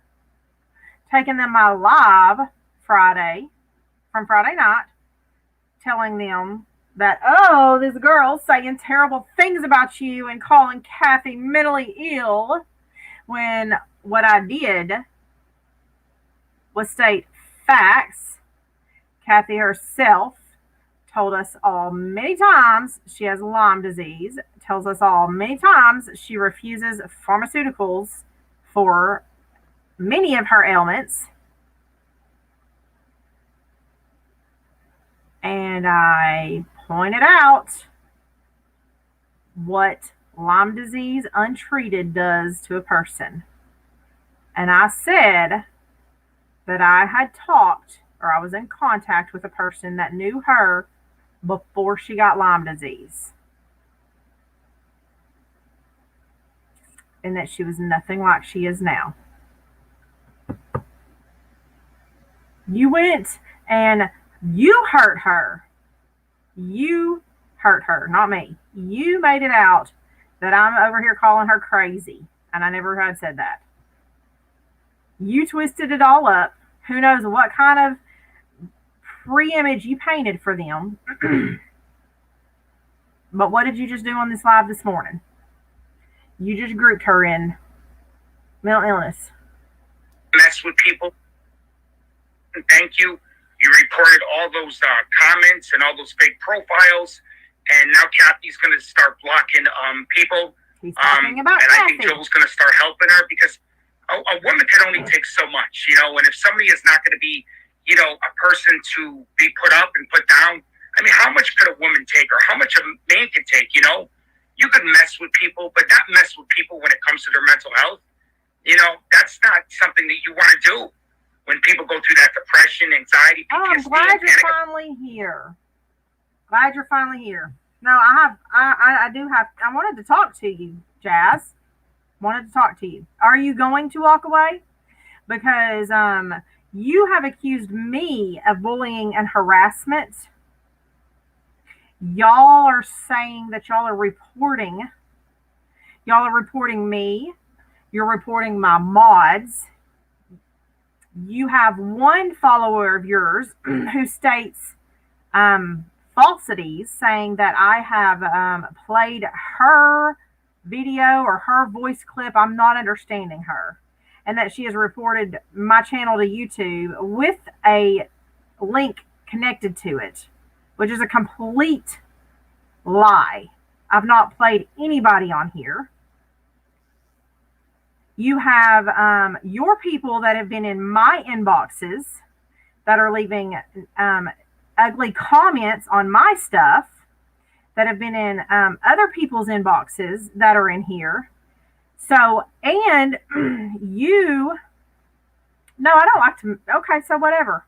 taking them my live from Friday night, telling them that, oh, this girl's saying terrible things about you and calling Kathy mentally ill, when what I did was state facts. Kathy herself told us all many times she has Lyme disease, tells us all many times she refuses pharmaceuticals for many of her ailments. And I pointed out what Lyme disease untreated does to a person. And I said that I had talked, or I was in contact with a person that knew her before she got Lyme disease. and that she was nothing like she is now. You went and you hurt her. You hurt her, not me. You made it out that I'm over here calling her crazy, and I never had said that. You twisted it all up. Who knows what kind of pre-image you painted for them. But what did you just do on this live this morning? You just grouped her in mental illness. Mess with people. Thank you. You reported all those comments and all those fake profiles, and now Kathy's going to start blocking people. He's talking about and Kathy. I think Joel's going to start helping her because a woman can only take so much, you know. And if somebody is not going to be, you know, a person to be put up and put down, I mean, how much could a woman take, or how much a man can take? You know, you could mess with people, but not mess with people when it comes to their mental health. You know, that's not something that you want to do. When people go through that depression, anxiety, PTSD, I'm glad you're finally here. Glad you're finally here. No, I wanted to talk to you, Jazz. Wanted to talk to you. Are you going to walk away? Because you have accused me of bullying and harassment. Y'all are saying that y'all are reporting me. You're reporting my mods. You have one follower of yours who states falsities, saying that I have played her video or her voice clip. I'm not understanding her. And that she has reported my channel to YouTube with a link connected to it, which is a complete lie. I've not played anybody on here. You have your people that have been in my inboxes that are leaving ugly comments on my stuff, that have been in other people's inboxes that are in here. So, and you, no, I don't like to, okay, so whatever.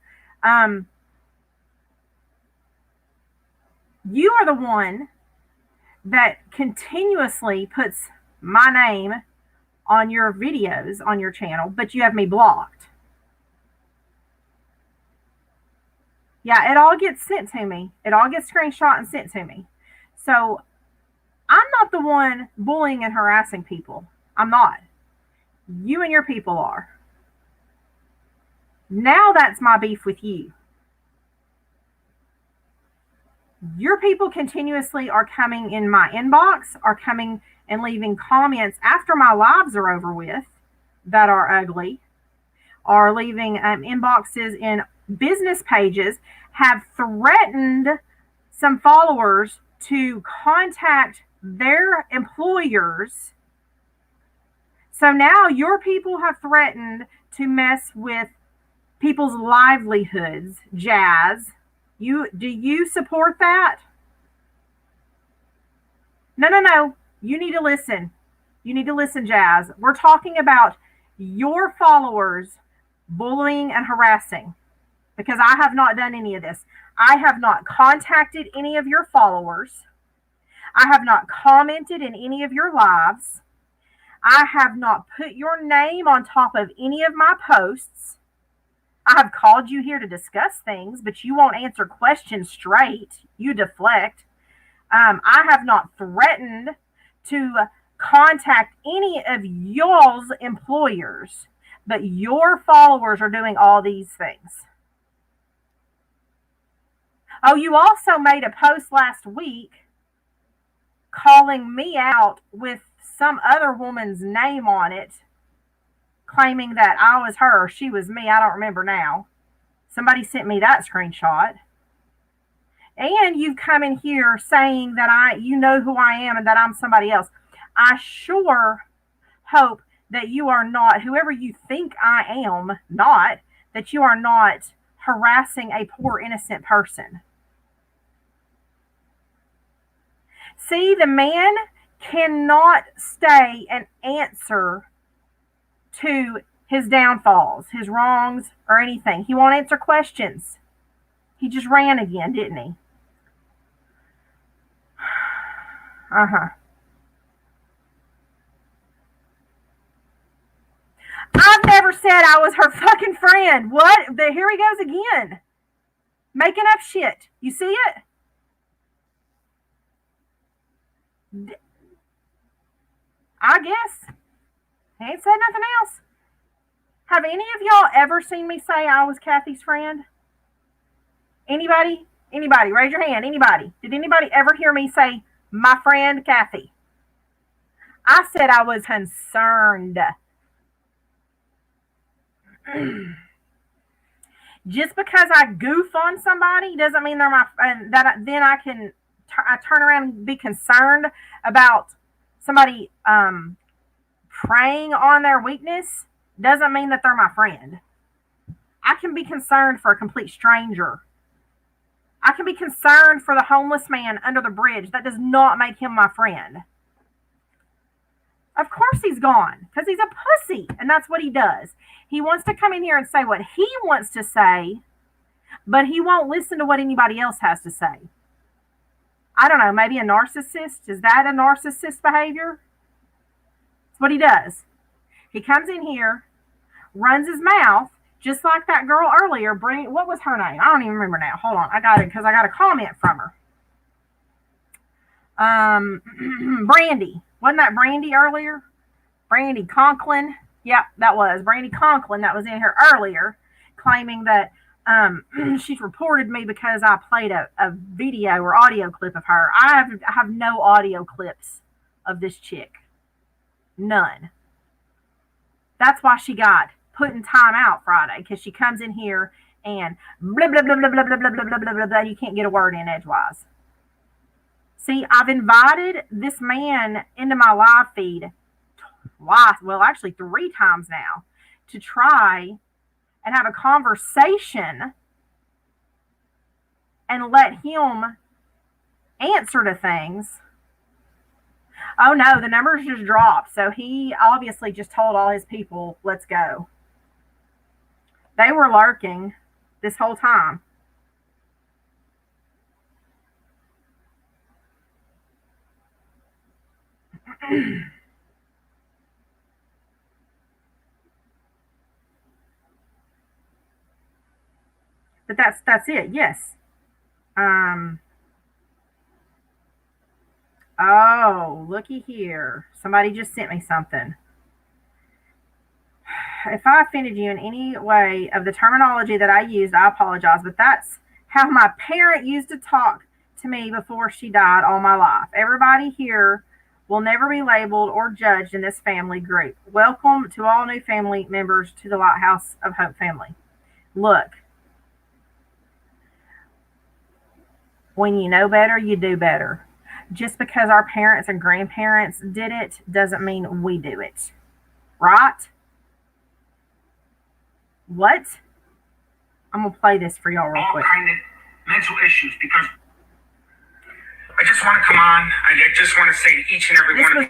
You are the one that continuously puts my name on your videos on your channel, but you have me blocked. Yeah, it all gets sent to me. It all gets screenshot and sent to me. So I'm not the one bullying and harassing people. I'm not. You and your people are. Now that's my beef with you. Your people continuously are coming in my inbox, are coming and leaving comments after my lives are over with that are ugly, are leaving inboxes in business pages, have threatened some followers to contact their employers. So now your people have threatened to mess with people's livelihoods, Jazz. Do you support that? No. You need to listen. You need to listen, Jazz. We're talking about your followers bullying and harassing, because I have not done any of this. I have not contacted any of your followers. I have not commented in any of your lives. I have not put your name on top of any of my posts. I have called you here to discuss things, but you won't answer questions straight. You deflect. I have not threatened to contact any of y'all's employers, but your followers are doing all these things. Oh, you also made a post last week calling me out with some other woman's name on it, claiming that I was her or she was me. I don't remember now. Somebody sent me that screenshot. And you've come in here saying that you know who I am and that I'm somebody else. I sure hope that you are not, whoever you think I am, not, that you are not harassing a poor innocent person. See, the man cannot stay and answer to his downfalls, his wrongs, or anything. He won't answer questions. He just ran again, didn't he? said I was her fucking friend. What? Here he goes again. Making up shit. You see it? I guess. He ain't said nothing else. Have any of y'all ever seen me say I was Kathy's friend? Anybody? Anybody? Raise your hand. Anybody? Did anybody ever hear me say my friend Kathy? I said I was concerned. Just because I goof on somebody doesn't mean they're my friend. Then I can I turn around and be concerned about somebody preying on their weakness. Doesn't mean that they're my friend. I can be concerned for a complete stranger. I can be concerned for the homeless man under the bridge. That does not make him my friend. Of course he's gone, because he's a pussy, and that's what he does. He wants to come in here and say what he wants to say, but he won't listen to what anybody else has to say. I don't know, maybe a narcissist? Is that a narcissist behavior? That's what he does. He comes in here, runs his mouth, just like that girl earlier. What was her name? I don't even remember now. Hold on, I got it, because I got a comment from her. Brandy. Wasn't that Brandy earlier? Brandy Conklin. Yep, that was Brandy Conklin that was in here earlier, claiming that she's reported me because I played a video or audio clip of her. I have no audio clips of this chick. None. That's why she got put in time out Friday, because she comes in here and blah, blah, blah, blah, blah, blah, blah, blah, blah, blah, blah. You can't get a word in edgewise. See, I've invited this man into my live feed twice, well, actually 3 times now, to try and have a conversation and let him answer to things. Oh no, the numbers just dropped. So he obviously just told all his people, let's go. They were lurking this whole time. But that's it. Yes. Oh, looky here. Somebody just sent me something. If I offended you in any way of the terminology that I used, I apologize. But that's how my parent used to talk to me before she died all my life. Everybody here will never be labeled or judged in this family group. Welcome to all new family members to the Lighthouse of Hope family. Look, when you know better, you do better. Just because our parents and grandparents did it doesn't mean we do it. Right? What? I'm going to play this for y'all real quick. All kind of mental issues, because I just want to come on. I just want to say to each and every one of you.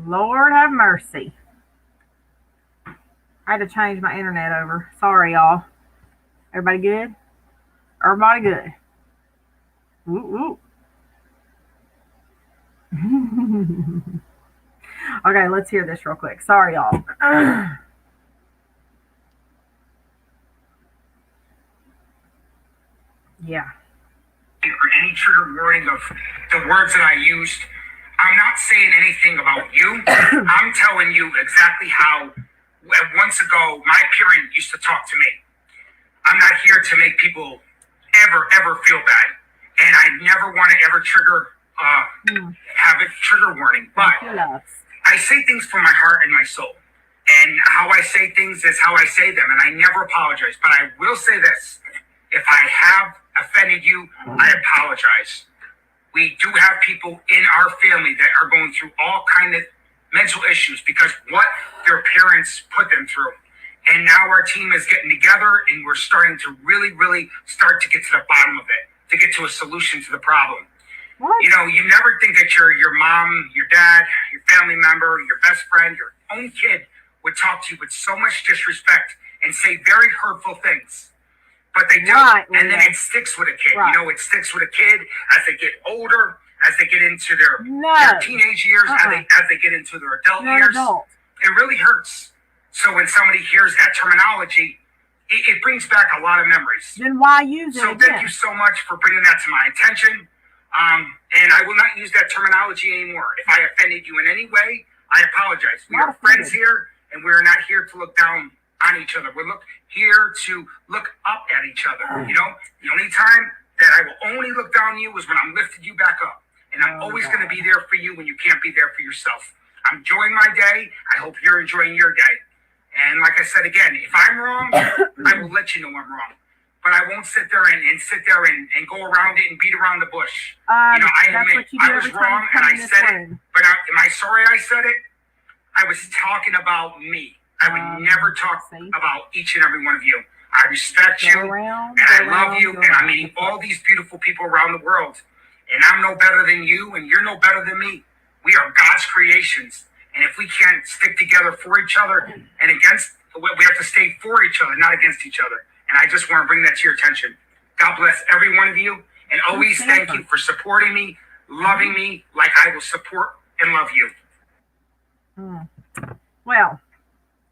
Lord have mercy. I had to change my internet over. Sorry, y'all. Everybody good? Everybody good. Ooh, ooh. Okay, let's hear this real quick. Sorry, y'all. Yeah. Or any trigger warning of the words that I used. I'm not saying anything about you. I'm telling you exactly how once ago my parent used to talk to me. I'm not here to make people ever feel bad. And I never want to ever have a trigger warning. But I say things from my heart and my soul. And how I say things is how I say them. And I never apologize. But I will say this. If I have offended you, I apologize. We do have people in our family that are going through all kind of mental issues because what their parents put them through. And now our team is getting together and we're starting to really start to get to the bottom of it, to get to a solution to the problem. What? You know, you never think that your mom, your dad, your family member, your best friend, your own kid would talk to you with so much disrespect and say very hurtful things. But they do, and then it sticks with a kid. Right. You know, it sticks with a kid as they get older, as they get into their teenage years, as they get into their adult years. It really hurts. So when somebody hears that terminology, it brings back a lot of memories. Then why use it? So thank you so much for bringing that to my attention. And I will not use that terminology anymore. If I offended you in any way, I apologize. We are friends here, and we are not here to look down on each other. We're here to look up at each other. You know, the only time that I will only look down on you is when I'm lifting you back up. And I'm always going to be there for you when you can't be there for yourself. I'm enjoying my day. I hope you're enjoying your day. And like I said again, if I'm wrong, I will let you know I'm wrong. But I won't sit there and go around it and beat around the bush. You know, I admit I was wrong and I said it. But am I sorry I said it? I was talking about me. I would never talk about each and every one of you. I respect you, and I love you, and I'm meeting all these beautiful people around the world. And I'm no better than you, and you're no better than me. We are God's creations. And if we can't stick together for each other and against, we have to stay for each other, not against each other. And I just want to bring that to your attention. God bless every one of you, and always thank you for supporting me, loving me like I will support and love you. Well,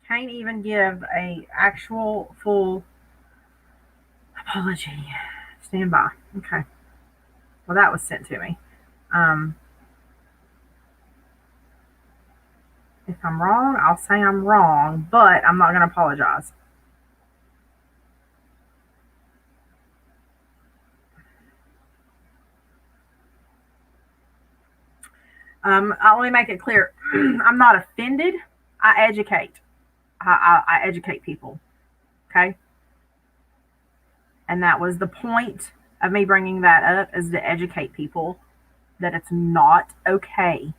can't even give a actual full apology. Stand by. Okay. Well, that was sent to me. If I'm wrong, I'll say I'm wrong, but I'm not going to apologize. Let me make it clear. I'm not offended. I educate. I educate people. Okay? And that was the point of me bringing that up, is to educate people that it's not okay.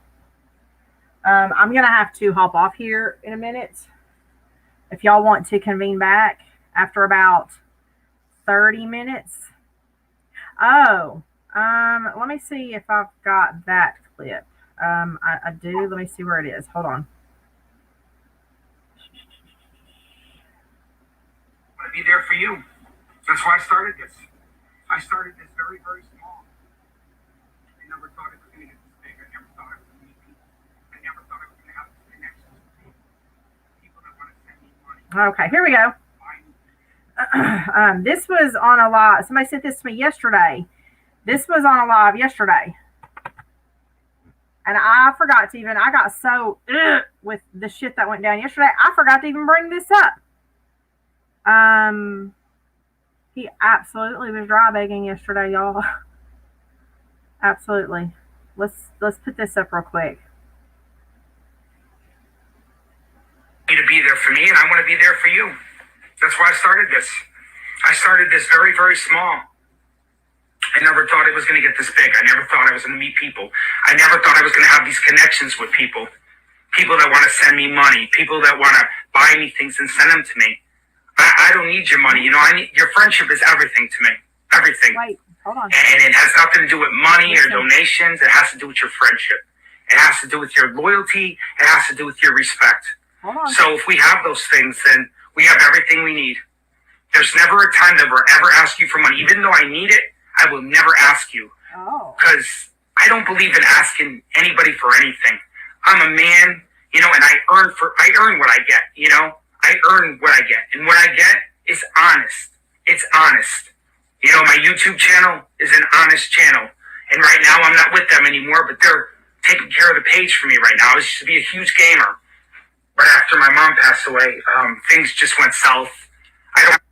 I'm going to have to hop off here in a minute. If y'all want to convene back after about 30 minutes. Oh, let me see if I've got that clip. I do. Let me see where it is. Hold on. I want to be there for you. That's why I started this. I started this very small. I never thought it was going to get this big. I never thought it was going to meet people. I never thought I was going to have this connection with people that want to send me money. Okay, here we go. This was on a live. Somebody sent this to me yesterday. This was on a live yesterday. And I forgot to even, I got so with the shit that went down yesterday, I forgot to even bring this up. He absolutely was dry begging yesterday, y'all. Absolutely. Let's put this up real quick. You to be there for me, and I want to be there for you. That's why I started this. I started this very small. I never thought it was going to get this big. I never thought I was going to meet people. I never thought I was going to have these connections with people. People that want to send me money. People that want to buy me things and send them to me. I don't need your money. You know, your friendship is everything to me. Everything. Wait, hold on. And it has nothing to do with money or donations. It has to do with your friendship. It has to do with your loyalty. It has to do with your respect. So if we have those things, then we have everything we need. There's never a time that we'll ever ask you for money. Even though I need it, I will never ask you. Because I don't believe in asking anybody for anything. I'm a man, and I earn what I get, I earn what I get. And what I get is honest. It's honest. My YouTube channel is an honest channel. And right now I'm not with them anymore, but they're taking care of the page for me right now. I used to be a huge gamer. But after my mom passed away, things just went south. I don't want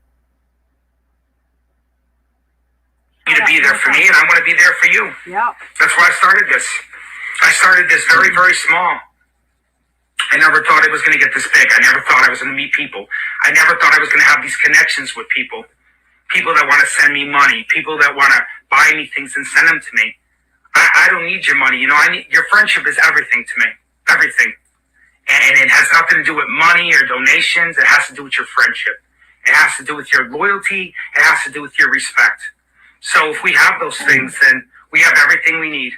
you to be there for me, and I want to be there for you. Yeah. That's why I started this. I started this very, very small. I never thought it was going to get this big. I never thought I was going to meet people. I never thought I was going to have these connections with people. People that want to send me money. People that want to buy me things and send them to me. I don't need your money. Your friendship is everything to me. Everything. And it has nothing to do with money or donations. It has to do with your friendship. It has to do with your loyalty. It has to do with your respect. So if we have those things, then we have everything we need.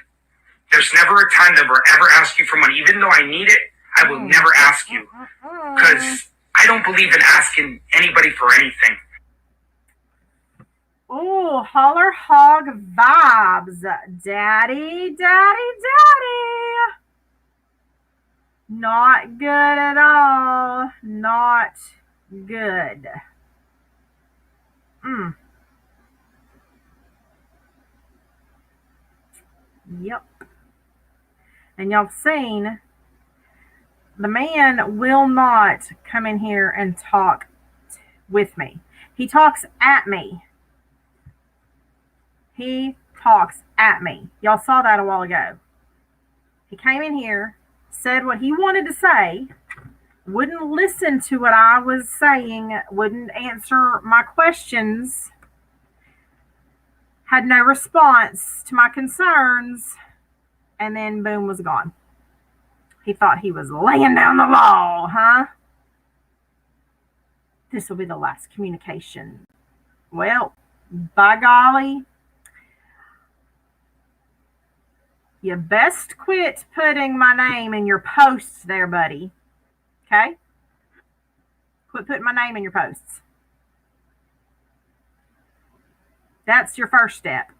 There's never a time that we'll ever ask you for money. Even though I need it, I will never ask you. Because I don't believe in asking anybody for anything. Oh, holler hog vibes. Daddy, daddy, daddy. Not good at all. Not good. Yep. And y'all have seen, the man will not come in here and talk with me. He talks at me. He talks at me. Y'all saw that a while ago. He came in here, said what he wanted to say, wouldn't listen to what I was saying, wouldn't answer my questions, had no response to my concerns, and then boom, was gone. He thought he was laying down the law, huh? This will be the last communication. Well, by golly, you best quit putting my name in your posts there, buddy. Okay? Quit putting my name in your posts. That's your first step.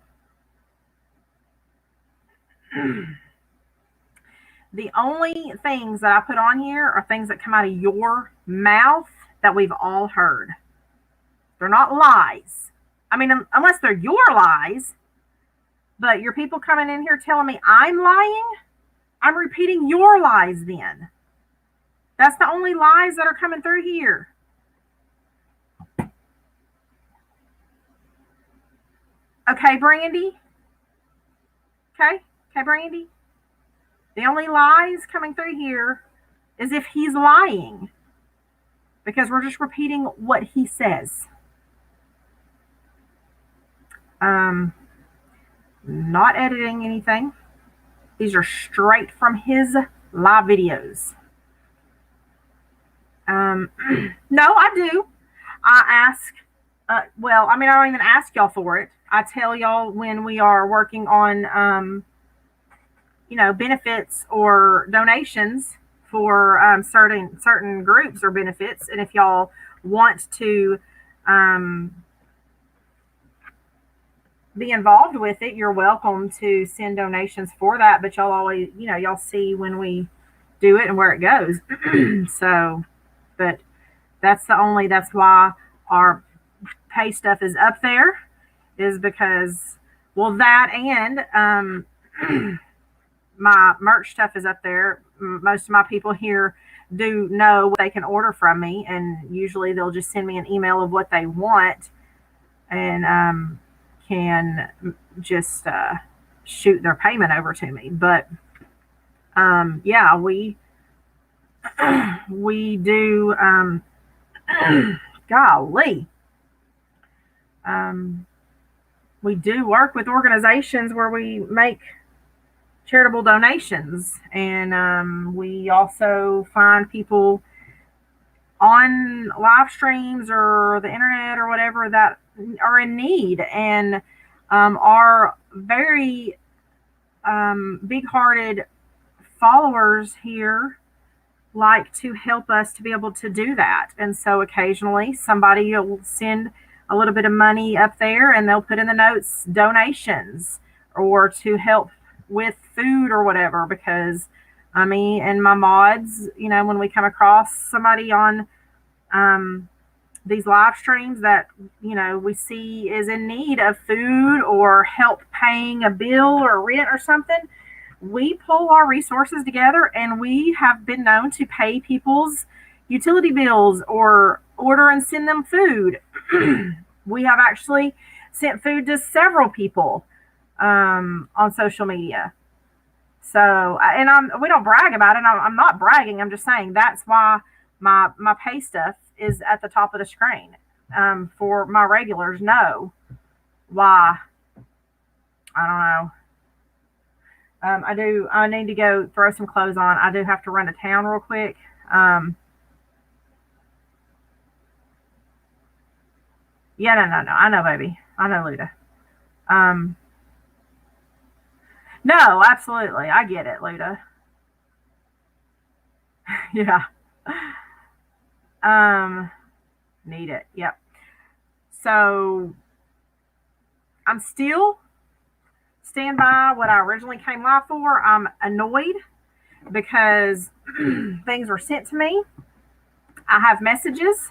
The only things that I put on here are things that come out of your mouth that we've all heard. They're not lies. I mean, unless they're your lies. But your people coming in here telling me I'm lying, I'm repeating your lies then. That's the only lies that are coming through here. Okay, Brandy? Okay, Brandy? The only lies coming through here is if he's lying. Because we're just repeating what he says. Not editing anything. These are straight from his live videos. No, I do. I ask, I don't even ask y'all for it. I tell y'all when we are working on, benefits or donations for certain groups or benefits. And if y'all want to be involved with it, you're welcome to send donations for that. But y'all always, y'all see when we do it and where it goes. So, but that's why our pay stuff is up there, is because, that and my merch stuff is up there. Most of my people here do know what they can order from me, and usually they'll just send me an email of what they want, and can just shoot their payment over to me. But we do golly, we do work with organizations where we make charitable donations, and we also find people on live streams or the internet or whatever that are in need, and are very big-hearted followers here like to help us to be able to do that. And so occasionally somebody will send a little bit of money up there and they'll put in the notes donations or to help with food or whatever. Because I mean, and my mods, when we come across somebody on these live streams that we see is in need of food or help paying a bill or rent or something, we pull our resources together and we have been known to pay people's utility bills or order and send them food. We have actually sent food to several people on social media. So, and we don't brag about it. I'm not bragging. I'm just saying that's why my pay stuff is at the top of the screen. For my regulars know why. I don't know. I need to go throw some clothes on. I do have to run to town real quick. Yeah, no. I know, baby. I know, Luda. No, absolutely. I get it, Luda. Yeah. Need it. Yep. So I'm still stand by what I originally came live for. I'm annoyed because things were sent to me. I have messages.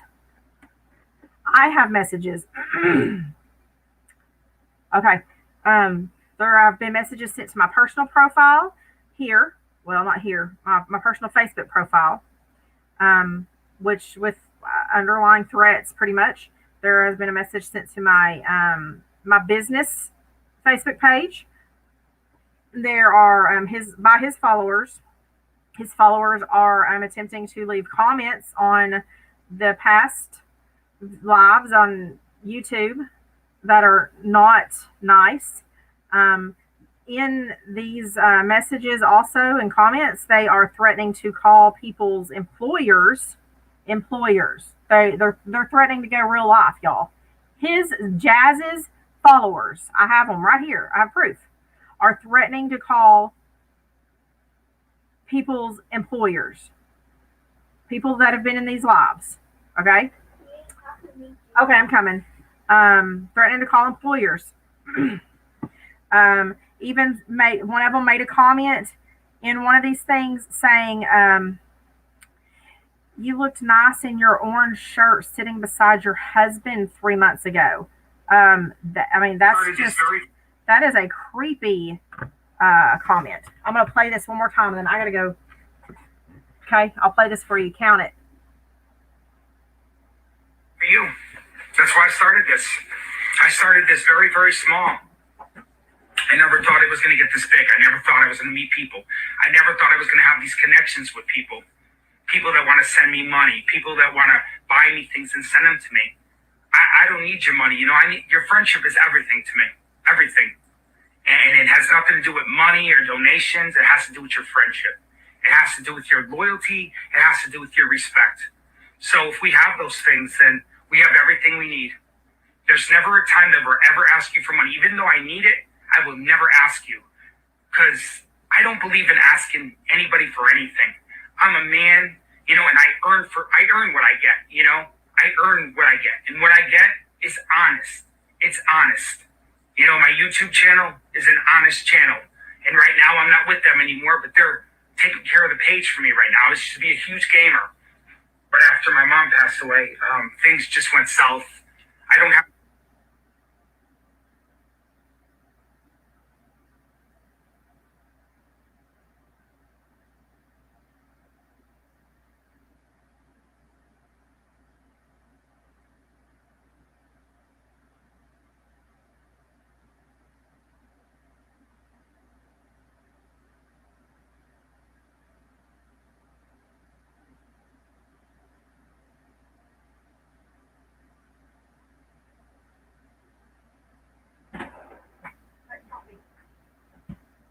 Okay. There have been messages sent to my personal profile here. Well, not here. My personal Facebook profile, which with underlying threats, pretty much. There has been a message sent to my my business Facebook page. There are by his followers. His followers are attempting to leave comments on the past lives on YouTube that are not nice. In these messages, also and comments, they are threatening to call people's employers. They're threatening to go real life, y'all. His Jazz's followers, I have them right here. I have proof. Are threatening to call people's employers, people that have been in these lives. Okay. Okay, I'm coming. Threatening to call employers. Even one of them made a comment in one of these things saying, "You looked nice in your orange shirt sitting beside your husband 3 months ago." That is a creepy comment. I'm gonna play this one more time, and then I gotta go. Okay, I'll play this for you. Count it. For you. That's why I started this. I started this very, very small. I never thought it was going to get this big. I never thought I was going to meet people. I never thought I was going to have these connections with people. People that want to send me money. People that want to buy me things and send them to me. I don't need your money. Your friendship is everything to me. Everything. And it has nothing to do with money or donations. It has to do with your friendship. It has to do with your loyalty. It has to do with your respect. So if we have those things, then we have everything we need. There's never a time that we'll ever ask you for money. Even though I need it, I will never ask you. Because I don't believe in asking anybody for anything. I'm a man, and I earn what I get, I earn what I get. And what I get is honest. It's honest. My YouTube channel is an honest channel. And right now I'm not with them anymore, but they're taking care of the page for me right now. I used to be a huge gamer. But after my mom passed away, things just went south. I don't have...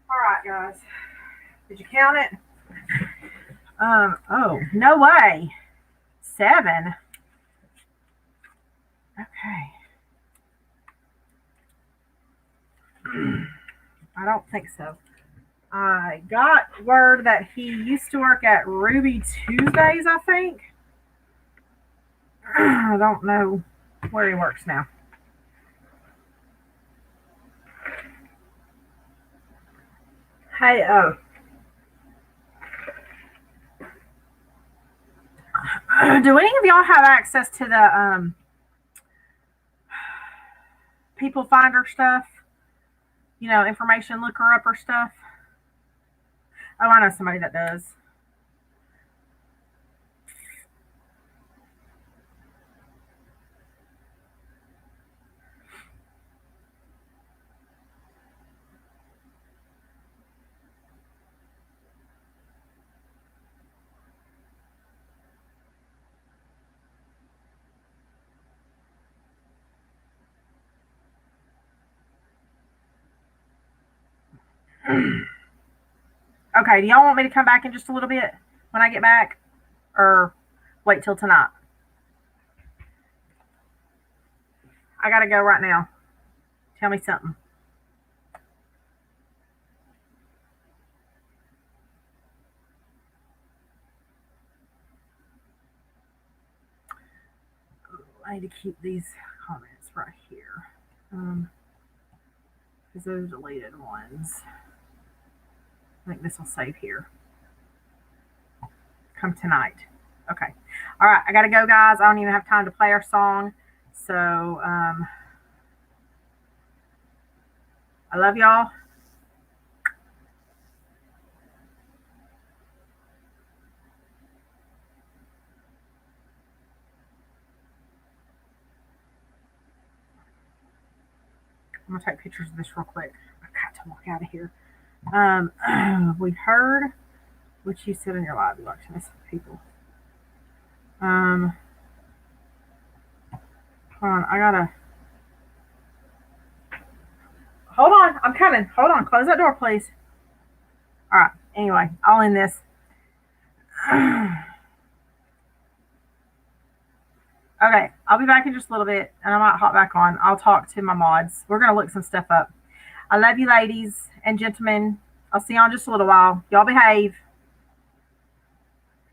All right, guys. Did you count it? Oh, no way. 7. Okay. I don't think so. I got word that he used to work at Ruby Tuesdays, I think. I don't know where he works now. Hey, do any of y'all have access to the People Finder stuff? You know, information looker upper stuff? Oh, I know somebody that does. Okay, do y'all want me to come back in just a little bit when I get back? Or wait till tonight? I gotta go right now. Tell me something. I need to keep these comments right here. Because those are deleted ones. I think this will save here. Come tonight. Okay. All right. I got to go, guys. I don't even have time to play our song. So, I love y'all. I'm going to take pictures of this real quick. I got to walk out of here. We heard what you said in your live. You like to miss people. Hold on. I gotta. Hold on. I'm coming. Hold on. Close that door, please. All right. Anyway, I'll end this. Okay. I'll be back in just a little bit, and I might hop back on. I'll talk to my mods. We're going to look some stuff up. I love you, ladies and gentlemen. I'll see you in just a little while. Y'all behave.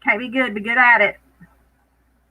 Can't be good. Be good at it.